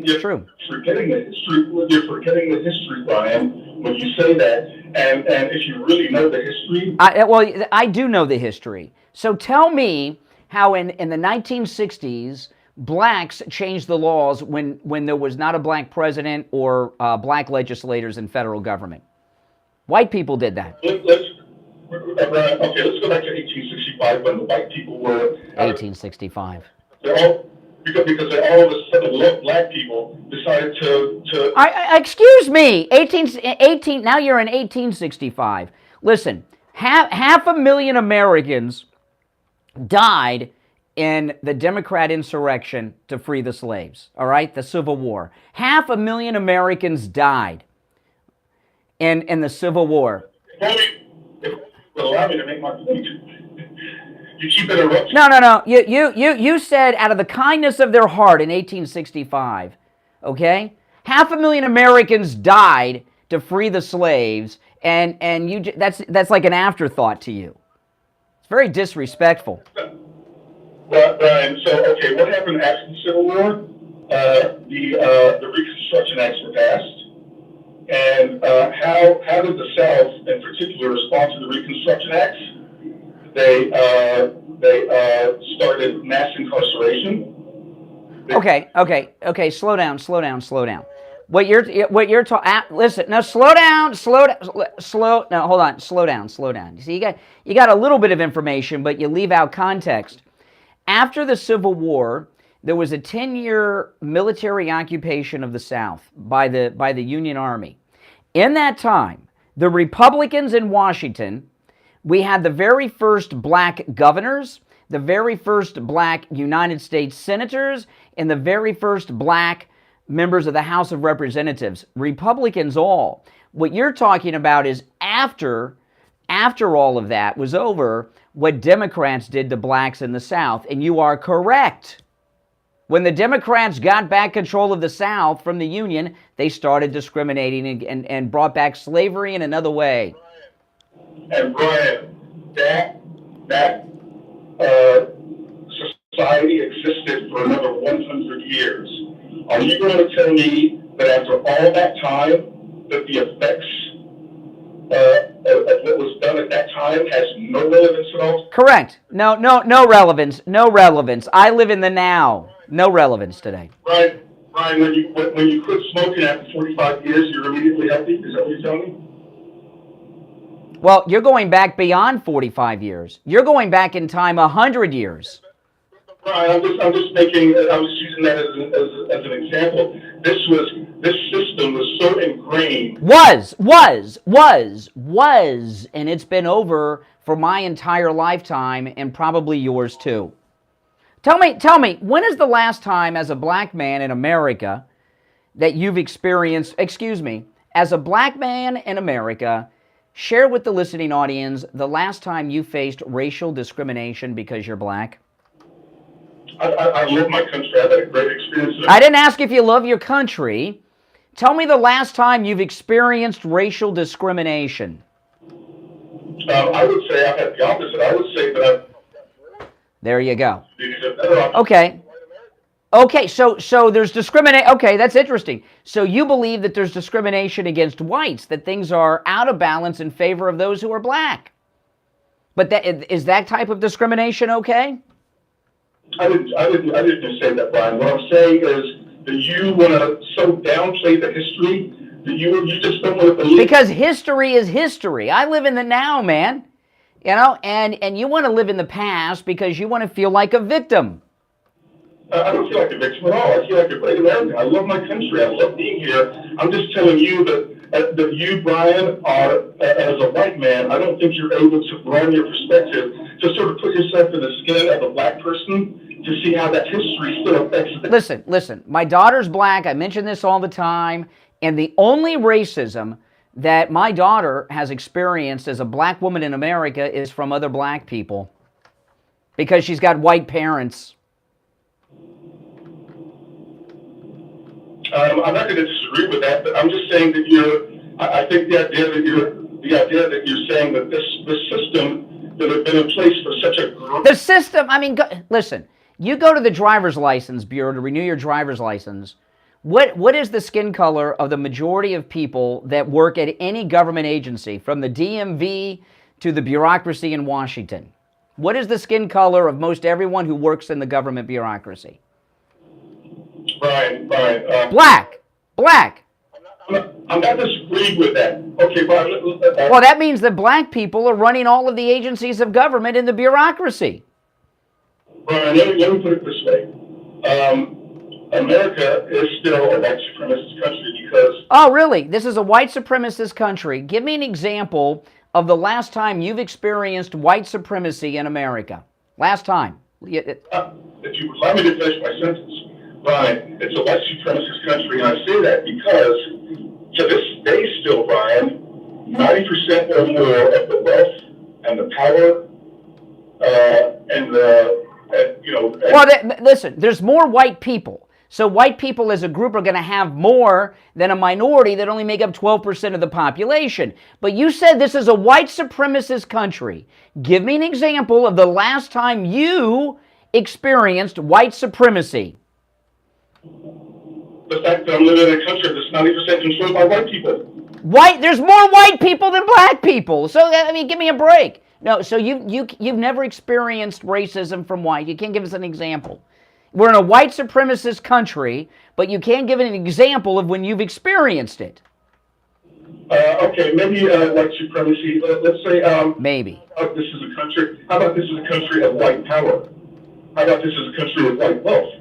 Speaker 11: you're
Speaker 1: true.
Speaker 11: Forgetting the history. You're forgetting the history, Brian, when you say that. And if you really know the history,
Speaker 1: I do know the history. So tell me how in the 1960s blacks changed the laws when there was not a black president or black legislators in federal government. White people did that.
Speaker 11: Let's go back to 1865 when the white people were.
Speaker 1: 1865.
Speaker 11: Because all of a sudden black people decided to.
Speaker 1: Excuse me, 18. Now you're in 1865. Listen, half a million Americans died in the Democrat insurrection to free the slaves, all right? The Civil War. 500,000 Americans died in the Civil War.
Speaker 11: Allow me to make my point. You keep interrupting.
Speaker 1: No. You said out of the kindness of their heart in 1865, okay? 500,000 Americans died to free the slaves, and that's like an afterthought to you. It's very disrespectful.
Speaker 11: Well, Brian, what happened after the Civil War? The Reconstruction Acts were passed. And how did the South, in particular, respond to the Reconstruction Acts? They started mass incarceration.
Speaker 1: Okay. Slow down. What you're talking? Listen. Now, slow down. No, hold on. Slow down. You see, you got a little bit of information, but you leave out context. After the Civil War, there was a 10-year military occupation of the South by the Union Army. In that time, the Republicans in Washington, we had the very first black governors, the very first black United States senators, and the very first black members of the House of Representatives. Republicans all. What you're talking about is after all of that was over, what Democrats did to blacks in the South. And you are correct. When the Democrats got back control of the South from the Union, they started discriminating and brought back slavery in another way.
Speaker 11: And Brian, that society existed for another 100 years. Are you going to tell me that after all that time, that the effects of that was done at that time has no relevance at all?
Speaker 1: Correct. No relevance. No relevance. I live in the now. No relevance today.
Speaker 11: Right. Ryan, when you quit smoking after 45 years, you're immediately healthy? Is that what you're telling me?
Speaker 1: Well, you're going back beyond 45 years. You're going back in time 100 years.
Speaker 11: Right, I was using that as an example. This system was so ingrained. Was, and it's been over for my entire lifetime and probably yours too. Tell me, when is the last time as a black man in America that you've experienced, as a black man in America, share with the listening audience the last time you faced racial discrimination because you're black? I love my country. I've had a great experience.
Speaker 1: I didn't ask if you love your country. Tell me the last time you've experienced racial discrimination.
Speaker 11: I would say I've had the opposite. I would say that I've...
Speaker 1: There you go. Okay, so there's discrimination. Okay, that's interesting. So you believe that there's discrimination against whites, that things are out of balance in favor of those who are black. But is that type of discrimination okay?
Speaker 11: I didn't just say that, Brian. What I'm saying is that you want to so downplay the history that you just don't want to believe.
Speaker 1: Because history is history. I live in the now, man. You know, and you want to live in the past because you want to feel like a victim.
Speaker 11: I don't feel like a victim at all. I feel like a great American. I love my country. I love being here. I'm just telling you that you, Brian, are, as a white man, I don't think you're able to broaden your perspective to sort of put yourself in the skin of a black person to see how that history still affects them.
Speaker 1: Listen. My daughter's black. I mention this all the time. And the only racism that my daughter has experienced as a black woman in America is from other black people. Because she's got white parents.
Speaker 11: I'm not going to disagree with that, but I'm just saying that I think the idea that you're saying that this system that has been in place for such a...
Speaker 1: The system, listen, you go to the driver's license bureau to renew your driver's license. What is the skin color of the majority of people that work at any government agency, from the DMV to the bureaucracy in Washington? What is the skin color of most everyone who works in the government bureaucracy?
Speaker 11: Brian.
Speaker 1: Black.
Speaker 11: I'm not disagreeing with that. Okay, Brian.
Speaker 1: Well, that means that black people are running all of the agencies of government in the bureaucracy.
Speaker 11: Brian, let me put it this way. America is still a white supremacist country because...
Speaker 1: Oh, really? This is a white supremacist country. Give me an example of the last time you've experienced white supremacy in America. Last time.
Speaker 11: If you would allow me to finish my sentence. Brian, it's a white supremacist country, and I say that because to this day still, Brian, 90% or more of the wealth and the power
Speaker 1: listen, there's more white people. So white people as a group are going to have more than a minority that only make up 12% of the population. But you said this is a white supremacist country. Give me an example of the last time you experienced white supremacy.
Speaker 11: The fact that I'm living in a country that's 90% controlled by white people.
Speaker 1: There's more white people than black people. So, give me a break. No, so you've never experienced racism from white. You can't give us an example. We're in a white supremacist country, but you can't give an example of when you've experienced it.
Speaker 11: Okay, maybe white supremacy. Let's say
Speaker 1: maybe.
Speaker 11: How about this is a country of white power? How about this is a country of white wealth?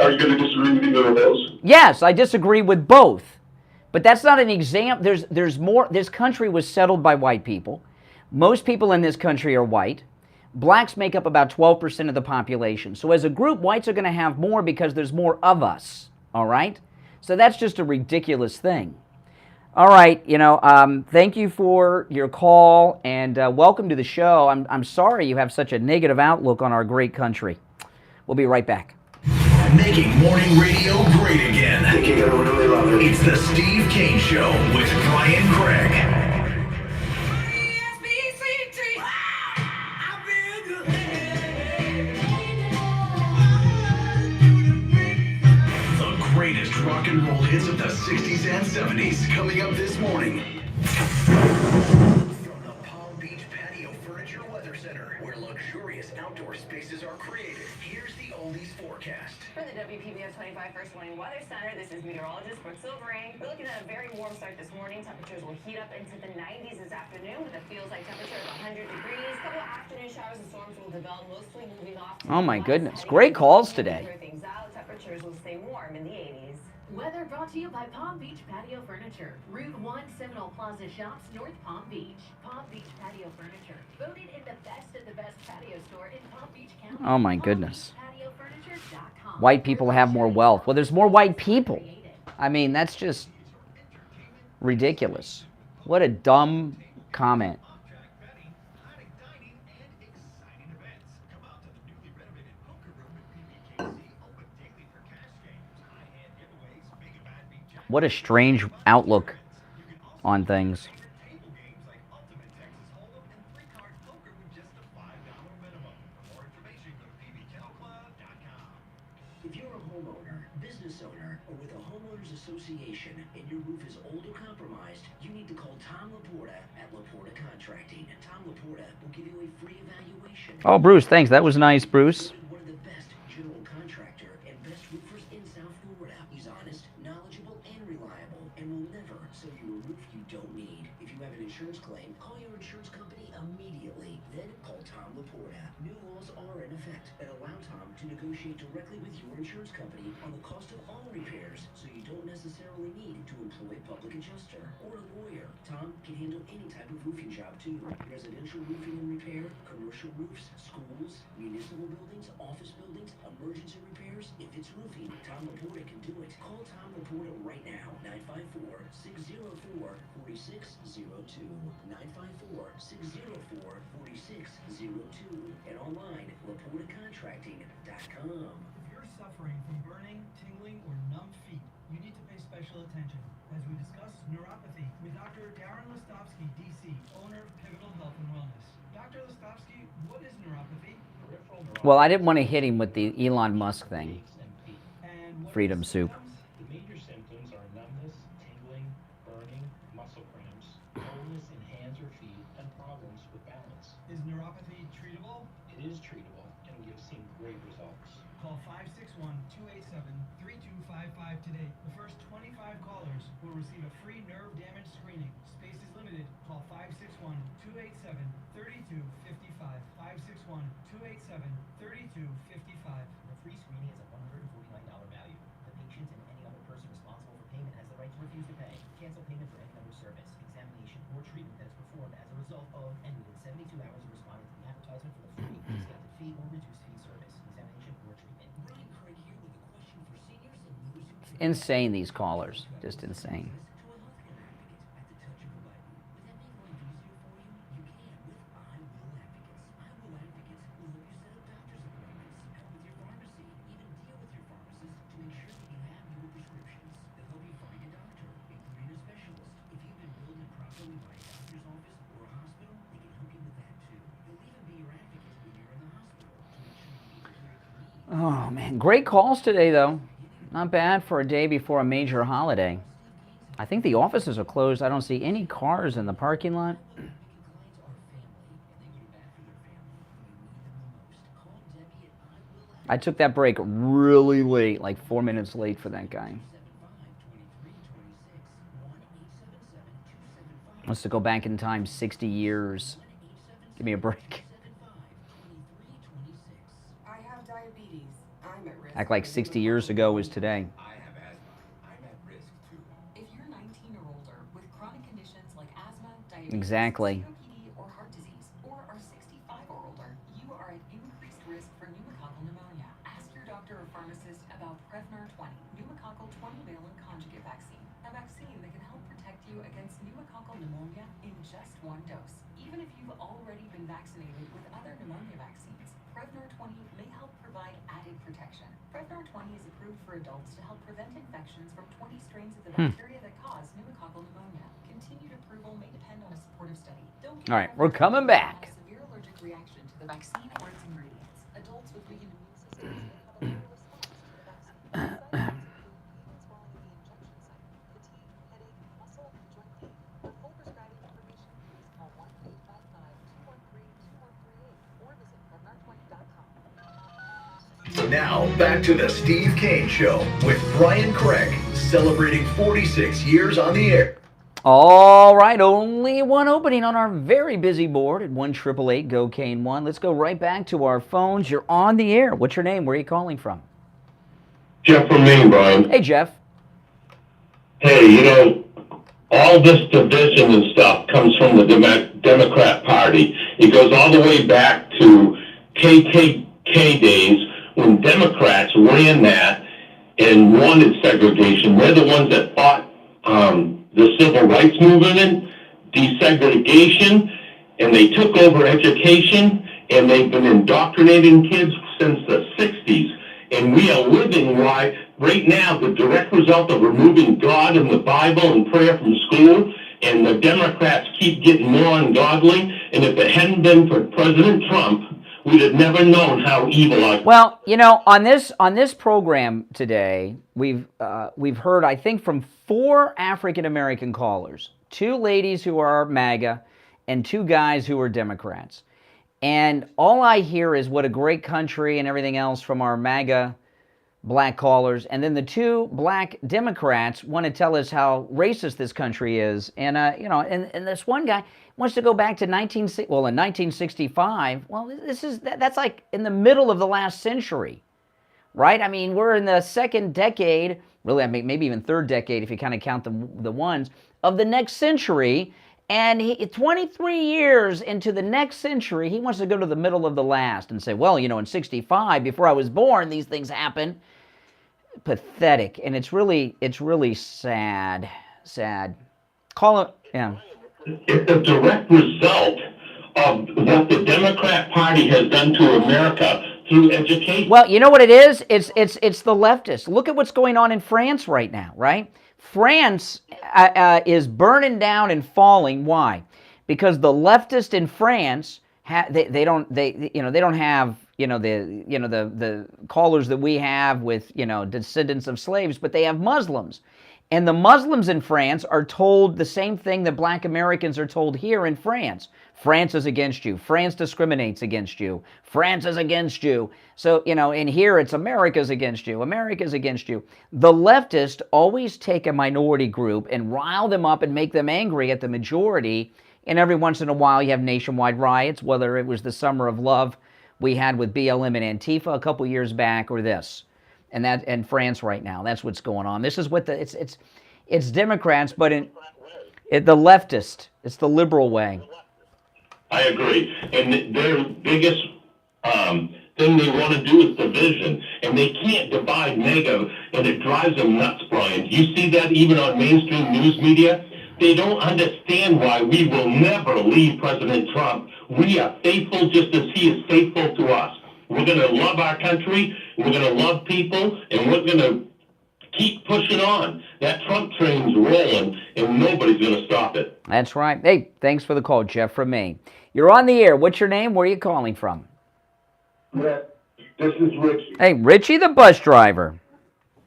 Speaker 11: Are you going to disagree with either of those?
Speaker 1: Yes, I disagree with both. But that's not an example. There's more. This country was settled by white people. Most people in this country are white. Blacks make up about 12% of the population. So as a group, whites are going to have more because there's more of us. All right? So that's just a ridiculous thing. All right, thank you for your call and welcome to the show. I'm sorry you have such a negative outlook on our great country. We'll be right back.
Speaker 3: Making morning radio great again. I think you're going to really love it. It's the Steve Kane Show with Brian Craig. The greatest rock and roll hits of the 60s and 70s coming up this morning. Nature Weather Center, where luxurious outdoor spaces are created. Here's the oldies forecast.
Speaker 7: For the WPBF 25 First Warning Weather Center, this is meteorologist Brooke Silvering. We're looking at a very warm start this morning. Temperatures will heat up into the 90s this afternoon with a feels-like temperature of 100 degrees. A couple of afternoon showers and storms will develop, mostly moving off.
Speaker 1: Oh my goodness, great calls today.
Speaker 7: Things out. Temperatures will stay warm in the 80s.
Speaker 14: Weather brought to you by Palm Beach Patio Furniture. Route 1 Seminole Plaza Shops, North Palm Beach. Palm Beach Patio Furniture. Voted in the best of the best patio store in Palm Beach County.
Speaker 1: Oh my goodness.
Speaker 14: PalmBeachPatioFurniture.com.
Speaker 1: White people have more wealth. Well, there's more white people. I mean, that's just ridiculous. What a dumb comment. What a strange outlook on things.
Speaker 4: If you're a homeowner, business owner, or with a homeowners association and your roof is old or compromised, you need to call Tom Laporta at Laporta Contracting. Tom Laporta will give you a free evaluation.
Speaker 1: Oh, Bruce, thanks. That was nice, Bruce.
Speaker 4: One of the best general contractor and best roofers in South Florida. He's honest, knowledgeable, and reliable, and will never sell you a roof you don't need. If you have an insurance claim, call your insurance company immediately. Then call Tom Laporta. New laws are in effect that allow Tom to negotiate directly with your insurance company on the cost of all repairs, so you don't necessarily need to employ a public adjuster or a lawyer. Tom can handle any type of roofing job too. Residential roofing and repair, commercial roofs, schools, municipal buildings, office buildings, emergency repairs. If it's roofing, Tom Laporta can do it. Call Tom Laporta right now, 954-604-4602. 954-604-4602. And online, LaportaContracting.com.
Speaker 15: If you're suffering from burning, tingling, or numb feet, you need to pay special attention as we discuss neuropathy with Dr. Darren Listovsky, DC, owner of Pivotal Health and Wellness. Dr. Listovsky, what is neuropathy?
Speaker 1: Well, I didn't want to hit him with the Elon Musk thing. Freedom soup.
Speaker 16: The major symptoms are numbness, tingling, burning, muscle cramps, coldness in hands or feet, and problems with balance.
Speaker 15: Is neuropathy treatable?
Speaker 16: It is treatable, and we have seen great results.
Speaker 15: Call 561-287-3255 today. The first 25 callers will receive a free nerve damage screening. Space is limited. Call 561-287-3255. 561-287-3255.
Speaker 17: The free screening is a $149 value. The patient and any other person responsible for payment has the right to refuse to pay, cancel payment for any other service, examination, or treatment that is performed as a result of and within 72 hours of responding to the advertisement for the free, discounted fee, or reduced fee service, examination, or treatment.
Speaker 4: Brian Craig here with a question for seniors and those who
Speaker 1: Insane, these callers. Just insane. Oh, man. Great calls today, though. Not bad for a day before a major holiday. I think the offices are closed. I don't see any cars in the parking lot. I took that break really late, like 4 minutes late for that guy. Wants to go back in time 60 years. Give me a break.
Speaker 18: I have diabetes. I'm at risk.
Speaker 1: Act like 60 years ago was today.
Speaker 18: I have asthma. I'm at risk too. If you're 19 or older with chronic conditions like asthma, diabetes,
Speaker 1: Exactly.
Speaker 18: COPD, or heart disease, or are 65 or older, you are at increased risk for pneumococcal pneumonia. Ask your doctor or pharmacist about Prevnar 20, pneumococcal 20-valent conjugate vaccine, a vaccine that can help protect you against pneumococcal pneumonia in just one dose. Even if you've already been vaccinated with other pneumonia vaccines, Prevnar 20 may help provide added protection. Prevnar 20 is approved for adults to help prevent infections from 20 strains of the bacteria that cause pneumococcal pneumonia. Continued approval may depend on a supportive study. Don't
Speaker 1: All right, we're coming back.
Speaker 18: have a severe allergic reaction to the vaccine or its ingredients. Adults with weakened immune systems may have a lower response to the vaccine.
Speaker 3: Now, back to the Steve Kane Show with Brian Craig, celebrating 46 years on the air.
Speaker 1: All right, only one opening on our very busy board at 1-888-GO-KANE-1. Let's go right back to our phones. You're on the air. What's your name? Where are you calling from?
Speaker 11: Jeff from Maine, Brian.
Speaker 1: Hey, Jeff.
Speaker 11: Hey, you know, all this division and stuff comes from the Democrat Party. It goes all the way back to KKK days when Democrats ran that and wanted segregation. They're the ones that fought the civil rights movement, desegregation, and they took over education, and they've been indoctrinating kids since the 60s. And we are living right now the direct result of removing God and the Bible and prayer from school, and the Democrats keep getting more ungodly. And if it hadn't been for President Trump, we'd have never known how evil our...
Speaker 1: Well, you know, on this program today, we've heard, I think, from 4 African-American callers, 2 ladies who are MAGA and 2 guys who are Democrats. And all I hear is what a great country and everything else from our MAGA black callers. And then the 2 black Democrats want to tell us how racist this country is. And, you know, and this one guy wants to go back to in 1965. Well, that's like in the middle of the last century, right? I mean, we're in the second decade, really, I mean, maybe even third decade if you kind of count the ones, of the next century. And 23 years into the next century, he wants to go to the middle of the last and say, well, you know, in 65, before I was born, these things happened. Pathetic. And it's really sad. Call it, yeah.
Speaker 11: It's a direct result of what the Democrat Party has done to America through education.
Speaker 1: Well, you know what it is? It's the leftists. Look at what's going on in France right now, right? France is burning down and falling. Why? Because the leftists in France they don't have the callers that we have with descendants of slaves, but they have Muslims. And the Muslims in France are told the same thing that black Americans are told here in France. France is against you. France discriminates against you. France is against you. So, in here it's America's against you. America's against you. The leftists always take a minority group and rile them up and make them angry at the majority. And every once in a while you have nationwide riots, whether it was the Summer of Love we had with BLM and Antifa a couple years back, or this. And France right now, that's what's going on. This is what it's Democrats, but the leftist, it's the liberal way.
Speaker 11: I agree, and their biggest thing they want to do is division, and they can't divide MAGA, and it drives them nuts, Brian. You see that even on mainstream news media? They don't understand why we will never leave President Trump. We are faithful just as he is faithful to us. We're going to love our country, we're going to love people, and we're going to keep pushing on. That Trump train's rolling, and nobody's going to stop it.
Speaker 1: That's right. Hey, thanks for the call, Jeff from Maine. You're on the air. What's your name? Where are you calling from?
Speaker 19: Yeah, this is Richie.
Speaker 1: Hey, Richie the bus driver.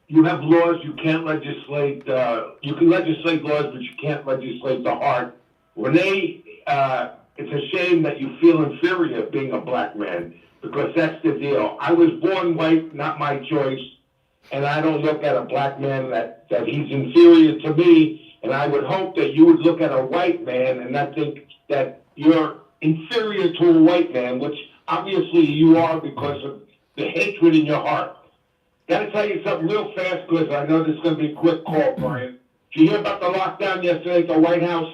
Speaker 19: You have laws you can't legislate. You can legislate laws, but you can't legislate the heart. Renee, it's a shame that you feel inferior being a black man, because that's the deal. I was born white, not my choice, and I don't look at a black man that he's inferior to me, and I would hope that you would look at a white man and not think that you're inferior to a white man, which obviously you are because of the hatred in your heart. Got to tell you something real fast, because I know this is going to be a quick call, Brian. Did you hear about the lockdown yesterday at the White House?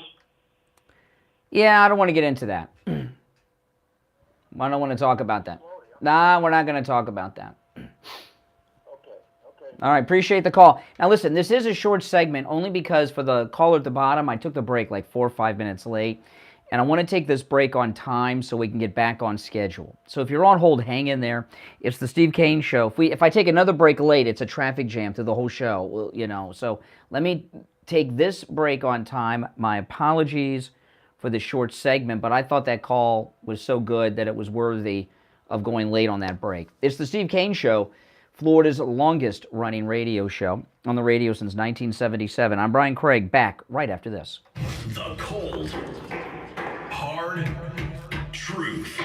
Speaker 1: Yeah, I don't want to get into that. I don't want to talk about that. Nah, we're not going to talk about that. All right, appreciate the call. Now listen, this is a short segment only because for the caller at the bottom, I took the break like 4 or 5 minutes late. And I want to take this break on time so we can get back on schedule. So if you're on hold, hang in there. It's the Steve Kane Show. If I take another break late, it's a traffic jam through the whole show. So let me take this break on time. My apologies for the short segment, but I thought that call was so good that it was worthy of going late on that break. It's the Steve Kane Show, Florida's longest running radio show, on the radio since 1977. I'm Brian Craig, back right after this.
Speaker 3: The cold, hard truth.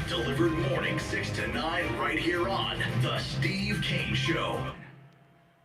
Speaker 3: Delivered morning 6 to 9 right here on The Steve Kane Show.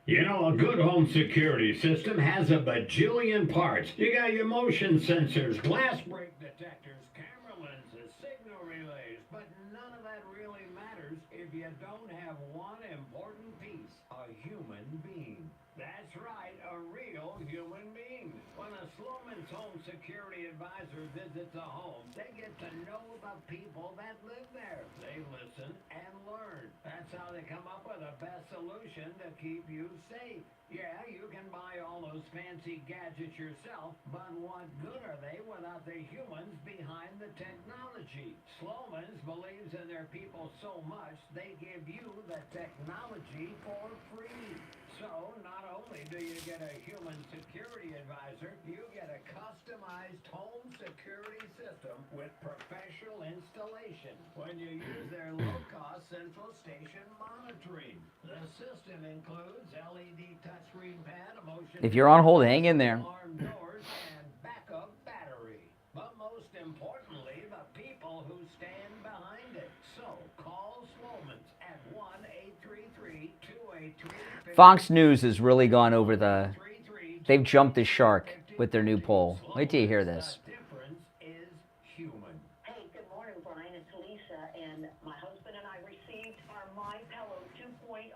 Speaker 20: You know, a good home security system has a bajillion parts. You got your motion sensors, glass break detectors, camera lenses, signal relays, but none of that really matters if you don't have one important piece, a human being. That's right, a real human being. When a Sloman's home security advisor visits a home, they get to know the people that live there. They listen and learn. That's how they come up with the best solution to keep you safe. Yeah, you can buy all those fancy gadgets yourself, but what good are they without the humans behind the technology? Sloman's believes in their people so much, they give you the technology for free. So, not only do you get a human security advisor, you get a customized home security system with professional installation when you use their low-cost central station monitoring. The system includes LED touchscreen pad, motion...
Speaker 1: If you're on hold, hang in there.
Speaker 20: ...alarm doors and backup battery. But most importantly, the people who stand behind it. So, call Sloman's at 1-833-283...
Speaker 1: Fox News has really gone over the... They've jumped the shark with their new poll. Wait till you hear this.
Speaker 13: Hey, good morning, Brian. It's Lisa, and my husband and I received our My Pillow 2.0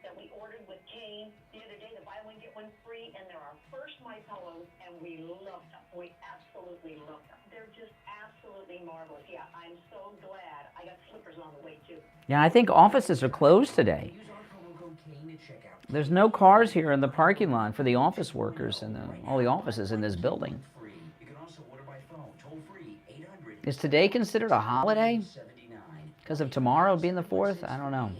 Speaker 13: that we ordered with Kane the other day, the buy one get one free, and they're our first My Pillows, and we love them. We absolutely love them. They're just absolutely marvelous. Yeah, I'm so glad. I got slippers on the way too.
Speaker 1: Yeah, I think offices are closed today. There's no cars here in the parking lot for the office workers and all the offices in this building. Is today considered a holiday? Because of tomorrow being the 4th? I don't know.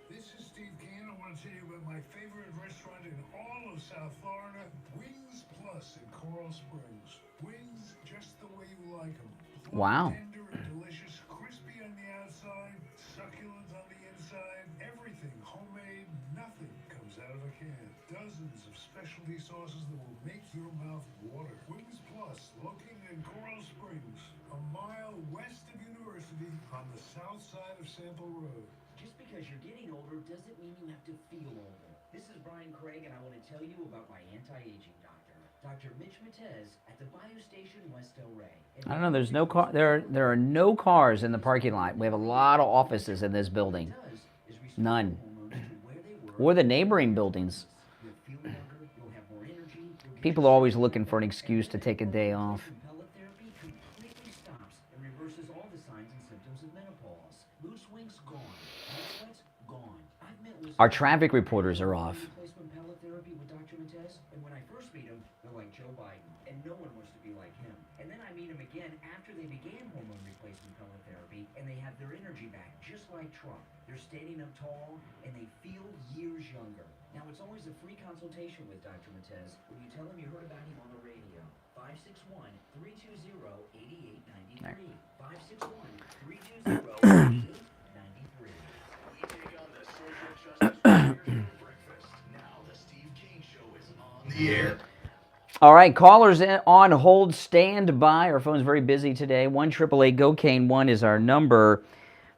Speaker 10: This is Steve Kane. I want to tell you about my favorite restaurant in all of South Florida, Wings Plus in Coral Springs. Wings just the way you like them.
Speaker 1: Wow.
Speaker 10: Tender and delicious, crispy on the outside, succulent on the inside. Everything homemade, nothing comes out of a can. Dozens of specialty sauces that will make your mouth water. Wings Plus, located in Coral Springs, a mile west of University on the south side of Sample Road.
Speaker 17: Just because you're getting older doesn't mean you have to feel older. This is Brian Craig, and I want to tell you about my anti-aging doctor, Dr. Mitch Matez at the Bio Station West Del Rey.
Speaker 1: I don't know. There's no car. There are no cars in the parking lot. We have a lot of offices in this building. None. Or the neighboring buildings. People are always looking for an excuse to take a day off.
Speaker 17: Pellet therapy completely stops and reverses all the signs and symptoms of menopause. Loose winks gone. Night sweats gone. I've met with
Speaker 1: Our traffic reporters are off.
Speaker 17: replacement pellet therapy with Dr. Matez, and when I first meet him, they're like Joe Biden, and no one wants to be like him. And then I meet him again after they began hormone replacement pellet therapy, and they have their energy back, just like Trump. They're standing up tall, and they feel years younger. Now, it's always a free consultation with Dr. Matez when you tell him you heard about him on the radio. 561-320-8893. 561-320-8893.
Speaker 3: We take on the social justice warriors for breakfast. Now the Steve Kane Show is on the air.
Speaker 1: All right, callers on hold, stand by. Our phone's very busy today. 1-888-GO-KANE-1 is our number.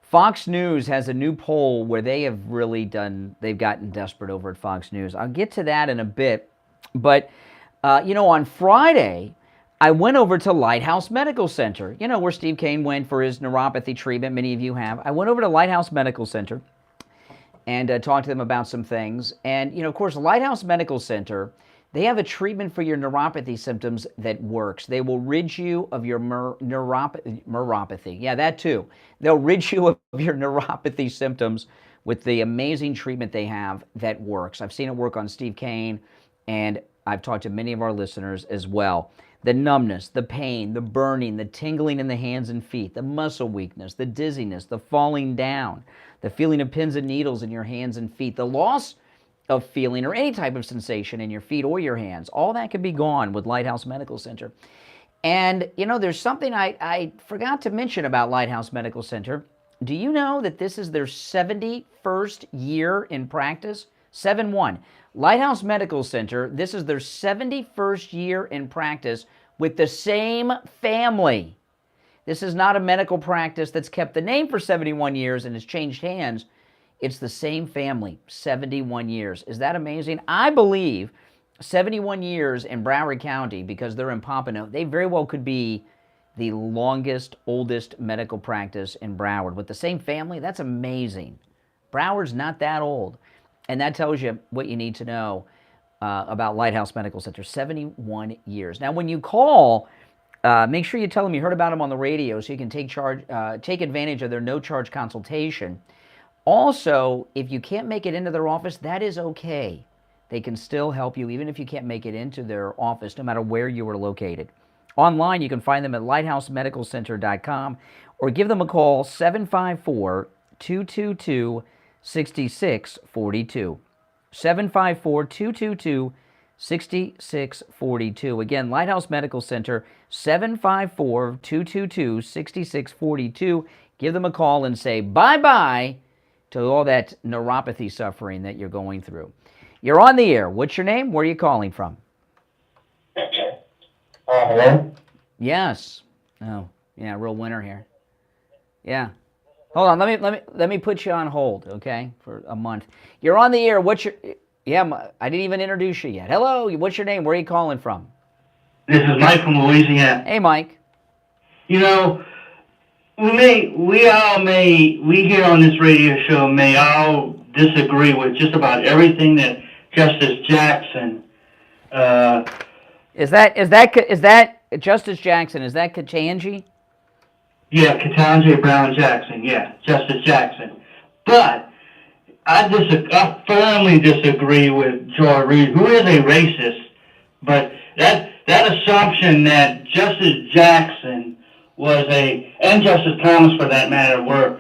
Speaker 1: Fox News has a new poll where they've gotten desperate over at Fox News. I'll get to that in a bit. But, on Friday, I went over to Lighthouse Medical Center, where Steve Kane went for his neuropathy treatment. Many of you have. I went over to Lighthouse Medical Center and talked to them about some things. And, of course, Lighthouse Medical Center, they have a treatment for your neuropathy symptoms that works. They will rid you of your neuropathy. Yeah, that too. They'll rid you of your neuropathy symptoms with the amazing treatment they have that works. I've seen it work on Steve Kane, and I've talked to many of our listeners as well. The numbness, the pain, the burning, the tingling in the hands and feet, the muscle weakness, the dizziness, the falling down, the feeling of pins and needles in your hands and feet, the loss of feeling or any type of sensation in your feet or your hands. All that can be gone with Lighthouse Medical Center. And, there's something I forgot to mention about Lighthouse Medical Center. Do you know that this is their 71st year in practice? 7-1. Lighthouse Medical Center, this is their 71st year in practice with the same family. This is not a medical practice that's kept the name for 71 years and has changed hands. It's the same family, 71 years. Is that amazing? I believe 71 years in Broward County, because they're in Pompano, they very well could be the longest, oldest medical practice in Broward. With the same family, that's amazing. Broward's not that old. And that tells you what you need to know about Lighthouse Medical Center, 71 years. Now, when you call, make sure you tell them you heard about them on the radio so you can take advantage of their no-charge consultation. Also, if you can't make it into their office, that is okay. They can still help you even if you can't make it into their office, no matter where you are located. Online, you can find them at lighthousemedicalcenter.com or give them a call, 754-222-6642. 754-222-6642. Again, Lighthouse Medical Center, 754-222-6642. Give them a call and say bye-bye to all that neuropathy suffering that you're going through. You're on the air. What's your name? Where are you calling from?
Speaker 21: Hello?
Speaker 1: Yes. Oh, yeah, real winner here. Yeah. Hold on. Let me put you on hold, okay, for a month. You're on the air. What's your... Yeah, I didn't even introduce you yet. Hello. What's your name? Where are you calling from?
Speaker 21: This is Mike from Louisiana.
Speaker 1: Hey, Mike.
Speaker 21: You know, we here on this radio show may all disagree with just about everything that Justice Jackson.
Speaker 1: Is that Justice Jackson? Is that Ketanji?
Speaker 21: Yeah, Ketanji Brown Jackson. Yeah, Justice Jackson. But I firmly disagree with Joy Reid, who is a racist. But that assumption that Justice Jackson and Justice Thomas for that matter, were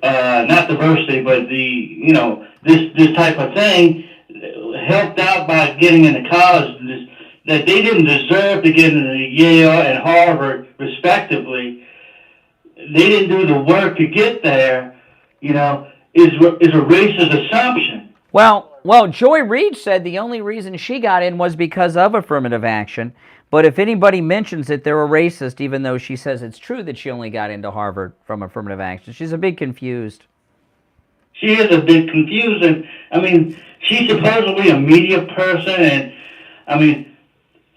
Speaker 21: not diversity, but this type of thing, helped out by getting into college, that they didn't deserve to get into Yale and Harvard, respectively. They didn't do the work to get there, is a racist assumption.
Speaker 1: Well, Joy Reid said the only reason she got in was because of affirmative action. But if anybody mentions it, they're a racist, even though she says it's true that she only got into Harvard from affirmative action. She's a bit confused.
Speaker 21: She is a bit confused. And, she's supposedly a media person. And,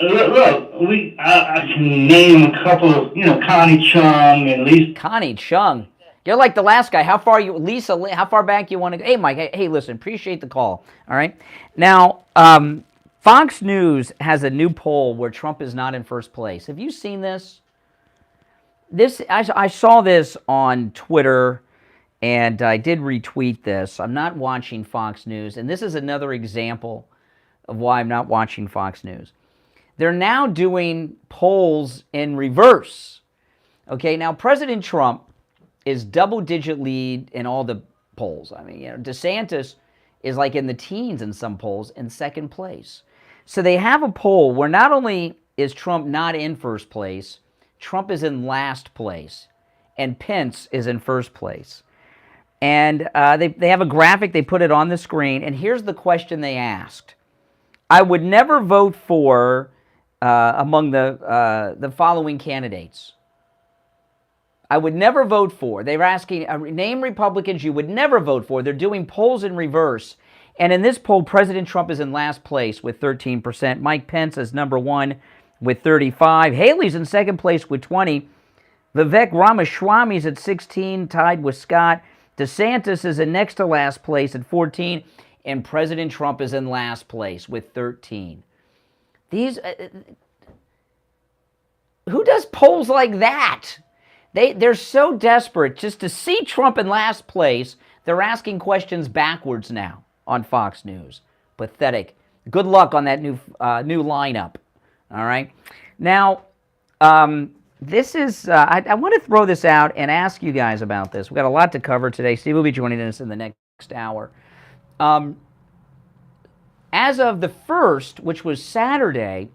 Speaker 21: look, I can name a couple of, Connie Chung and Lisa.
Speaker 1: Connie Chung? You're like the last guy. How far back you want to go? Hey, Mike, hey, listen, appreciate the call. All right? Now, Fox News has a new poll where Trump is not in first place. Have you seen this? I saw this on Twitter, and I did retweet this. I'm not watching Fox News, and this is another example of why I'm not watching Fox News. They're now doing polls in reverse. Okay, now President Trump is double-digit lead in all the polls. DeSantis is like in the teens in some polls in second place. So they have a poll where not only is Trump not in first place, Trump is in last place, and Pence is in first place. And they have a graphic, they put it on the screen, and here's the question they asked. I would never vote for among the following candidates. I would never vote for. They were asking, name Republicans you would never vote for. They're doing polls in reverse. And in this poll, President Trump is in last place with 13%. Mike Pence is number one with 35%. Haley's in second place with 20%. Vivek Ramaswamy's at 16%, tied with Scott. DeSantis is in next to last place at 14%. And President Trump is in last place with 13%. Who does polls like that? They're so desperate just to see Trump in last place, they're asking questions backwards now on Fox News. Pathetic. Good luck on that new lineup. All right? Now, this is, I want to throw this out and ask you guys about this. We've got a lot to cover today. Steve will be joining us in the next hour. As of the 1st, which was Saturday,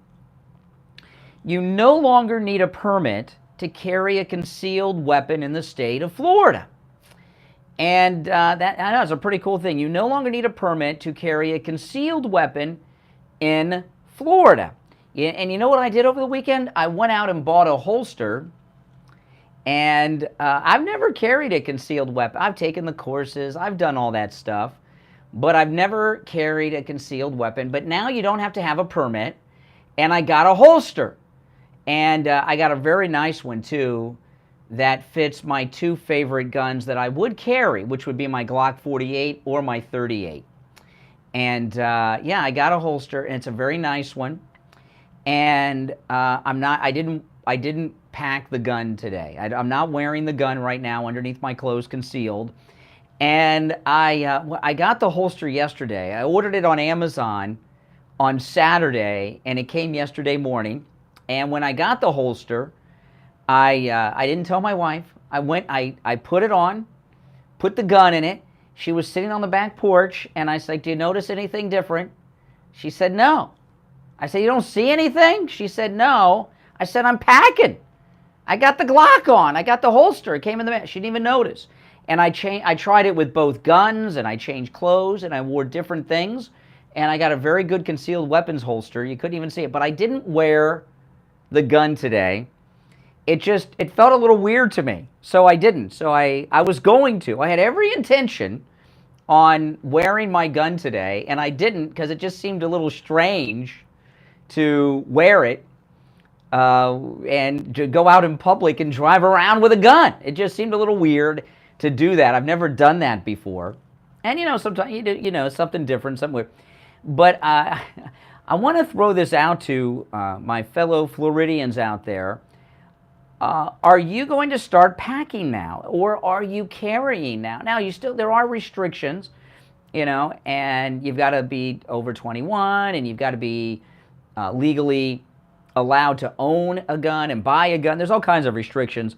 Speaker 1: you no longer need a permit to carry a concealed weapon in the state of Florida. And I know it's a pretty cool thing. You no longer need a permit to carry a concealed weapon in Florida. And you know what I did over the weekend? I went out and bought a holster, And I've never carried a concealed weapon. I've taken the courses. I've done all that stuff. But I've never carried a concealed weapon. But now you don't have to have a permit. And I got a holster. And I got a very nice one, too, that fits my two favorite guns that I would carry, which would be my Glock 48 or my 38. And yeah, I got a holster, and it's a very nice one. And I didn't pack the gun today. I'm not wearing the gun right now underneath my clothes, concealed. And I got the holster yesterday. I ordered it on Amazon on Saturday, and it came yesterday morning. And when I got the holster, I didn't tell my wife. I put it on, put the gun in it. She was sitting on the back porch, and I said, "Do you notice anything different?" She said, "No." I said, "You don't see anything?" She said, "No." I said, "I'm packing. I got the Glock on. I got the holster. It came in the mail." She didn't even notice. And I tried it with both guns, and I changed clothes, and I wore different things, and I got a very good concealed weapons holster. You couldn't even see it. But I didn't wear the gun today. It felt a little weird to me, so I didn't. So I was going to. I had every intention on wearing my gun today, and I didn't because it just seemed a little strange to wear it and to go out in public and drive around with a gun. It just seemed a little weird to do that. I've never done that before. And, sometimes, something different, somewhere. But I want to throw this out to my fellow Floridians out there. Are you going to start packing now, or are you carrying now? Now, there are restrictions, and you've got to be over 21, and you've got to be legally allowed to own a gun and buy a gun. There's all kinds of restrictions.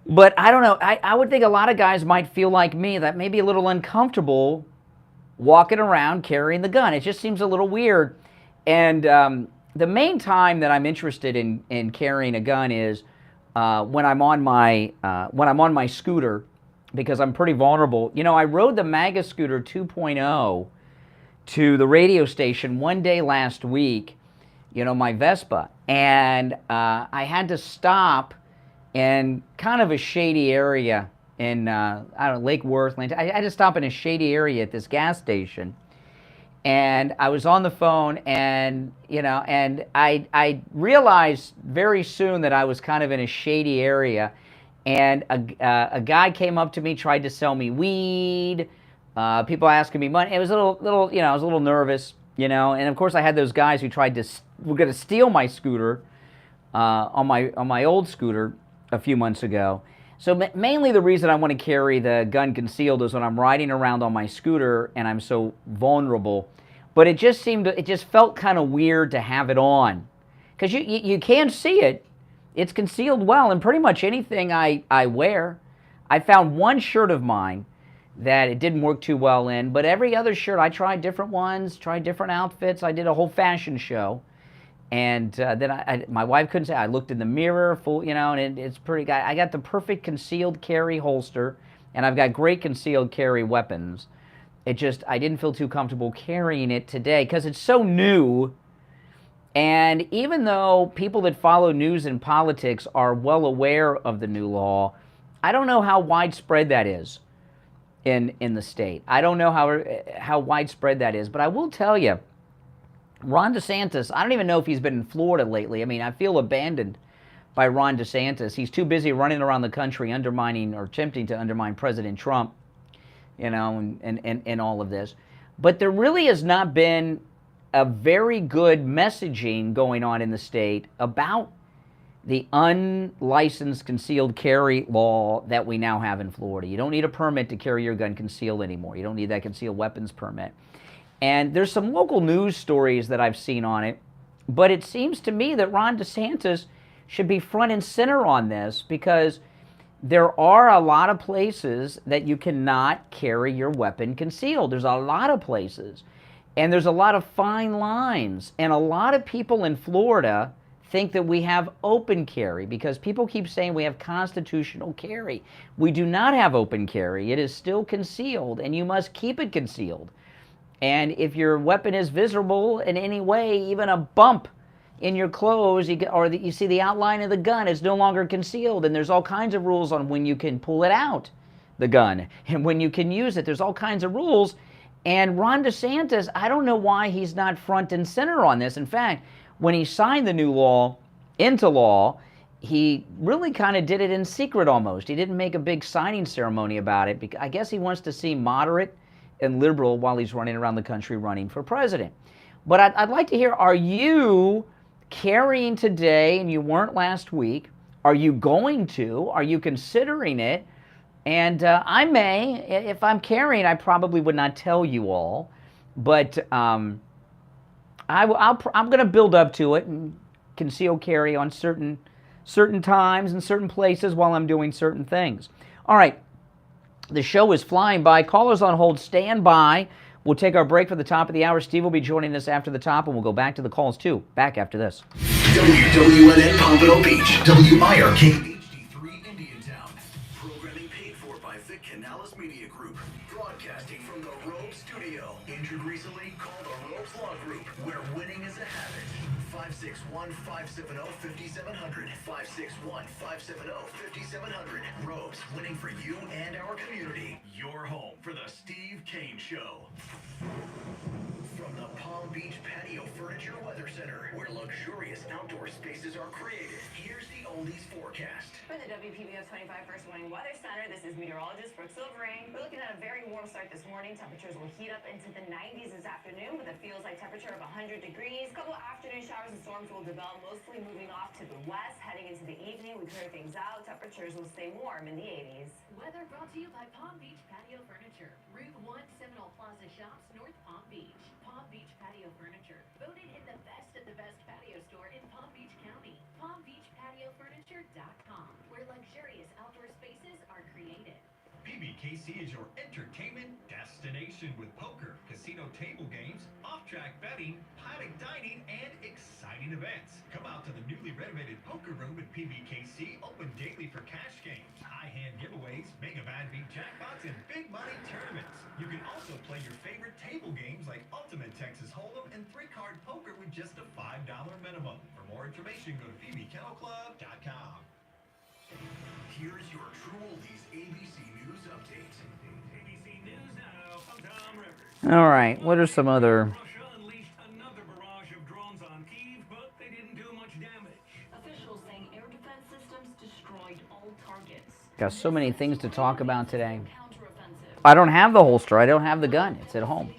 Speaker 1: But I don't know. I would think a lot of guys might feel like me, that may be a little uncomfortable walking around carrying the gun. It just seems a little weird. And the main time that I'm interested in carrying a gun is when I'm on my scooter, because I'm pretty vulnerable. I rode the Maga scooter 2.0 to the radio station one day last week, my Vespa, and I had to stop in kind of a shady area in Lake Worth. I had to stop in a shady area at this gas station. And I was on the phone, and and I realized very soon that I was kind of in a shady area, and a guy came up to me, tried to sell me weed. People asking me money. It was a little, I was a little nervous, and of course I had those guys who were going to steal my scooter on my old scooter a few months ago. So mainly the reason I want to carry the gun concealed is when I'm riding around on my scooter and I'm so vulnerable. But it just felt kind of weird to have it on, because you can't see it. It's concealed well, and pretty much anything I wear. I found one shirt of mine that it didn't work too well in, but every other shirt, I tried different ones, tried different outfits. I did a whole fashion show. And then my wife couldn't say. I looked in the mirror, and it's pretty. I got the perfect concealed carry holster, and I've got great concealed carry weapons. I didn't feel too comfortable carrying it today because it's so new. And even though people that follow news and politics are well aware of the new law, I don't know how widespread that is in the state. I don't know how widespread that is, but I will tell you, Ron DeSantis, I don't even know if he's been in Florida lately. I mean, I feel abandoned by Ron DeSantis. He's too busy running around the country undermining or attempting to undermine President Trump, and all of this. But there really has not been a very good messaging going on in the state about the unlicensed concealed carry law that we now have in Florida. You don't need a permit to carry your gun concealed anymore. You don't need that concealed weapons permit. And there's some local news stories that I've seen on it, but it seems to me that Ron DeSantis should be front and center on this, because there are a lot of places that you cannot carry your weapon concealed. There's a lot of places, and there's a lot of fine lines, and a lot of people in Florida think that we have open carry, because people keep saying we have constitutional carry. We do not have open carry. It is still concealed, and you must keep it concealed. And if your weapon is visible in any way, even a bump, in your clothes, you see the outline of the gun, it's no longer concealed, and there's all kinds of rules on when you can pull it out, the gun, and when you can use it. There's all kinds of rules. And Ron DeSantis, I don't know why he's not front and center on this. In fact, when he signed the new law into law, he really kind of did it in secret almost. He didn't make a big signing ceremony about it, because I guess he wants to seem moderate and liberal while he's running around the country running for president. But I'd like to hear, are you carrying today, and you weren't last week? Are you going to? Are you considering it? And I may, if I'm carrying, I probably would not tell you all, but I'm going to build up to it and conceal carry on certain times and certain places while I'm doing certain things. All right, the show is flying by. Callers on hold, stand by. We'll take our break for the top of the hour. Steve will be joining us after the top, and we'll go back to the calls too. Back after this.
Speaker 3: WWNN Pompano Beach, WIRK HD3 Indiantown. Programming paid for by Vic Canales Media Group. Broadcasting from the Robe Studio. Injured recently? Call the Robes Law Group, where winning is a habit. 561-570-5700. 561-570-5700. Robes, winning for you and our community. Your home for the Steve Kane Show. From the Palm Beach Patio Furniture Weather Center, where luxurious outdoor spaces are created, here's the oldies forecast.
Speaker 7: For the WPBO 25 First Warning Weather Center, this is meteorologist Brooke Silvering. We're looking at a very warm start this morning. Temperatures will heat up into the 90s this afternoon with a feels-like temperature of 100 degrees. A couple afternoon showers and storms will develop, mostly moving off to the west. Heading into the evening, we clear things out. Temperatures will stay warm in the 80s.
Speaker 14: Weather brought to you by Palm Beach Patio Furniture. Route 1 Seminole Plaza Shops, North Palm Beach. Palm Beach Patio Furniture. Voted in the best of the best patio store in Palm Beach County. PalmBeachPatioFurniture.com, where luxurious outdoor spaces are created.
Speaker 5: PBKC is your entertainment destination with poker, casino table games, off-track betting, paddock dining, and exciting events. Come out to the newly renovated poker room at PBKC, open daily for cash games, high-hand giveaways, mega bad beat jackpots, and big money tournaments. You can also play your favorite table games like Ultimate Texas Hold'em and 3-card poker with just a $5 minimum. For more information, go to pbkennelclub.com.
Speaker 3: Here's your True Oldies ABC News update.
Speaker 22: ABC News now, I'm Tom Rivers.
Speaker 1: All right, what are some other...
Speaker 22: Russia unleashed another barrage of drones on Kyiv, but they didn't do much damage.
Speaker 18: Officials saying air defense systems destroyed all targets.
Speaker 1: Got so many things to talk about today. I don't have the holster. I don't have the gun. It's at home.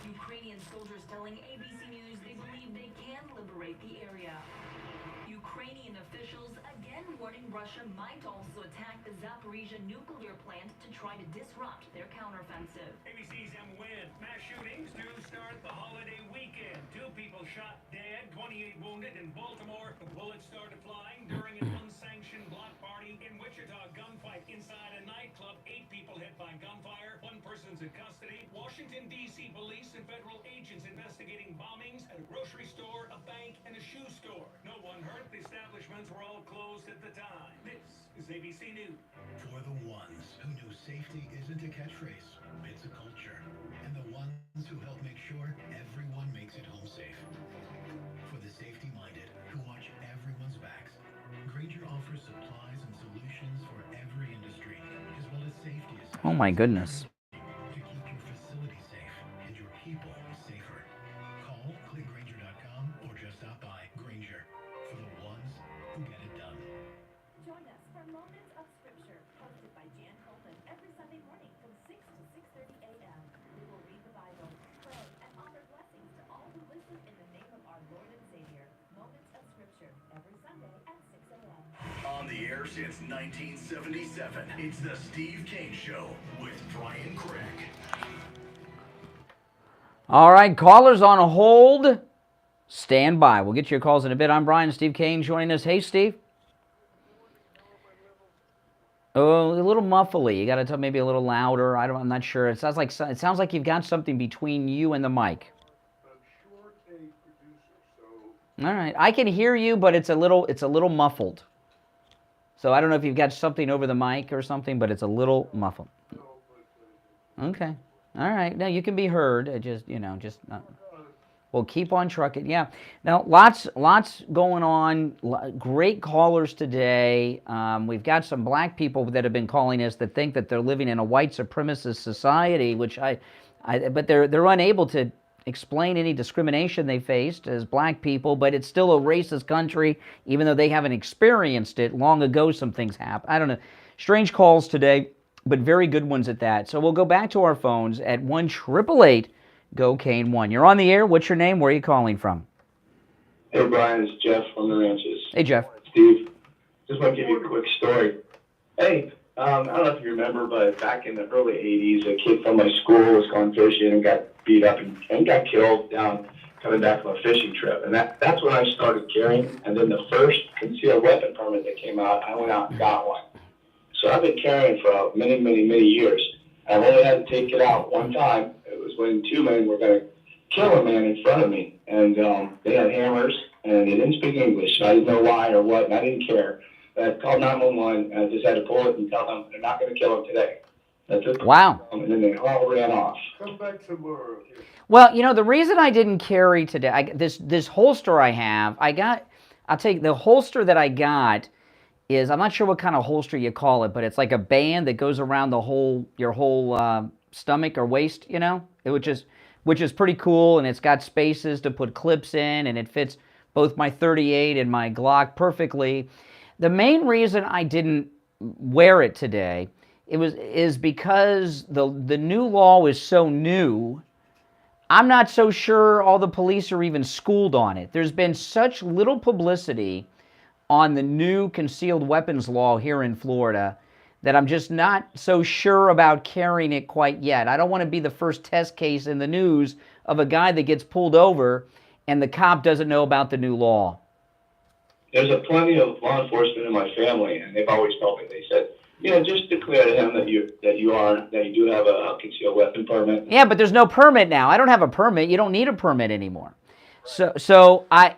Speaker 18: Ukrainian soldiers telling ABC News they believe they can liberate the area. Ukrainian officials again warning Russia might also attack the Zaporizhia nuclear plant to try to disrupt their counteroffensive.
Speaker 22: ABC's M. Wynn. Mass shootings do start the holiday weekend. 2 people shot dead, 28 wounded in Baltimore. The bullets started flying during an unsanctioned block party in Wichita. Gunfight inside a nightclub. 8 people hit by gunfire. 1 person's in custody. Washington, D.C. police and federal agents investigating bombings at a grocery store, a bank, and a shoe store. No one hurt. The establishments were all closed at the time. This is ABC News.
Speaker 3: For the ones who know safety isn't a catchphrase, it's a culture. And the ones who help make sure everyone makes it home safe. For the safety-minded who watch everyone's backs, Grainger offers supplies and solutions for every industry, as well as safety essentials.
Speaker 1: Oh my goodness.
Speaker 3: To keep your facility safe and your people safer. Call, click Grainger.com, or just stop by. Grainger, for the ones who get it done.
Speaker 14: Join us for Moments of Scripture, hosted by Jan Coleman every Sunday morning from 6 to 6:30 a.m. We will read the Bible, pray, and offer blessings to all who listen in the name of our Lord and Savior. Moments of Scripture every Sunday at 6 a.m.
Speaker 3: On the air since 1977, it's the Steve Kane Show with Brian Craig.
Speaker 1: All right, callers on hold. Stand by. We'll get to your calls in a bit. I'm Brian. Steve Kane joining us. Hey, Steve. Oh, a little muffly. You got to talk maybe a little louder. I'm not sure. It sounds like you've got something between you and the mic. All right, I can hear you, but it's a little muffled. So I don't know if you've got something over the mic or something, but it's a little muffled. Okay. All right. Now you can be heard. Just. Well, keep on trucking. Yeah. Now, lots going on. Great callers today. We've got some black people that have been calling us that think that they're living in a white supremacist society, which but they're unable to explain any discrimination they faced as black people. But it's still a racist country, even though they haven't experienced it. Long ago, some things happened. I don't know. Strange calls today, but very good ones at that. So we'll go back to our phones at 1-888 Go Kane 1. You're on the air. What's your name? Where are you calling from?
Speaker 2: Hey, Brian. It's Jeff from the Ranches.
Speaker 1: Hey, Jeff.
Speaker 2: Steve. Just want to give you a quick story. Hey, I don't know if you remember, but back in the early 80s, a kid from my school was going fishing and got beat up and got killed down coming back from a fishing trip. And that's when I started carrying. And then the first concealed weapon permit that came out, I went out and got one. So I've been carrying for many, many, many years. I've only had to take it out one time. It was when two men were going to kill a man in front of me. And they had hammers, and they didn't speak English. I didn't know why or what, and I didn't care. I called 911, and I just had to pull it and tell them they're not going to kill him today. That's it.
Speaker 1: Wow.
Speaker 2: And then they all ran off.
Speaker 10: Come back tomorrow.
Speaker 1: Well, you know, the reason I didn't carry today, this holster I have, I'll tell you, the holster that I got is, I'm not sure what kind of holster you call it, but it's like a band that goes around your whole stomach or waist, you know, which is pretty cool, and it's got spaces to put clips in, and it fits both my 38 and my Glock perfectly. The main reason I didn't wear it today is because the new law is so new. I'm not so sure all the police are even schooled on it. There's been such little publicity on the new concealed weapons law here in Florida that I'm just not so sure about carrying it quite yet. I don't want to be the first test case in the news of a guy that gets pulled over and the cop doesn't know about the new law.
Speaker 2: There's plenty of law enforcement in my family, and they've always told me, they said, just declare to him that you do have a concealed weapon permit.
Speaker 1: Yeah, but there's no permit now. I don't have a permit. You don't need a permit anymore. So I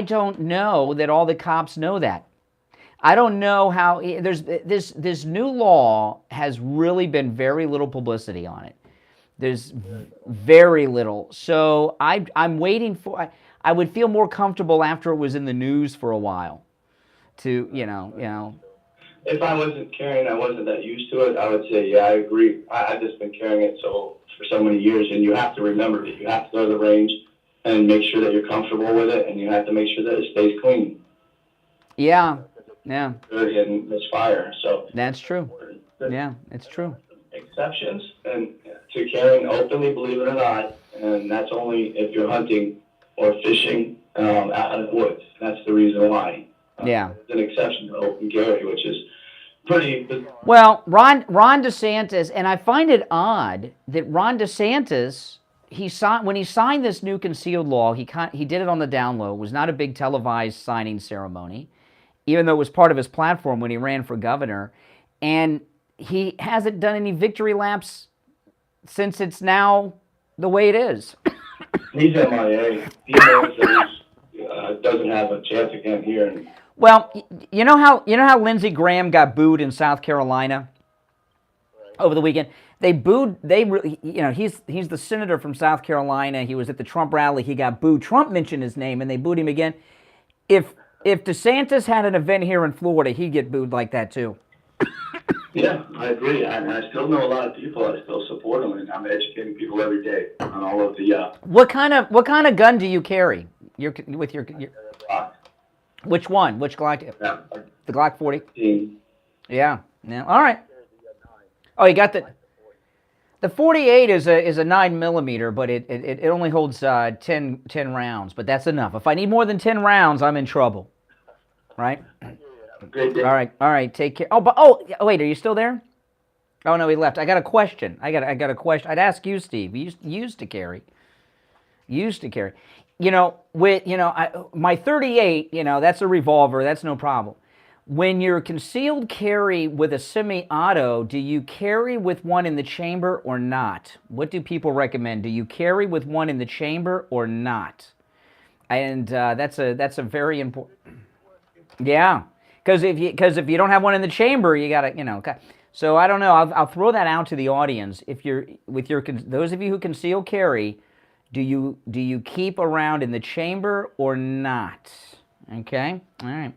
Speaker 1: don't know that all the cops know that. I don't know how there's this new law has really been very little publicity on it. There's very little. So I'm waiting for. I would feel more comfortable after it was in the news for a while. To you know.
Speaker 2: If I wasn't carrying, I wasn't that used to it, I would say, yeah, I agree. I've just been carrying it for so many years, and you have to remember that you have to go to the range and make sure that you're comfortable with it, and you have to make sure that it stays clean.
Speaker 1: Yeah.
Speaker 2: And misfire. So
Speaker 1: that's true. Yeah, it's true.
Speaker 2: Exceptions and to carrying openly, believe it or not, and that's only if you're hunting or fishing out in the woods. That's the reason why.
Speaker 1: Yeah.
Speaker 2: It's an exception to open carry, which is pretty.
Speaker 1: Well, Ron DeSantis, and I find it odd that Ron DeSantis, when he signed this new concealed law, he did it on the down low. It was not a big televised signing ceremony, even though it was part of his platform when he ran for governor. And he hasn't done any victory laps since it's now the way it is.
Speaker 2: He's MIA. He knows that he doesn't have a chance again here.
Speaker 1: Well, you know how Lindsey Graham got booed in South Carolina over the weekend? They booed. He's the senator from South Carolina. He was at the Trump rally. He got booed. Trump mentioned his name, and they booed him again. If DeSantis had an event here in Florida, he'd get booed like that too.
Speaker 2: Yeah, I agree. I still know a lot of people. I still support them, and I'm educating people every day on all of the.
Speaker 1: What kind of gun do you carry? With your
Speaker 2: Glock.
Speaker 1: Which one? Which Glock?
Speaker 2: Yeah.
Speaker 1: The Glock 40. Yeah. All right. Oh, you got the 48 is a 9mm, but it only holds 10 rounds. But that's enough. If I need more than 10 rounds, I'm in trouble. Right. All right. Take care. Wait, are you still there? Oh no, he left. I got a question. I got a question. I'd ask you, Steve. You used to carry. My 38. That's a revolver. That's no problem. When you're concealed carry with a semi-auto, do you carry with one in the chamber or not? What do people recommend? Do you carry with one in the chamber or not? And that's a very important. Yeah. Because if you don't have one in the chamber, you gotta, Okay. So I don't know. I'll throw that out to the audience. If you're those of you who conceal carry, Do you keep around in the chamber or not? Okay, all right.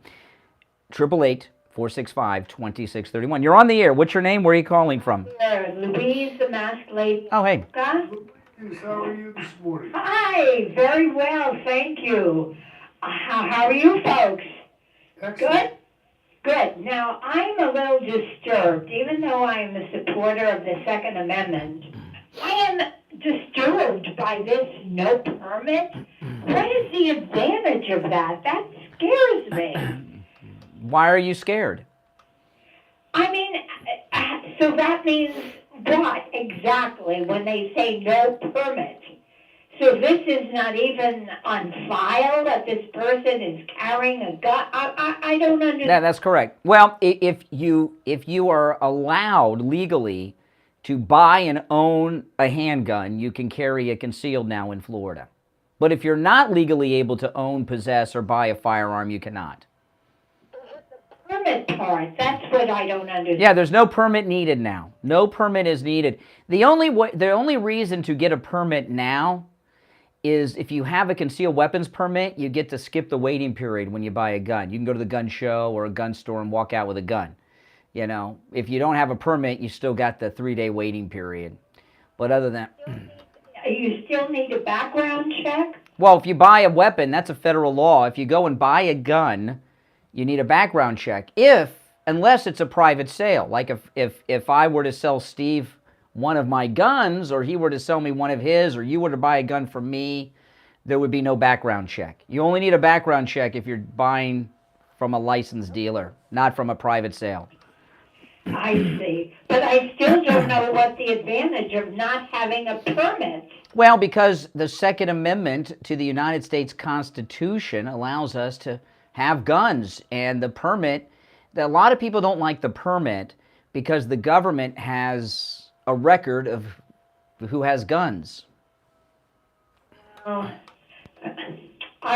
Speaker 1: 888-465-2631. You're on the air. What's your name? Where are you calling from?
Speaker 6: Louise, the masked lady.
Speaker 1: Oh, hey.
Speaker 10: How are you this morning?
Speaker 6: Hi, very well, thank you. How are you folks?
Speaker 10: Excellent.
Speaker 6: Good. Now, I'm a little disturbed, even though I'm a supporter of the Second Amendment. I am disturbed by this no permit. What is the advantage of that? That scares me.
Speaker 1: Why are you scared?
Speaker 6: I mean, so that means what exactly when they say no permit? So this is not even on file that this person is carrying a gun? I don't understand.
Speaker 1: That's correct. Well, if you are allowed legally to buy and own a handgun, you can carry it concealed now in Florida. But if you're not legally able to own, possess, or buy a firearm, you cannot.
Speaker 6: Permit part, that's what I don't understand.
Speaker 1: Yeah, there's no permit needed now. No permit is needed. The only reason to get a permit now is if you have a concealed weapons permit, you get to skip the waiting period when you buy a gun. You can go to the gun show or a gun store and walk out with a gun. You know, if you don't have a permit, you still got the 3-day waiting period. But other than...
Speaker 6: You still need a background check?
Speaker 1: Well, if you buy a weapon, that's a federal law. If you go and buy a gun, you need a background check. Unless it's a private sale. Like if I were to sell Steve one of my guns, or he were to sell me one of his, or you were to buy a gun from me, there would be no background check. You only need a background check if you're buying from a licensed dealer, not from a private sale.
Speaker 6: I see. But I still don't know what the advantage of not having a permit.
Speaker 1: Well, because the Second Amendment to the United States Constitution allows us to have guns, and the permit, a lot of people don't like the permit because the government has a record of who has guns.
Speaker 6: I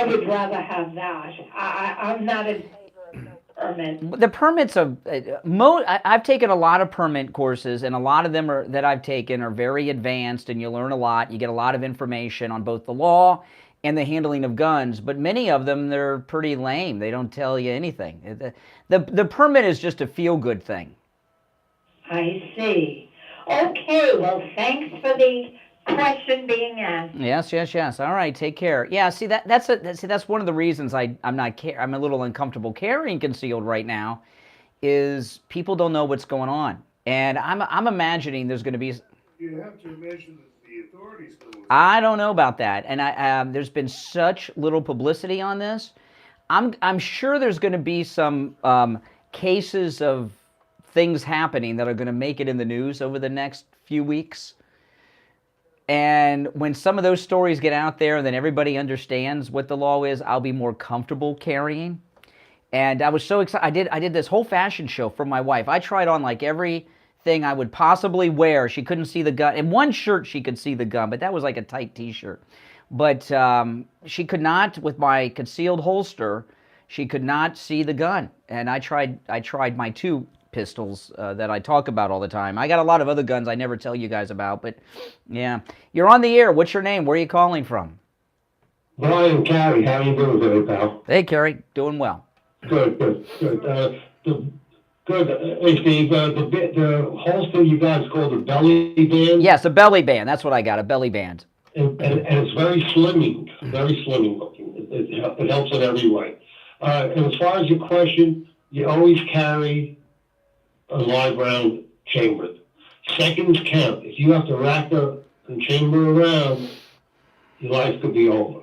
Speaker 6: would rather have that. I'm not in favor of no permit.
Speaker 1: The permits I've taken a lot of permit courses, and a lot of them that I've taken are very advanced, and you learn a lot. You get a lot of information on both the law and the handling of guns, but many of them, they're pretty lame. They don't tell you anything. The permit is just a feel-good thing.
Speaker 6: I see. Okay, well, thanks for the question being asked.
Speaker 1: Yes. All right, take care. Yeah, see that's one of the reasons I'm a little uncomfortable carrying concealed right now, is people don't know what's going on, and I'm imagining there's going to be.
Speaker 10: You have to imagine that the authorities know.
Speaker 1: I don't know about that, and there's been such little publicity on this. I'm sure there's going to be some cases of things happening that are going to make it in the news over the next few weeks. And when some of those stories get out there and then everybody understands what the law is, I'll be more comfortable carrying. And I was so excited. I did this whole fashion show for my wife. I tried on like everything I would possibly wear. She couldn't see the gun. In one shirt, she could see the gun, but that was like a tight t-shirt. But she could not, with my concealed holster, she could not see the gun. And I tried my 2 pistols that I talk about all the time. I got a lot of other guns I never tell you guys about, but yeah. You're on the air. What's your name? Where are you calling from?
Speaker 19: Brian Carey, how you doing today, pal?
Speaker 1: Hey, Carey. Doing well.
Speaker 19: Good. Good. Hey, Steve, the holster you guys call the belly band?
Speaker 1: Yes, a belly band. That's what I got, a belly band.
Speaker 19: And it's very slimming looking. It helps in every way. And as far as your question, you always carry a live round chambered. Seconds count. If you have to rack a chamber around, your life could be over.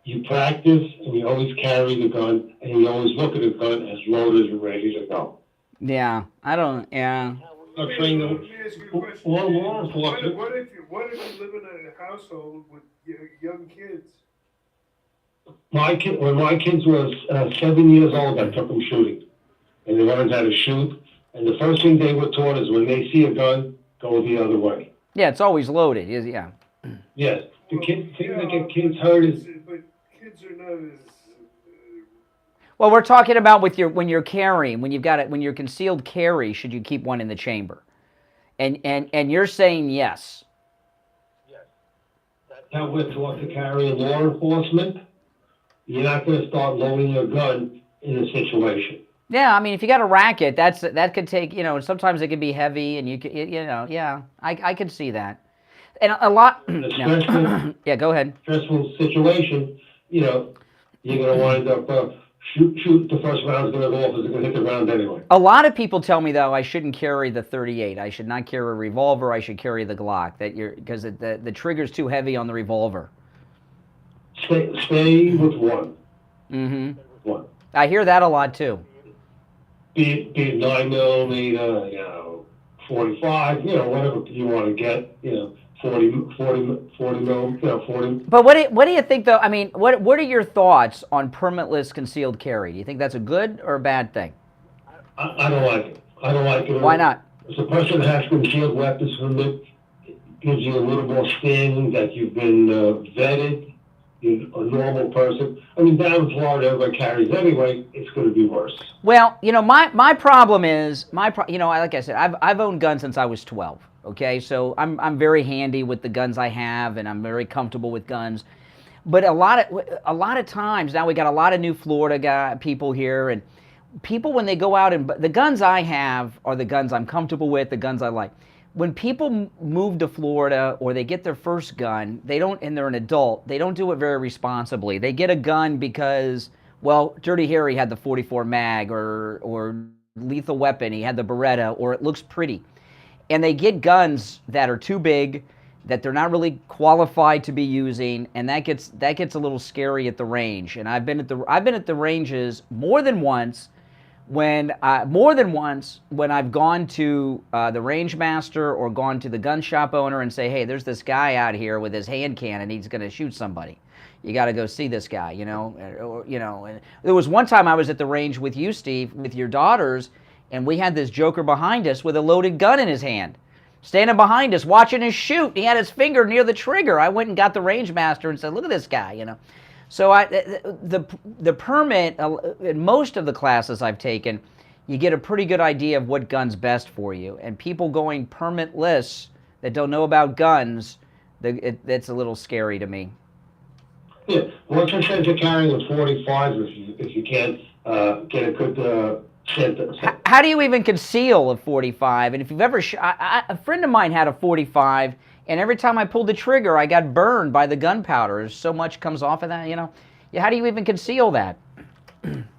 Speaker 19: You practice, and you always carry the gun, and you always look at the gun as loaded and ready to go.
Speaker 1: Yeah, I don't. Yeah.
Speaker 10: Let me ask you a question. What if you live in a household with young kids?
Speaker 19: When my kids were 7 years old, I took them shooting, and they learned how to shoot. And the first thing they were taught is when they see a gun, go the other way.
Speaker 1: Yeah, it's always loaded. Yeah.
Speaker 19: Yes. The thing that get kids hurt is.
Speaker 10: But kids are not as.
Speaker 1: Well, we're talking about when you're carrying, when you're concealed carry, should you keep one in the chamber? And you're saying yes.
Speaker 19: Yes. That's that we're taught to carry in law enforcement, you're not going to start loading your gun in a situation.
Speaker 1: Yeah, I mean, if you got a racket, that could take, sometimes it can be heavy, and yeah, I could see that. And a lot. Yeah, go ahead.
Speaker 19: Stressful situation, you're going to wind up shoot. The first round's going to go off. It's going to hit the ground anyway.
Speaker 1: A lot of people tell me though I shouldn't carry the 38. I should not carry a revolver. I should carry the Glock. Because the trigger's too heavy on the revolver.
Speaker 19: Stay with one.
Speaker 1: Mm-hmm.
Speaker 19: One.
Speaker 1: I hear that a lot too.
Speaker 19: Be it 9mm, 45, whatever you want to get, 40 mil, 40.
Speaker 1: But what do you think though? I mean, what are your thoughts on permitless concealed carry? Do you think that's a good or a bad thing?
Speaker 19: I don't like it. I don't like it.
Speaker 1: Why not?
Speaker 19: As a person that has concealed weapons permit, gives you a little more standing that you've been vetted. You're a normal person. I mean, down in Florida, everybody carries anyway. It's going to be worse.
Speaker 1: Well, my problem is like I said, I've owned guns since I was 12. Okay, so I'm very handy with the guns I have, and I'm very comfortable with guns. But a lot of times now we got a lot of new Florida people here, and people when they go out and the guns I have are the guns I'm comfortable with, the guns I like. When people move to Florida or they get their first gun, and they're an adult, they don't do it very responsibly. They get a gun because, well, Dirty Harry had the 44 mag, or Lethal Weapon, he had the Beretta, or it looks pretty. And they get guns that are too big, that they're not really qualified to be using, and that gets a little scary at the range. And I've been at the ranges more than once when I've gone to the range master or gone to the gun shop owner and say, hey, there's this guy out here with his hand cannon, he's going to shoot somebody. You got to go see this guy, And there was one time I was at the range with you, Steve, with your daughters, and we had this joker behind us with a loaded gun in his hand, standing behind us, watching us shoot. He had his finger near the trigger. I went and got the range master and said, look at this guy, So the permit, in most of the classes I've taken, you get a pretty good idea of what gun's best for you. And people going permitless that don't know about guns, that's a little scary to me.
Speaker 19: Yeah, what's the sense of carrying a 45 if you can't get a good
Speaker 1: How do you even conceal a 45? And if you've ever, a friend of mine had a 45, and every time I pulled the trigger, I got burned by the gunpowder. So much comes off of that, How do you even conceal that?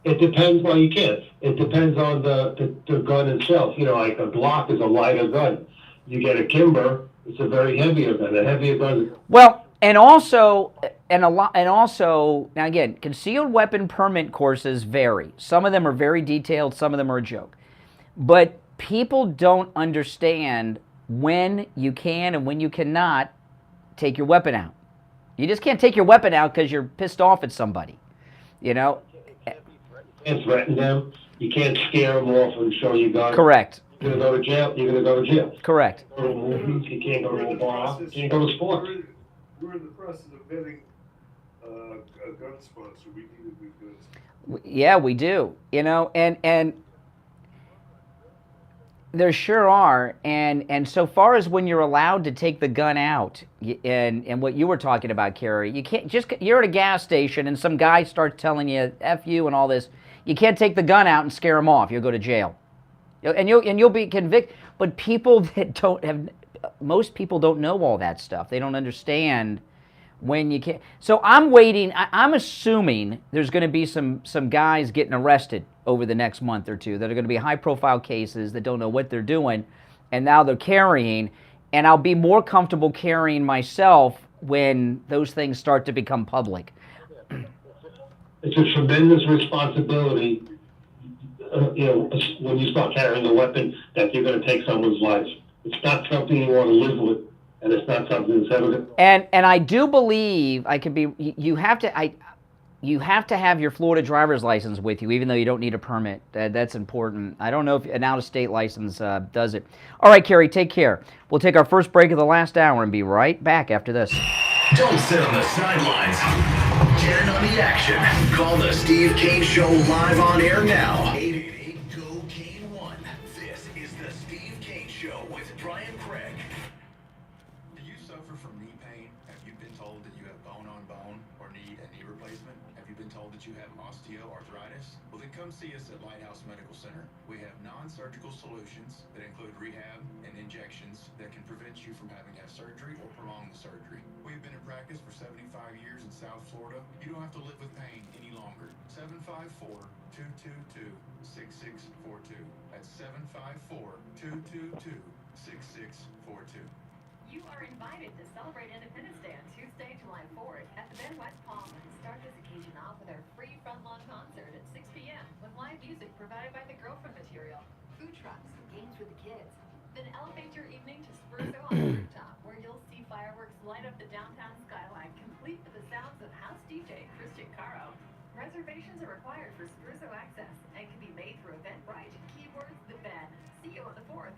Speaker 19: It depends. Well, you can't. It depends on the gun itself. Like a Glock is a lighter gun. You get a Kimber, it's a very heavier gun. A heavier gun.
Speaker 1: Well, and also now again, concealed weapon permit courses vary. Some of them are very detailed. Some of them are a joke. But people don't understand when you can and when you cannot take your weapon out. You just can't take your weapon out because you're pissed off at somebody, You
Speaker 19: can't threaten them. You can't scare them off and show you gun.
Speaker 1: Correct.
Speaker 19: You're going to go to jail. You're going to go to jail.
Speaker 1: Correct.
Speaker 19: You can't go to movies. You can't go to a bar. You can't go to sports.
Speaker 10: We're in the process of vetting a gun sponsor. We need a good gun sponsor.
Speaker 1: Yeah, we do. And there sure are. And so far as when you're allowed to take the gun out, and what you were talking about, Carrie, you can't you're at a gas station and some guy starts telling you F you and all this. You can't take the gun out and scare him off. You'll go to jail. And you'll be convicted. But people that most people don't know all that stuff. They don't understand when you can't. So I'm waiting. I'm assuming there's going to be some guys getting arrested over the next month or two that are going to be high-profile cases that don't know what they're doing, and now they're carrying. And I'll be more comfortable carrying myself when those things start to become public.
Speaker 19: It's a tremendous responsibility, when you start carrying a weapon, that you're going to take someone's life. It's not something you want to live with, and it's not something that's ever going to... And
Speaker 1: I do believe you have to have your Florida driver's license with you, even though you don't need a permit. That's important. I don't know if an out-of-state license does it. All right, Carrie, take care. We'll take our first break of the last hour and be right back after this.
Speaker 3: Don't sit on the sidelines. Get in on the action. Call the Steve Kane Show live on air now. 888-GO-KANE-1. This is the Steve Kane Show with Brian Craig.
Speaker 8: Do you suffer from knee pain? Have you been told that told that you have osteoarthritis? Well, then come see us at Lighthouse Medical Center. We have non-surgical solutions that include rehab and injections that can prevent you from having to have surgery or prolong the surgery. We've been in practice for 75 years in South Florida. You don't have to live with pain any longer. 754-222-6642. That's 754-222-6642.
Speaker 14: You are invited to celebrate Independence Day on Tuesday, July 4th at the Ben West Palm. Start this occasion off with our free front lawn concert at 6 p.m. with live music provided by the Girlfriend Material, food trucks, games with the kids. Then elevate your evening to Spurzo on the rooftop, where you'll see fireworks light up the downtown skyline, complete with the sounds of house DJ Christian Caro. Reservations are required for Spurzo access and can be made through Eventbrite. Keywords the Ben. See you on the 4th.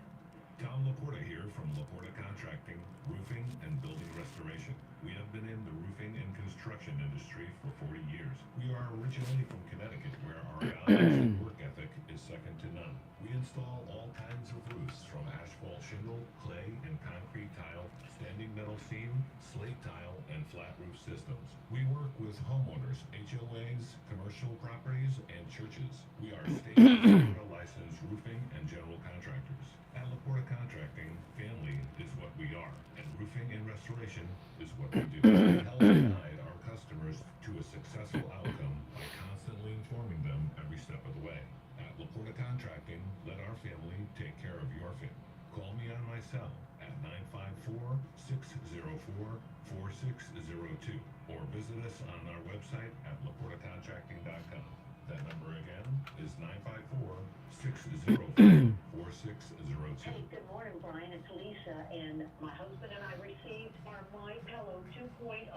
Speaker 9: Tom Laporta here from Laporta Contracting, Roofing and Building Restoration. We have been in the roofing and construction industry for 40 years. We are originally from Connecticut, where our values and work ethic is second to none. We install all kinds of roofs, from asphalt shingle, clay and concrete tile, standing metal seam, slate tile, and flat roof systems. We work with homeowners, HOAs, commercial properties, and churches. We are state and licensed roofing and general contractors. At Laporta Contracting, family is what we are, and roofing and restoration is what we do. We help guide our customers to a successful outcome by constantly informing them every step of the way. At Laporta Contracting, let our family take care of your family. Call me on my cell at 954-604-4602 or visit us on our website at laportacontracting.com. That number again is 954-604-4602.
Speaker 23: Hey, good morning, Brian. It's Lisa, and my husband and I received our My Pillow 2.0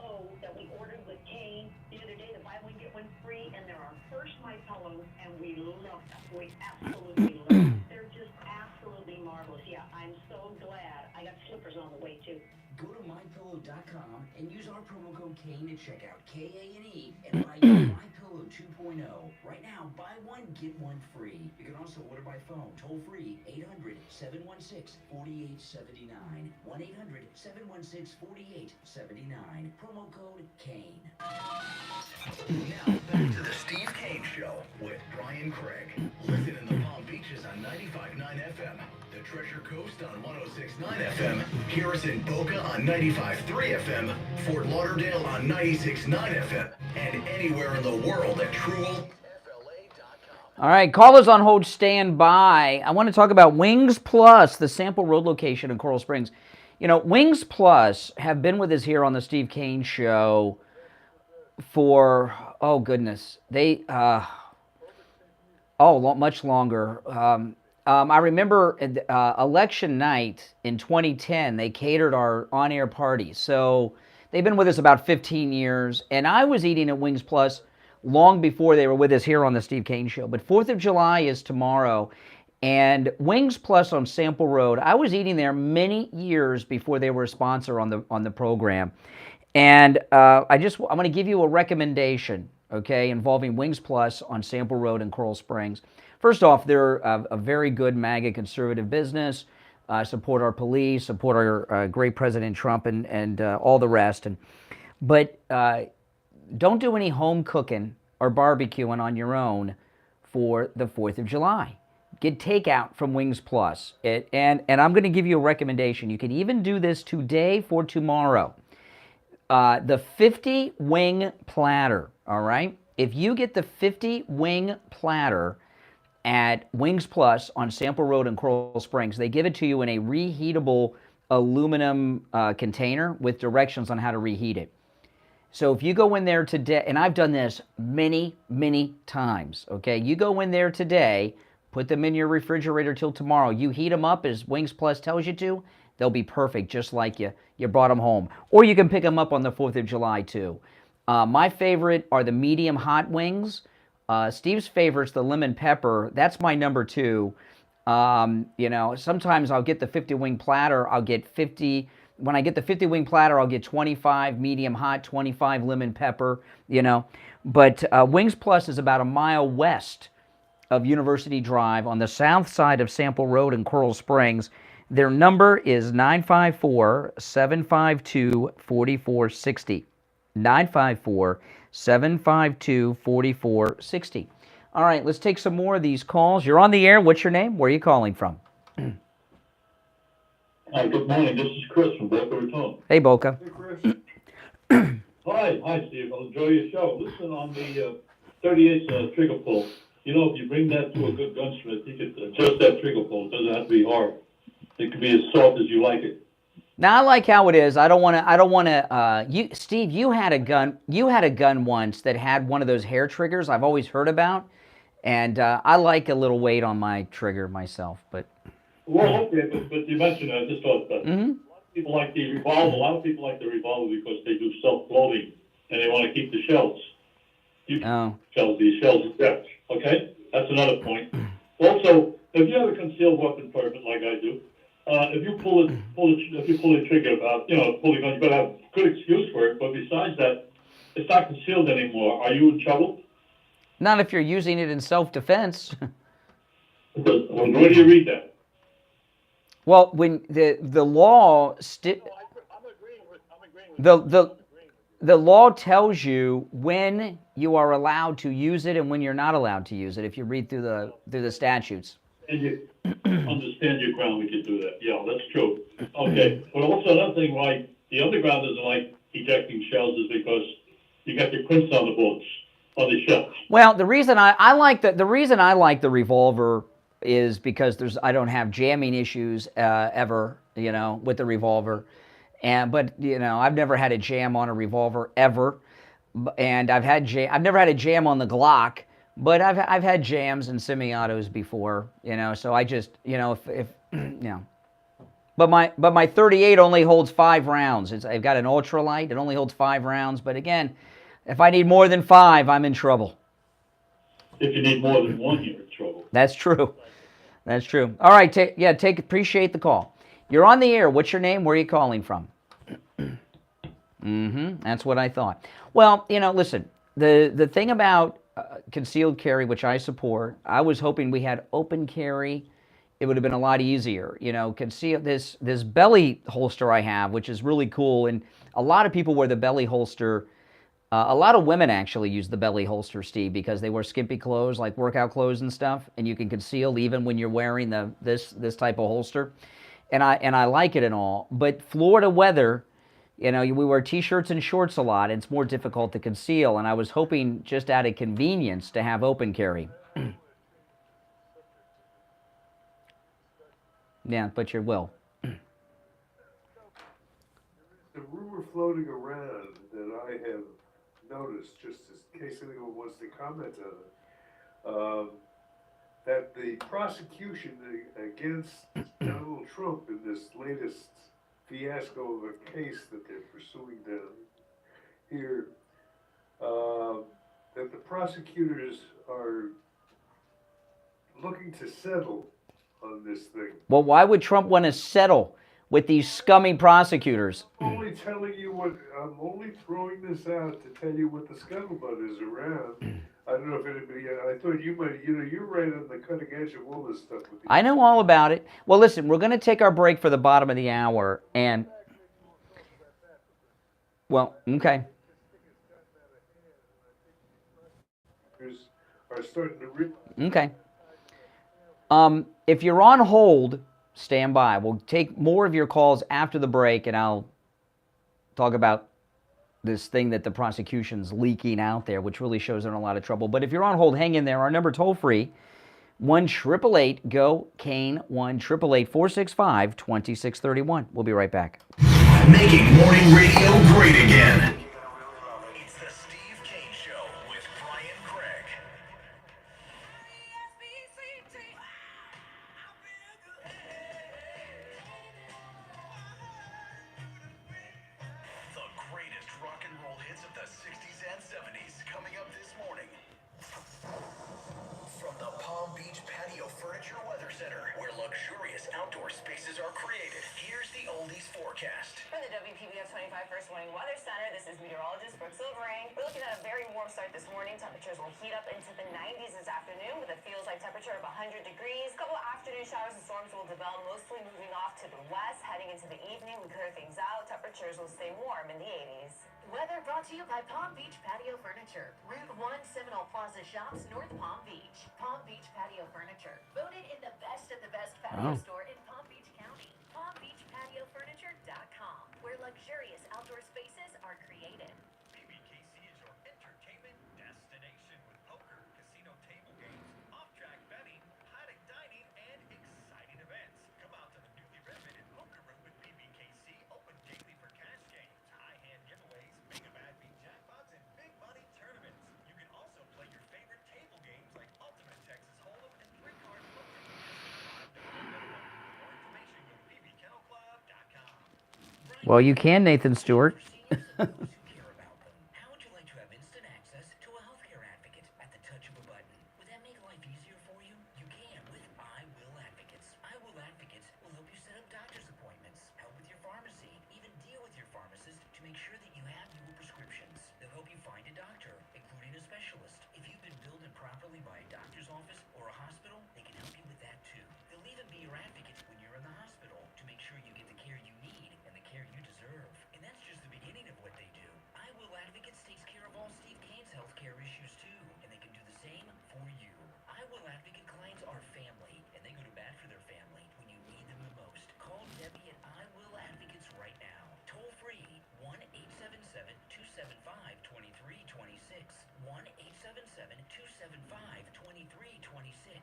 Speaker 23: that we ordered with Kane the other day. The buy one get one free, and they're our first My Pillows, and we love them. We absolutely love them. They're just absolutely marvelous. Yeah, I'm so glad. I got slippers on the way too.
Speaker 4: Go to mypillow.com and use our promo code KANE at checkout, K-A-N-E, and buy your My Pillow 2.0. Right now, buy one, get one free. You can also order by phone, toll free, 800-716-4879. 1-800-716-4879. Promo code KANE.
Speaker 3: Now back to the Steve Kane Show with Brian Craig. Listen in the Palm Beaches on 95.9 FM, the Treasure Coast on 106.9 FM, Harrison Boca on 95.3 FM, Fort Lauderdale on 96.9 FM, and anywhere in the world at TrueFLA.com.
Speaker 1: All right, callers on hold, stand by. I want to talk about Wings Plus, the Sample Road location in Coral Springs. You know, Wings Plus have been with us here on the Steve Kane Show for, oh goodness, much longer. I remember election night in 2010, they catered our on-air parties. So they've been with us about 15 years, and I was eating at Wings Plus long before they were with us here on the Steve Kane Show. But 4th of July is tomorrow, and Wings Plus on Sample Road, I was eating there many years before they were a sponsor on the program. And I want to give you a recommendation, okay, involving Wings Plus on Sample Road in Coral Springs. First off, they're a very good MAGA conservative business, support our police, support our great President Trump and all the rest. But don't do any home cooking or barbecuing on your own for the 4th of July. Get takeout from Wings Plus. And I'm going to give you a recommendation. You can even do this today for tomorrow. The 50 wing platter, all right? If you get the 50 wing platter at Wings Plus on Sample Road in Coral Springs, they give it to you in a reheatable aluminum container with directions on how to reheat it. So if you go in there today, and I've done this many, many times, okay? You go in there today, put them in your refrigerator till tomorrow. You heat them up as Wings Plus tells you to, they'll be perfect, just like you brought them home. Or you can pick them up on the 4th of July, too. My favorite are the medium hot wings. Steve's favorite's the lemon pepper. That's my number 2. You know, sometimes I'll get the 50 wing platter. I'll get 50. When I get the 50 wing platter, I'll get 25 medium hot, 25 lemon pepper, you know. But Wings Plus is about a mile west of University Drive on the south side of Sample Road in Coral Springs. Their number is 954-752-4460. 954-752-4460. All right, let's take some more of these calls. You're on the air. What's your name? Where are you calling from?
Speaker 12: Hi, good morning. This is Chris from Boca Raton.
Speaker 1: Hey, Boca.
Speaker 12: Hey, Chris. Hi, Steve. I'll enjoy your show. Listen, on the 38 trigger pull, you know, if you bring that to a good gunsmith, he could adjust that trigger pull. It doesn't have to be hard. It can be as soft as you like it.
Speaker 1: Now I like how it is. I don't want to. You, Steve, you had a gun. You had a gun once that had one of those hair triggers I've always heard about, and I like a little weight on my trigger myself. But
Speaker 12: well, okay, but you mentioned I just thought that.
Speaker 1: Mm-hmm.
Speaker 12: A lot of people like the revolver. A lot of people like the revolver because they do self-loading and they want to keep the shells. These shells eject. Okay, that's another point. Also, if you have a concealed weapon permit like I do, if you pull the trigger about, pull the gun, you better have a good excuse for it. But besides that, it's not concealed anymore. Are you in trouble?
Speaker 1: Not if you're using it in self-defense.
Speaker 12: Well, where do you read that?
Speaker 1: Well, when the law the law tells you when you are allowed to use it and when you're not allowed to use it. If you read through the statutes.
Speaker 12: And you understand your ground, we can do that. Yeah, that's true. Okay, but also another thing why the underground doesn't like ejecting shells is because you got your prints on the bullets, on the shells.
Speaker 1: Well, the reason I like the revolver is because I don't have jamming issues ever, with the revolver, but I've never had a jam on a revolver ever, and I've never had a jam on the Glock. But I've had jams and semi-autos before, so I just, if But my 38 only holds 5 rounds. I've got an ultralight. It only holds 5 rounds. But again, if I need more than 5, I'm in trouble.
Speaker 12: If you need more than 1, you're in trouble.
Speaker 1: That's true. That's true. All right. Appreciate the call. You're on the air. What's your name? Where are you calling from? That's what I thought. Well, listen, the thing about concealed carry, which I support, I was hoping we had open carry. It would have been a lot easier. Conceal this belly holster I have, which is really cool. And a lot of people wear the belly holster. A lot of women actually use the belly holster, Steve, because they wear skimpy clothes, like workout clothes and stuff, and you can conceal even when you're wearing this type of holster. And I like it and all. But Florida weather, we wear T-shirts and shorts a lot. And it's more difficult to conceal. And I was hoping just out of convenience to have open carry. Yeah, but you will.
Speaker 10: The rumor floating around that I have noticed, just in case anyone wants to comment on it, that the prosecution against Donald Trump in this latest fiasco of a case that they're pursuing down here, that the prosecutors are looking to settle on this thing.
Speaker 1: Well, why would Trump want to settle with these scummy prosecutors?
Speaker 10: I'm only telling you I'm only throwing this out to tell you what the scuttlebutt is around. I don't know if anybody, I thought you might, you're right on the cutting edge of all this stuff.
Speaker 1: I know all about it. Well, listen, we're going to take our break for the bottom of the hour, and, well, okay.
Speaker 10: Are starting to
Speaker 1: Okay. If you're on hold, stand by. We'll take more of your calls after the break, and I'll talk about this thing that the prosecution's leaking out there, which really shows they're in a lot of trouble. But if you're on hold, hang in there. Our number toll-free, 1-888-GO-CANE, 1-888-465-2631. We'll be right back.
Speaker 3: Making morning radio great again. It's the Steve Kane Show with Brian Craig. The greatest rock and roll hits of the 60s and 70s coming up this morning. From the Palm Beach Patio Furniture Weather Center, where luxurious outdoor spaces are created, here's the oldies forecast.
Speaker 7: From the WPBF 25 First Warning Weather Center, this is meteorologist Brooke Silver summering. We're looking at a very warm start this morning. Temperatures will heat up into the 90s this afternoon with a feels-like temperature of 100 degrees. A couple afternoon showers and storms will develop, mostly moving off to the west. Heading into the evening, we clear things out. Temperatures will stay warm in the 80s.
Speaker 11: Weather brought to you by Palm Beach Patio Furniture. Route 1 Seminole Plaza Shops, North Palm Beach. Palm Beach Patio Furniture. Voted in the best of the best patio store in Palm Beach County. PalmBeachPatioFurniture.com, where luxurious outdoor spaces are created.
Speaker 5: PBKC is your entertainment destination with poker, casino table games, off-track betting, paddock dining, and exciting events. Come out to the newly renovated poker room with PBKC, open daily for cash games, high-hand giveaways, mega bad beat jackpots, and big money tournaments. You can also play your favorite table games like Ultimate Texas Hold'em and three-card poker for just $5 minimum. For more information, go to pbkennelclub.com.
Speaker 1: Well, you can, Nathan Stewart.
Speaker 4: How would you like to have instant access to a healthcare advocate at the touch of a button? Would that make life easier for you? You can with I Will Advocates. I Will Advocates will help you set up doctor's appointments, help with your pharmacy, even deal with your pharmacist to make sure that you have your prescriptions. They'll help you find a doctor, including a specialist. If you've been billed improperly by a doctor's office or a hospital, they can help you with that too. They'll even be your advocate when you're in the hospital to make sure you get the care you need and the care you deserve. And that's just the beginning of what they do. I Will Advocates takes care of all Steve Kane's healthcare issues too, and they can do the same for you. I Will Advocate clients are family, and they go to bat for their family when you need them the most. Call Debbie at I Will Advocates right now. Toll free 1-877-275-2326. 1-877-275-2326.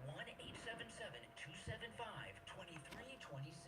Speaker 4: 1-877-275-2326.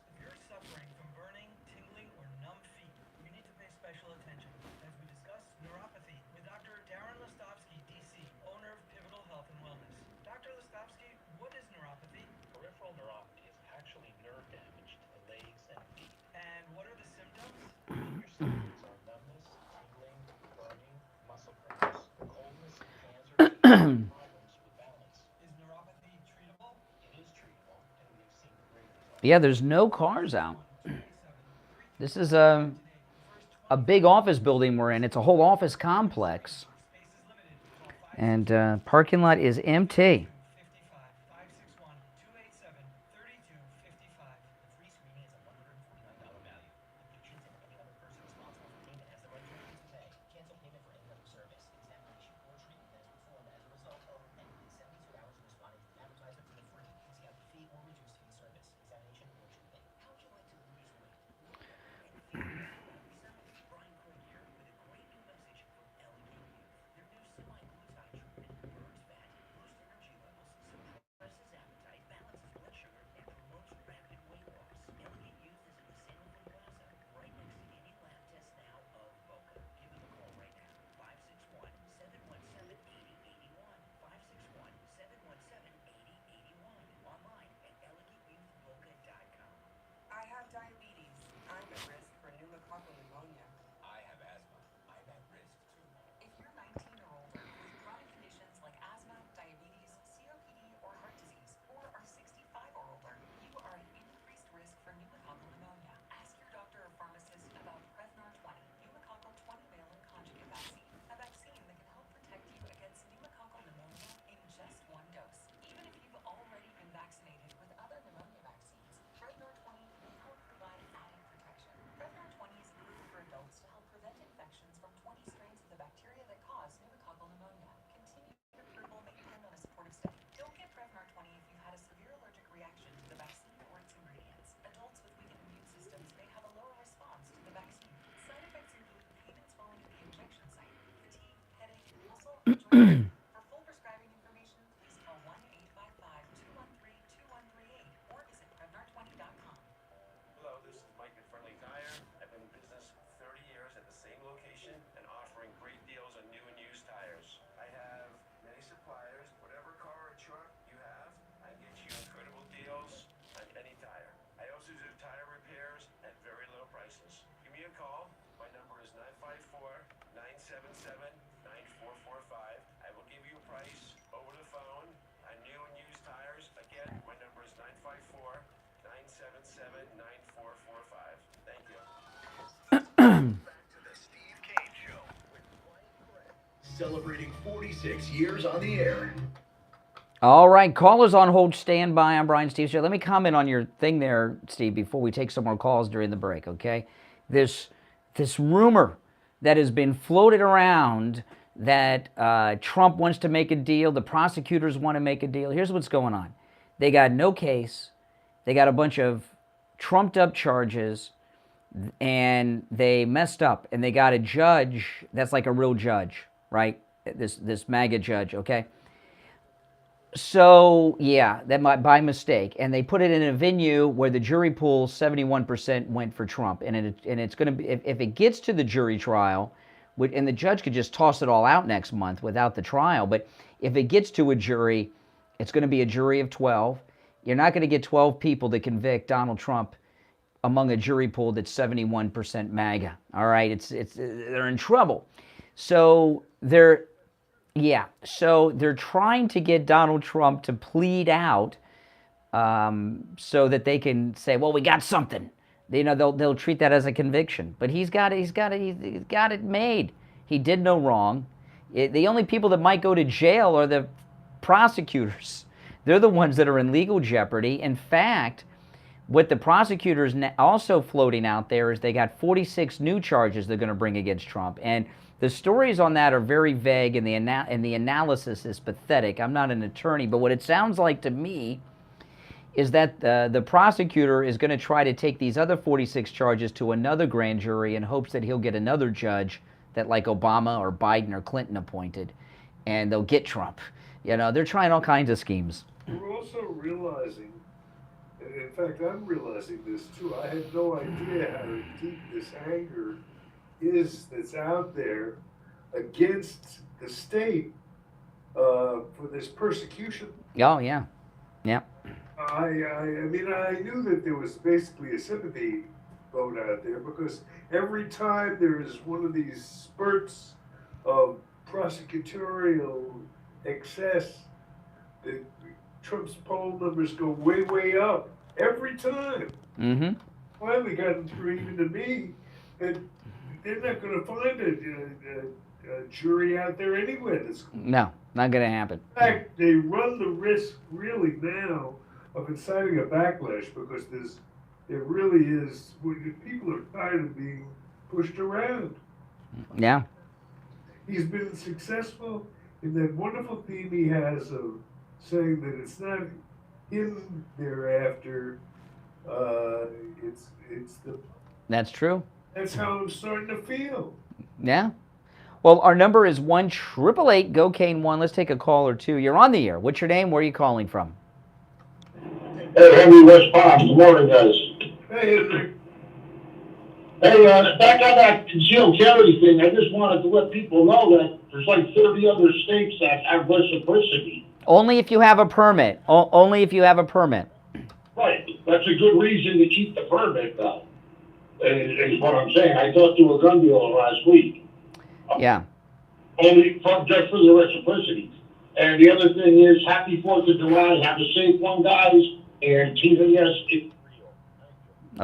Speaker 15: If you're suffering from burning, tingling, or numb feet, you need to pay special attention as we discuss neuropathy with Dr. Darren Lestovsky, DC, owner of Pivotal Health and Wellness. Dr. Lestovsky, what is neuropathy?
Speaker 16: Peripheral neuropathy is actually nerve damage to the legs and feet.
Speaker 15: And what are the symptoms?
Speaker 16: Your symptoms are numbness, tingling, burning, muscle cramps, coldness, hands or feet, problems with balance.
Speaker 15: Is neuropathy treatable?
Speaker 16: It is treatable, and we have seen great results.
Speaker 1: Yeah, there's no cars out. This is a big office building we're in. It's a whole office complex. And parking lot is empty.
Speaker 15: 561-287-3255.
Speaker 17: The free screening is a $149 value. The patient and any other person responsible for payment has the right to refuse to pay, cancel payment for any other service, examination, or treatment that is performed as a result of and within 72 hours of responding to the advertiser for the free, discounted fee, or reduced fee service, examination, or treatment.
Speaker 4: How would you like to lose weight? And feel better about yourself? Brian Craig here with a great new message from Elegant Youth. Their new semi-glutathione treatment burns fat, boosts energy levels, suppresses appetite, balances blood sugar, and promotes rapid weight loss. Elegant Youth is in the San Juan Plaza, right next to any lab test now of Boca. Give them a call right now. 561-717-8081. 561-717-8081. Online at elegantYouthBoca.com.
Speaker 24: I have diabetes. I'm at risk for pneumococcal pneumonia.
Speaker 8: I have asthma. I'm at risk too.
Speaker 18: If you're 19 or older with chronic conditions like asthma, diabetes, COPD, or heart disease, or are 65 or older, you are at increased risk for pneumococcal pneumonia. Ask your doctor or pharmacist about Prevnar 20, pneumococcal 20-valent conjugate vaccine, a vaccine that can help protect you against pneumococcal pneumonia in just one dose. Even if you've already been vaccinated with other pneumonia vaccines, Prevnar 20 may help provide added protection. Prevnar 20 is approved for adults to help prevent infections from 20 strains of the bacteria that cause pneumococcal pneumonia. Continued approval may depend on a supportive study. Don't get Prevnar 20 if you've had a severe allergic reaction to the vaccine or its ingredients. Adults with weakened immune systems may have a lower response to the vaccine. Side effects include pain and swelling at the injection site, fatigue, headache, muscle, and joint pain. For full prescribing information, please call 1-855-213-2138 or visit Prevnar20.com.
Speaker 16: Hello, this is Mike at Friendly Tire. I've been in business 30 years at the same location and offering great deals on new and used tires. I have many suppliers. Whatever car or truck you have, I get you incredible deals on any tire. I also do tire repairs at very low prices. Give me a call. My number is 954-977-9445. I will give you a price over the phone on new and used tires. Again, my number is 954-977-9445. Thank you.
Speaker 3: Back to the Steve Kane Show with Celebrating 46 years on the air.
Speaker 1: All right, callers on hold, stand by. I'm Brian Steve. Let me comment on your thing there, Steve, before we take some more calls during the break, okay? This rumor that has been floated around that Trump wants to make a deal, the prosecutors want to make a deal. Here's what's going on. They got no case. They got a bunch of trumped-up charges, and they messed up, and they got a judge that's like a real judge, right? This MAGA judge, okay? So, yeah, that might by mistake. And they put it in a venue where the jury pool, 71% went for Trump. And it's going to be, if it gets to the jury trial, and the judge could just toss it all out next month without the trial, but if it gets to a jury, it's going to be a jury of 12. You're not going to get 12 people to convict Donald Trump among a jury pool that's 71% MAGA. All right, they're in trouble. So they're trying to get Donald Trump to plead out so that they can say, well, we got something. They'll treat that as a conviction. But he's got it made. He did no wrong. The only people that might go to jail are the prosecutors. They're the ones that are in legal jeopardy. In fact, what the prosecutors also floating out there is they got 46 new charges they're going to bring against Trump. And the stories on that are very vague, and the analysis is pathetic. I'm not an attorney, but what it sounds like to me is that the prosecutor is going to try to take these other 46 charges to another grand jury in hopes that he'll get another judge that like Obama or Biden or Clinton appointed, and they'll get Trump. They're trying all kinds of schemes.
Speaker 10: We're also realizing, and in fact, I'm realizing this too. I had no idea how deep this anger is that's out there against the state for this persecution.
Speaker 1: Oh, yeah. Yeah.
Speaker 10: I mean, I knew that there was basically a sympathy vote out there because every time there is one of these spurts of prosecutorial excess, Trump's poll numbers go way, way up. Every time.
Speaker 1: Mm-hmm.
Speaker 10: Finally gotten through even to me that they're not going to find a jury out there anyway.
Speaker 1: No, not going to happen.
Speaker 10: In fact, they run the risk really now of inciting a backlash because there really is, people are tired of being pushed around.
Speaker 1: Yeah.
Speaker 10: He's been successful in that wonderful theme he has of saying that it's not him they're after, it's the...
Speaker 1: That's true.
Speaker 10: That's how I'm starting to feel.
Speaker 1: Yeah. Well, our number is 1-888-GO-CANE-1. Let's take a call or two. You're on the air. What's your name? Where are you calling from?
Speaker 13: Hey, Henry West Palm. Good morning, guys.
Speaker 10: Hey, Henry.
Speaker 13: Hey, back on that concealed carry thing, I just wanted to let people know that there's like 30 other states that have reciprocity.
Speaker 1: Only if you have a permit. Only if you have a permit.
Speaker 13: Right. That's a good reason to keep the permit, though, is what I'm saying. I talked to a gun dealer last week.
Speaker 1: Yeah.
Speaker 13: Only just for the reciprocity. And the other thing is, happy 4th of July. Have a safe one, guys. And TVS, it's real.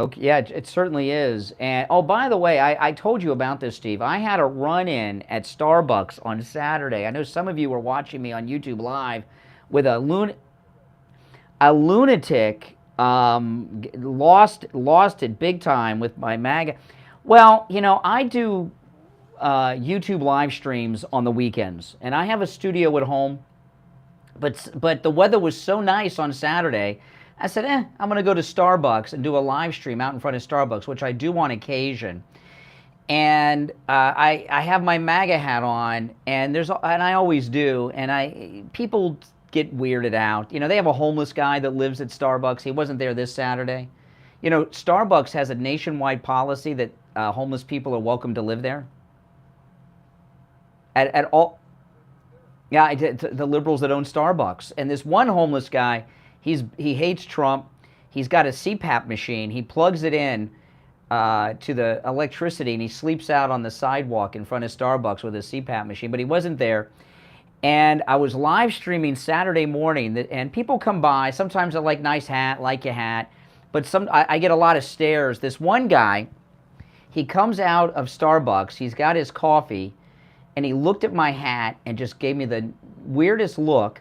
Speaker 1: Okay, yeah, it certainly is. And oh, by the way, I told you about this, Steve. I had a run-in at Starbucks on Saturday. I know some of you were watching me on YouTube Live with a lunatic. Lost it big time with my MAGA. Well, I do YouTube live streams on the weekends, and I have a studio at home. But the weather was so nice on Saturday, I said, I'm going to go to Starbucks and do a live stream out in front of Starbucks, which I do on occasion. And I have my MAGA hat on, and I always do, and people get weirded out. They have a homeless guy that lives at Starbucks. He wasn't there this Saturday. Starbucks has a nationwide policy that homeless people are welcome to live there. At all. Yeah, the liberals that own Starbucks. And this one homeless guy, he hates Trump. He's got a CPAP machine. He plugs it in to the electricity, and he sleeps out on the sidewalk in front of Starbucks with his CPAP machine. But he wasn't there. And I was live streaming Saturday morning, and people come by. Sometimes I like nice hat, like your hat. But I get a lot of stares. This one guy, he comes out of Starbucks. He's got his coffee, and he looked at my hat and just gave me the weirdest look,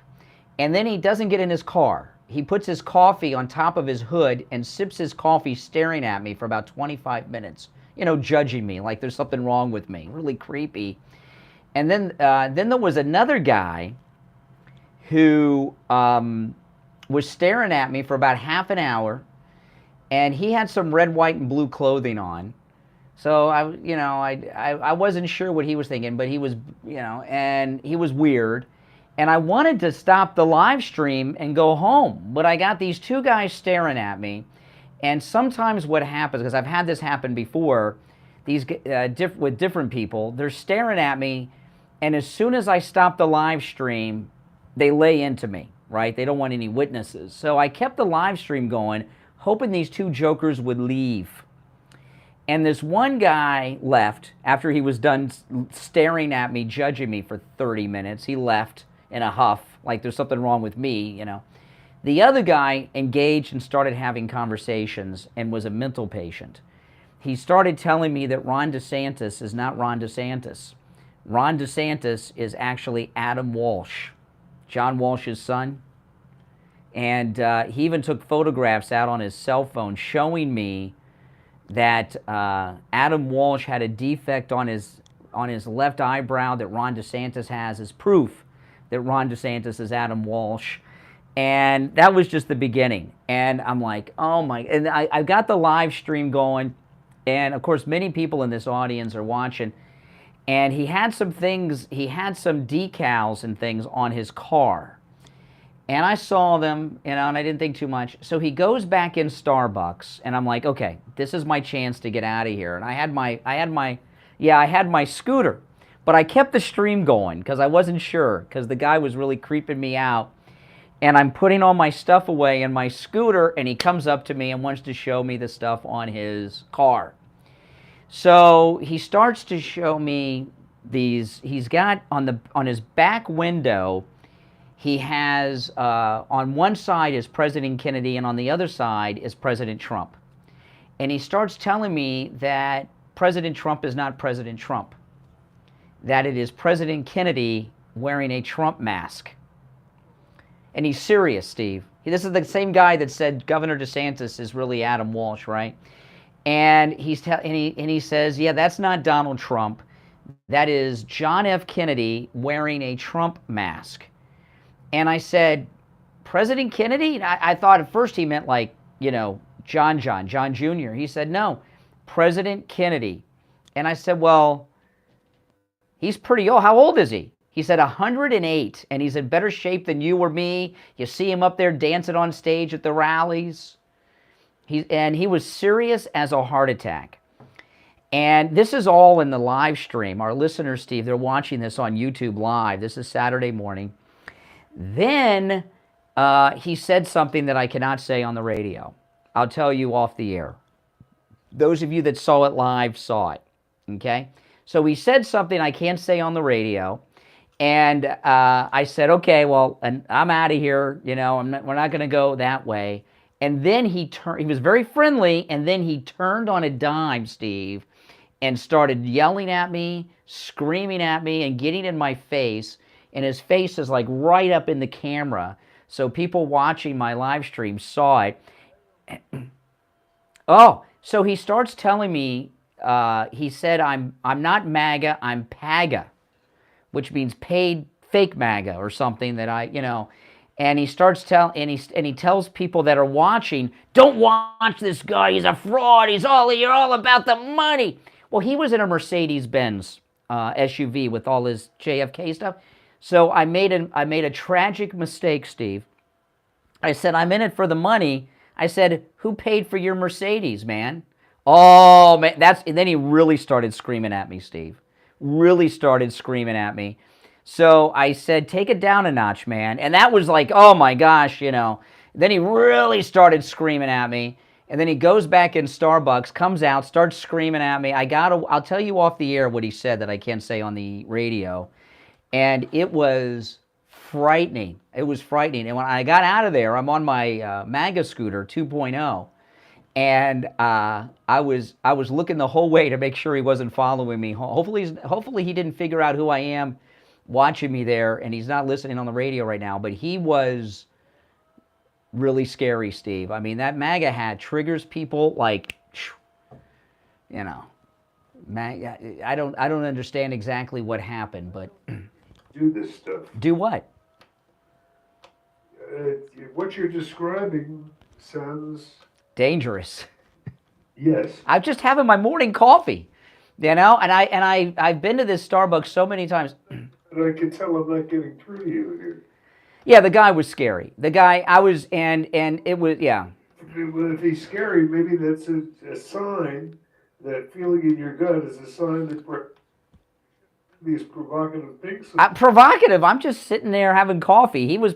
Speaker 1: and then he doesn't get in his car. He puts his coffee on top of his hood and sips his coffee staring at me for about 25 minutes, you know, judging me like there's something wrong with me. Really creepy. And then there was another guy who was staring at me for about half an hour, and he had some red, white, and blue clothing on. So I wasn't sure what he was thinking, but he was, you know, and he was weird. And I wanted to stop the live stream and go home, but I got these two guys staring at me. And sometimes what happens, because I've had this happen before, these with different people, they're staring at me, and as soon as I stop the live stream, they lay into me, right? They don't want any witnesses. So I kept the live stream going, hoping these two jokers would leave. And this one guy left after he was done staring at me, judging me for 30 minutes. He left in a huff, like there's something wrong with me, you know. The other guy engaged and started having conversations and was a mental patient. He started telling me that Ron DeSantis is not Ron DeSantis. Ron DeSantis is actually Adam Walsh, John Walsh's son. And he even took photographs out on his cell phone showing me that Adam Walsh had a defect on his left eyebrow that Ron DeSantis has as proof that Ron DeSantis is Adam Walsh. And that was just the beginning. And I'm like, oh my, and I got the live stream going. And of course, many people in this audience are watching. And he had some things, he had some decals and things on his car. And I saw them, you know, and I didn't think too much. So he goes back in Starbucks, and I'm like, okay, this is my chance to get out of here. And I had my scooter, but I kept the stream going because I wasn't sure, because the guy was really creeping me out. And I'm putting all my stuff away in my scooter, and he comes up to me and wants to show me the stuff on his car. So he starts to show me these. He's got on his back window, he has on one side is President Kennedy, and on the other side is President Trump. And he starts telling me that President Trump is not President Trump, that it is President Kennedy wearing a Trump mask. And he's serious, Steve. This is the same guy that said Governor DeSantis is really Adam Walsh, right? And he says, yeah, that's not Donald Trump. That is John F. Kennedy wearing a Trump mask. And I said, President Kennedy? And I thought at first he meant like, you know, John Jr. He said, no, President Kennedy. And I said, well, he's pretty old. How old is he? He said 108, and he's in better shape than you or me. You see him up there dancing on stage at the rallies. He was serious as a heart attack. And this is all in the live stream. Our listeners, Steve, they're watching this on YouTube Live. This is Saturday morning. Then he said something that I cannot say on the radio. I'll tell you off the air. Those of you that saw it live saw it, okay? So he said something I can't say on the radio. And I said, okay, well, I'm out of here. You know, we're not going to go that way. And then he was very friendly, and then he turned on a dime, Steve, and started yelling at me, screaming at me, and getting in my face. And his face is like right up in the camera. So people watching my live stream saw it. Oh, so he starts telling me, he said, I'm not MAGA, I'm PAGA, which means paid fake MAGA or something that and he starts and he tells people that are watching, don't watch this guy, he's a fraud, you're all about the money. Well, he was in a Mercedes-Benz SUV with all his JFK stuff. So I made a tragic mistake, Steve. I said, I'm in it for the money. I said, who paid for your Mercedes, man? Oh, man, and then he really started screaming at me, Steve. Really started screaming at me. So I said, take it down a notch, man. And that was like, oh my gosh, you know. Then he really started screaming at me. And then he goes back in Starbucks, comes out, starts screaming at me. I'll tell you off the air what he said that I can't say on the radio. And it was frightening. It was frightening. And when I got out of there, I'm on my Maga scooter 2.0. And I was looking the whole way to make sure he wasn't following me. Hopefully he didn't figure out who I am watching me there, and he's not listening on the radio right now. But he was really scary, Steve. I mean, that MAGA hat triggers people like, you know, MAGA. I don't understand exactly what happened, but
Speaker 10: Do this stuff.
Speaker 1: do what?
Speaker 10: What you're describing sounds
Speaker 1: Dangerous.
Speaker 10: yes.
Speaker 1: I'm just having my morning coffee, you know, and I've been to this Starbucks so many times.
Speaker 10: But I can tell I'm not getting through to you here.
Speaker 1: Yeah, the guy was scary. The guy I was, and it was, yeah.
Speaker 10: Well, if he's scary, maybe that's a sign. That feeling in your gut is a sign that these provocative things.
Speaker 1: Provocative. I'm just sitting there having coffee. He was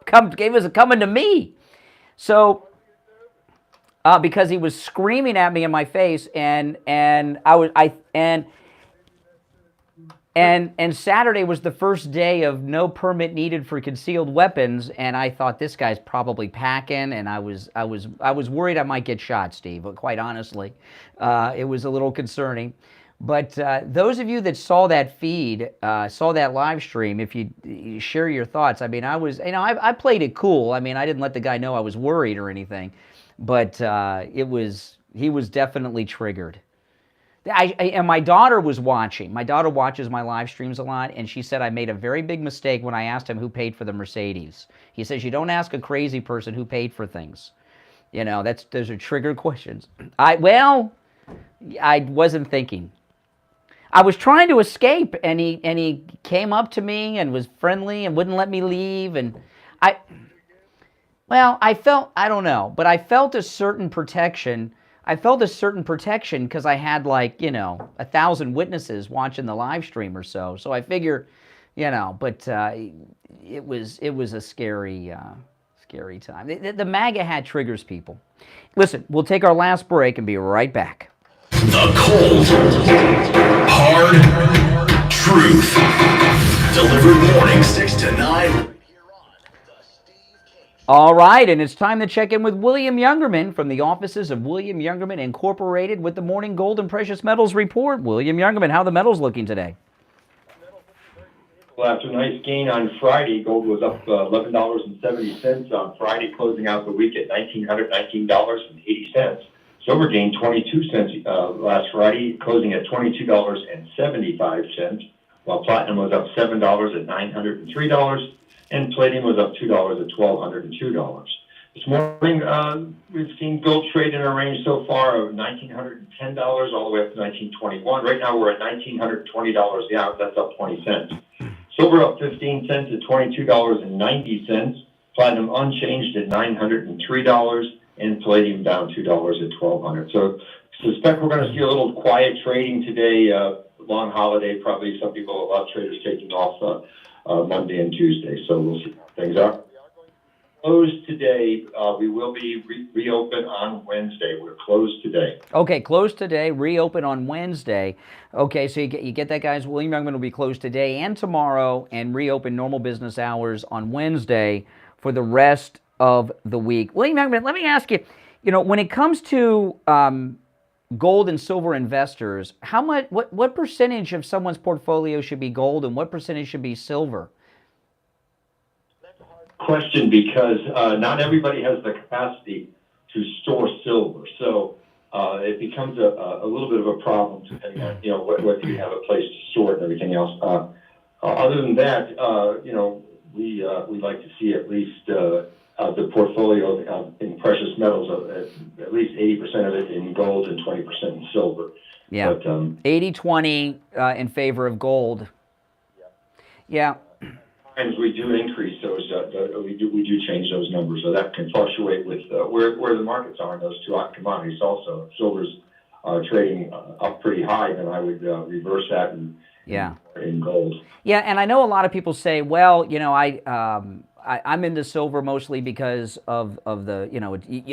Speaker 1: coming to me. So because he was screaming at me in my face, and Saturday was the first day of no permit needed for concealed weapons, and I thought this guy's probably packing, and I was worried I might get shot, Steve. But quite honestly, it was a little concerning. But those of you that saw that feed, saw that live stream, if you share your thoughts, I mean, I played it cool. I mean, I didn't let the guy know I was worried or anything, but he was definitely triggered. And my daughter was watching. My daughter watches my live streams a lot, and she said I made a very big mistake when I asked him who paid for the Mercedes. He says, you don't ask a crazy person who paid for things. You know, those are trigger questions. I wasn't thinking. I was trying to escape, and he came up to me and was friendly and wouldn't let me leave, and I don't know, but I felt a certain protection. I felt a certain protection because I had 1,000 witnesses watching the live stream or so. So I figure, but it was a scary time. The MAGA hat triggers people. Listen, we'll take our last break and be right back.
Speaker 3: The cold, hard truth. Delivered morning 6 to 9.
Speaker 1: All right, and it's time to check in with William Youngerman from the offices of William Youngerman Incorporated with the Morning Gold and Precious Metals Report. William Youngerman, how are the metals looking today?
Speaker 2: Well, after a nice gain on Friday, gold was up $11.70 on Friday, closing out the week at $1,919.80. Silver gained 22 cents last Friday, closing at $22.75, while platinum was up $7 at $903. And palladium was up $2 at $1,202. This morning, we've seen gold trade in a range so far of $1,910 all the way up to $1,921. Right now, we're at $1,920 the ounce. That's up 20 cents. Silver up 15 cents at $22.90. Platinum unchanged at $903, and palladium down $2 at $1,200. So, suspect we're going to see a little quiet trading today. Long holiday, probably some people, a lot of traders taking off. Monday and Tuesday, so we'll see how things are. Closed today. We will be reopened on Wednesday. We're closed today.
Speaker 1: Okay, closed today, reopen on Wednesday. Okay, so you get that, guys. William Youngman will be closed today and tomorrow and reopen normal business hours on Wednesday for the rest of the week. William Youngman, let me ask you, when it comes to gold and silver investors, what percentage of someone's portfolio should be gold and what percentage should be silver?
Speaker 2: Question, because not everybody has the capacity to store silver, so it becomes a little bit of a problem depending on whether you have a place to store it and everything else. Other than that, we like to see at least the portfolio in precious metals, at least 80% of it in gold and 20% in silver.
Speaker 1: Yeah,
Speaker 2: but,
Speaker 1: 80-20 in favor of gold. Yeah.
Speaker 2: Times we do increase those, we do change those numbers, so that can fluctuate with where the markets are in those two commodities. Also, silver's trading up pretty high, then I would reverse that in gold.
Speaker 1: Yeah, and I know a lot of people say, well, I'm into silver mostly because of the,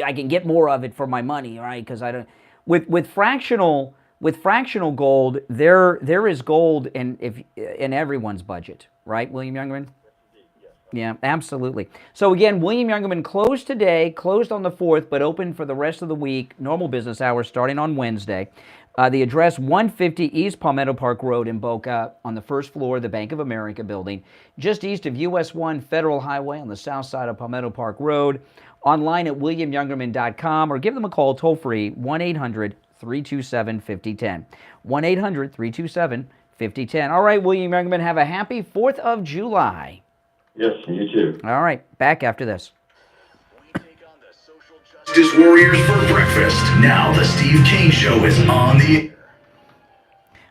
Speaker 1: I can get more of it for my money, right? Because I don't, with fractional gold, there is gold in everyone's budget, right, William Youngman? Yeah, absolutely. So again, William Youngerman closed today, closed on the 4th, but open for the rest of the week, normal business hours starting on Wednesday. The address, 150 East Palmetto Park Road in Boca, on the first floor of the Bank of America building, just east of US 1 Federal Highway on the south side of Palmetto Park Road. Online at williamyoungerman.com, or give them a call toll-free, 1-800-327-5010. 1-800-327-5010. All right, William Youngerman, have a happy 4th of July.
Speaker 2: Yes, you too.
Speaker 1: All right, back after this.
Speaker 3: Justice Warriors for breakfast. Now the Steve Kane Show is on the...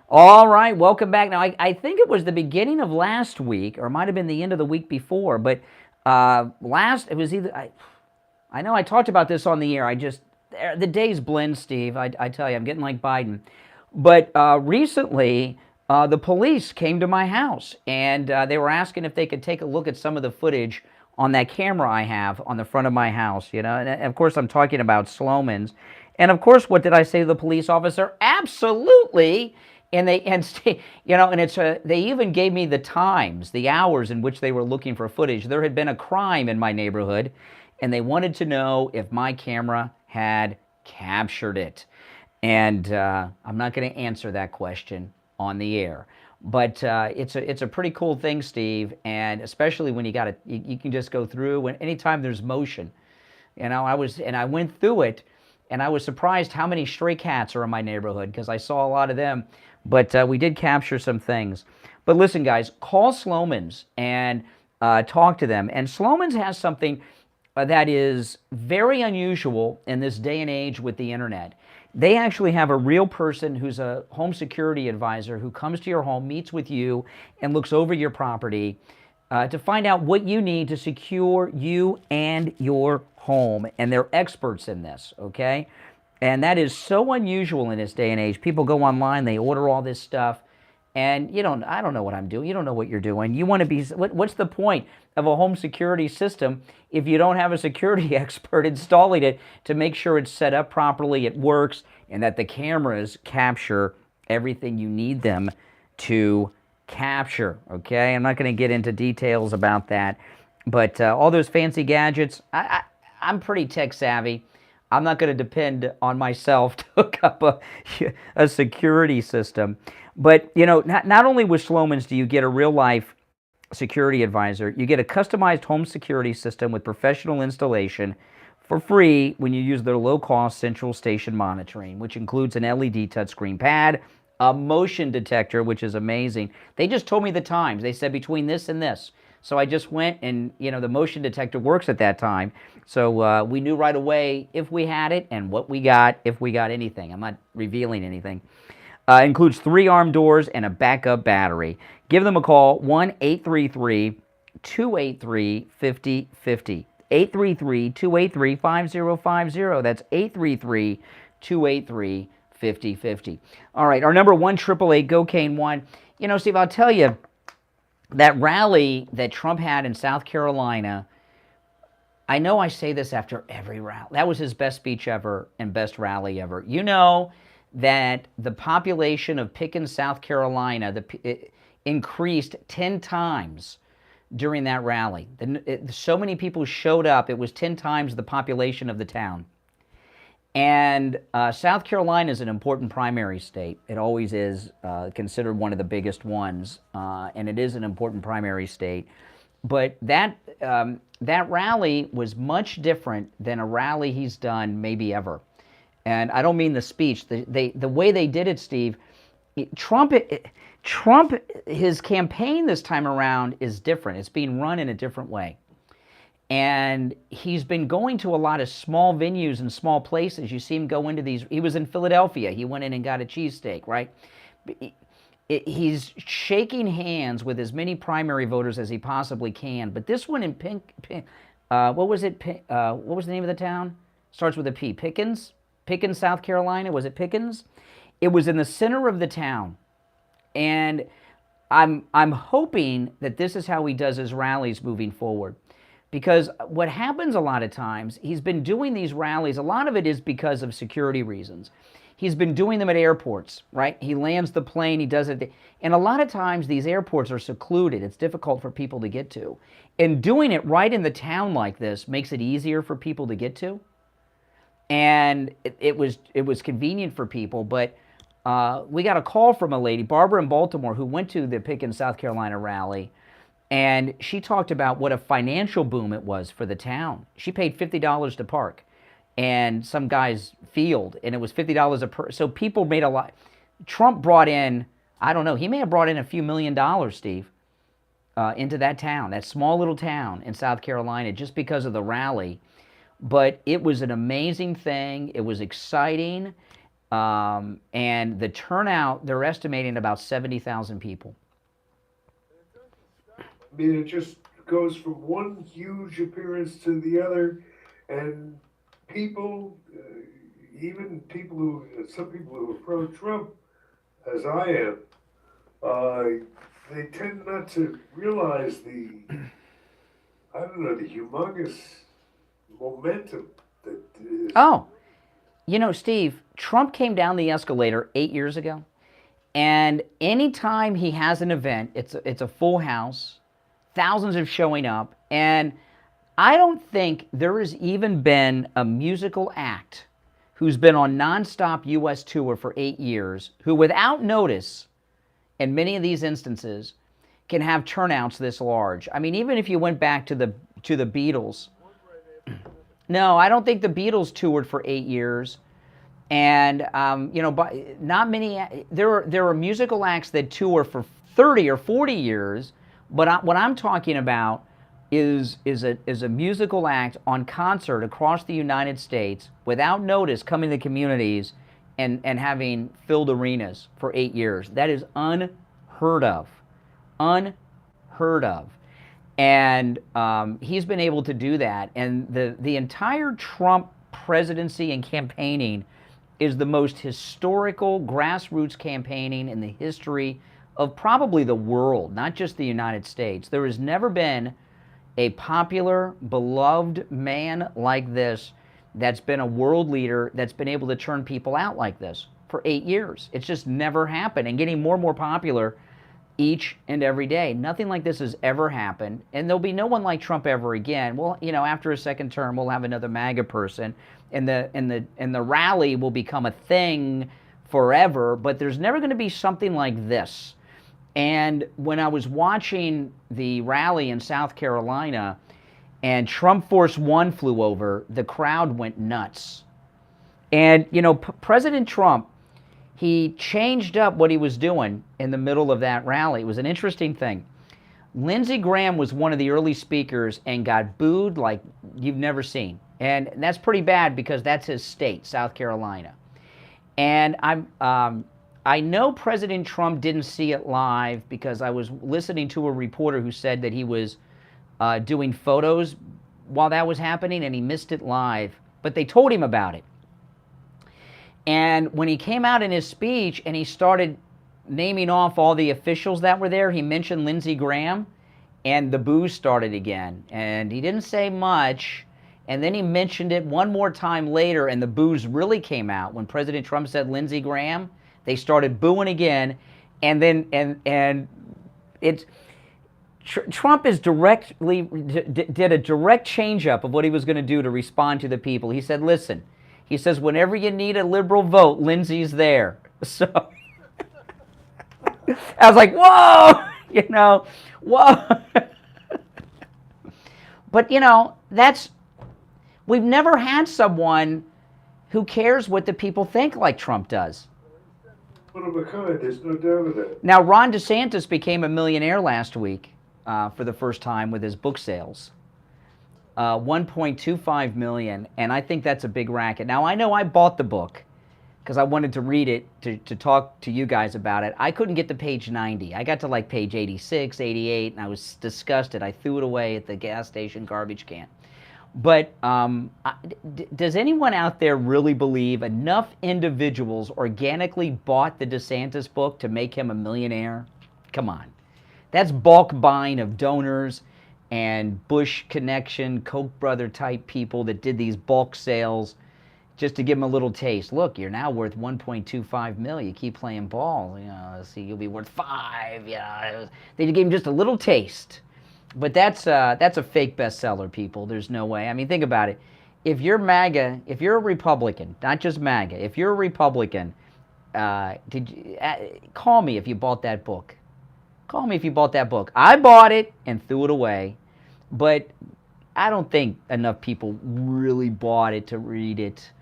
Speaker 1: All right, welcome back. Now, I think it was the beginning of last week, or it might have been the end of the week before, but it was either... I know I talked about this on the air. The days blend, Steve. I tell you, I'm getting like Biden. But recently, the police came to my house, and they were asking if they could take a look at some of the footage on that camera I have on the front of my house, you know. And of course, I'm talking about Sloman's. And of course, what did I say to the police officer? Absolutely. And they even gave me the times, the hours in which they were looking for footage. There had been a crime in my neighborhood, and they wanted to know if my camera had captured it. And I'm not going to answer that question on the air. But it's a pretty cool thing, Steve, and especially when you can just go through, and anytime there's motion. You know, I went through it, and I was surprised how many stray cats are in my neighborhood, because I saw a lot of them. But we did capture some things. But listen, guys, call Sloman's and talk to them. And Sloman's has something that is very unusual in this day and age with the internet. They actually have a real person who's a home security advisor who comes to your home, meets with you, and looks over your property to find out what you need to secure you and your home. And they're experts in this, okay? And that is so unusual in this day and age. People go online, they order all this stuff, and I don't know what I'm doing. You don't know what you're doing. You want to be, what's the point of a home security system if you don't have a security expert installing it to make sure it's set up properly, it works, and that the cameras capture everything you need them to capture, okay? I'm not going to get into details about that, but all those fancy gadgets, I'm pretty tech savvy. I'm not going to depend on myself to hook up a security system. But, not only with Sloman's do you get a real-life security advisor, you get a customized home security system with professional installation for free when you use their low-cost central station monitoring, which includes an LED touchscreen pad, a motion detector, which is amazing. They just told me the times. They said between this and this. So I just went and, the motion detector works at that time. So we knew right away if we had it and what we got, if we got anything. I'm not revealing anything. Includes 3 arm doors and a backup battery. Give them a call, 1-833-283-5050. 833-283-5050. That's 833-283-5050. All right, our number 1-888-GO-CANE-1. Steve, I'll tell you, that rally that Trump had in South Carolina, I know I say this after every rally. That was his best speech ever and best rally ever. You know that the population of Pickens, South Carolina, increased 10 times during that rally. So many people showed up, it was 10 times the population of the town. And South Carolina is an important primary state. It always is considered one of the biggest ones, and it is an important primary state. But that rally was much different than a rally he's done maybe ever. And I don't mean the speech. The way they did it, Steve, Trump, his campaign this time around is different. It's being run in a different way. And he's been going to a lot of small venues and small places. You see him go into these. He was in Philadelphia. He went in and got a cheesesteak, right? He's shaking hands with as many primary voters as he possibly can. But this one in what was it? What was the name of the town? Starts with a P. Pickens, South Carolina. Was it Pickens? It was in the center of the town. And I'm hoping that this is how he does his rallies moving forward. Because what happens a lot of times, he's been doing these rallies, a lot of it is because of security reasons. He's been doing them at airports, right? He lands the plane, he does it. And a lot of times these airports are secluded. It's difficult for people to get to. And doing it right in the town like this makes it easier for people to get to. And it was convenient for people. But we got a call from a lady, Barbara in Baltimore, who went to the Pickens, South Carolina rally. And she talked about what a financial boom it was for the town. She paid $50 to park. And some guy's field, and it was $50 a per. So people made a lot. Trump brought in, I don't know, he may have brought in a few $1 million, Steve, into that town, that small little town in South Carolina, just because of the rally. But it was an amazing thing. It was exciting. And the turnout, they're estimating about 70,000 people.
Speaker 10: I mean, it just goes from one huge appearance to the other, and people, even people who, some people who are pro-Trump, as I am, they tend not to realize the, I don't know, the humongous momentum that is.
Speaker 1: Oh, you know, Steve, Trump came down the escalator 8 years ago, and anytime he has an event, it's a full house, thousands are showing up, and I don't think there has even been a musical act who's been on nonstop U.S. tour for 8 years, who without notice, in many of these instances, can have turnouts this large. I mean, even if you went back to the Beatles. No, I don't think the Beatles toured for 8 years. And, you know, but not many, there are musical acts that tour for 30 or 40 years, but what I'm talking about is a musical act on concert across the United States without notice, coming to communities and having filled arenas for 8 years. That is unheard of. Unheard of. And he's been able to do that. And the entire Trump presidency and campaigning is the most historical grassroots campaigning in the history of probably the world, not just the United States. There has never been a popular, beloved man like this that's been a world leader that's been able to turn people out like this for 8 years. It's just never happened, and getting more and more popular each and every day. Nothing like this has ever happened, and there'll be no one like Trump ever again. Well, you know, after a second term, we'll have another MAGA person, and the rally will become a thing forever, but there's never going to be something like this. And when I was watching the rally in South Carolina and Trump Force One flew over, the crowd went nuts. And, you know, President Trump, he changed up what he was doing in the middle of that rally. It was an interesting thing. Lindsey Graham was one of the early speakers and got booed like you've never seen. And that's pretty bad because that's his state, South Carolina. And I know President Trump didn't see it live because I was listening to a reporter who said that he was doing photos while that was happening and he missed it live. But they told him about it. And when he came out in his speech and he started naming off all the officials that were there, he mentioned Lindsey Graham, and the boos started again. And he didn't say much, and then he mentioned it one more time later, and the boos really came out. When President Trump said Lindsey Graham, they started booing again, and then Trump is did a direct change-up of what he was going to do to respond to the people. He said, listen, he says, whenever you need a liberal vote, Lindsey's there. So I was like, whoa, you know, whoa. But, you know, we've never had someone who cares what the people think like Trump does.
Speaker 10: One of a kind, there's no doubt of that.
Speaker 1: Now, Ron DeSantis became a millionaire last week for the first time with his book sales. 1.25 million, and I think that's a big racket. Now, I know I bought the book because I wanted to read it to talk to you guys about it. I couldn't get to page 90. I got to like page 86, 88, and I was disgusted. I threw it away at the gas station garbage can. But does anyone out there really believe enough individuals organically bought the DeSantis book to make him a millionaire? Come on. That's bulk buying of donors and Bush connection, Koch brother type people that did these bulk sales. just to give them a little taste. Look, you're now worth 1.25 million. You keep playing ball, see, you'll be worth 5. They gave him just a little taste. But that's a fake bestseller, people. There's no way. I mean, think about it. If you're MAGA, if you're a Republican, not just MAGA, if you're a Republican, call me if you bought that book. Call me if you bought that book. I bought it and threw it away, but I don't think enough people really bought it to read it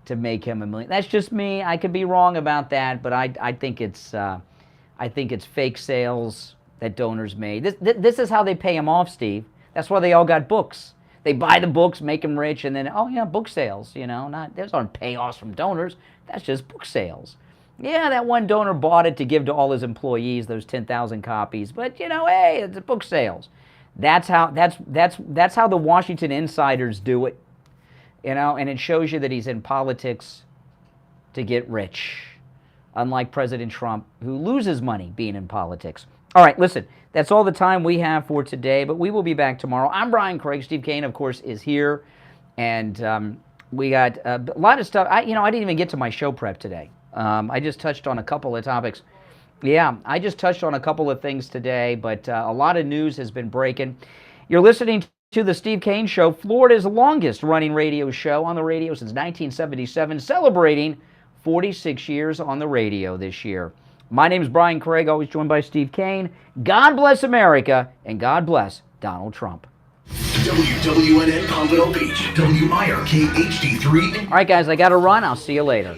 Speaker 1: to make him a million. That's just me. I could be wrong about that, but I think it's fake sales that donors made. This is how they pay them off, Steve. That's why they all got books. They buy the books, make them rich, and then, oh yeah, book sales, those aren't payoffs from donors. That's just book sales. Yeah, that one donor bought it to give to all his employees, those 10,000 copies, but hey, it's book sales. That's how the Washington insiders do it, and it shows you that he's in politics to get rich, unlike President Trump, who loses money being in politics. All right, listen, that's all the time we have for today, but we will be back tomorrow. I'm Brian Craig. Steve Kane, of course, is here, and we got a lot of stuff. I didn't even get to my show prep today. I just touched on a couple of topics. Yeah, I just touched on a couple of things today, but a lot of news has been breaking. You're listening to The Steve Kane Show, Florida's longest-running radio show on the radio since 1977, celebrating 46 years on the radio this year. My name is Brian Craig, always joined by Steve Kane. God bless America, and God bless Donald Trump.
Speaker 3: WWNN Pompano Beach, WIRK HD3.
Speaker 1: All right, guys, I got to run. I'll see you later.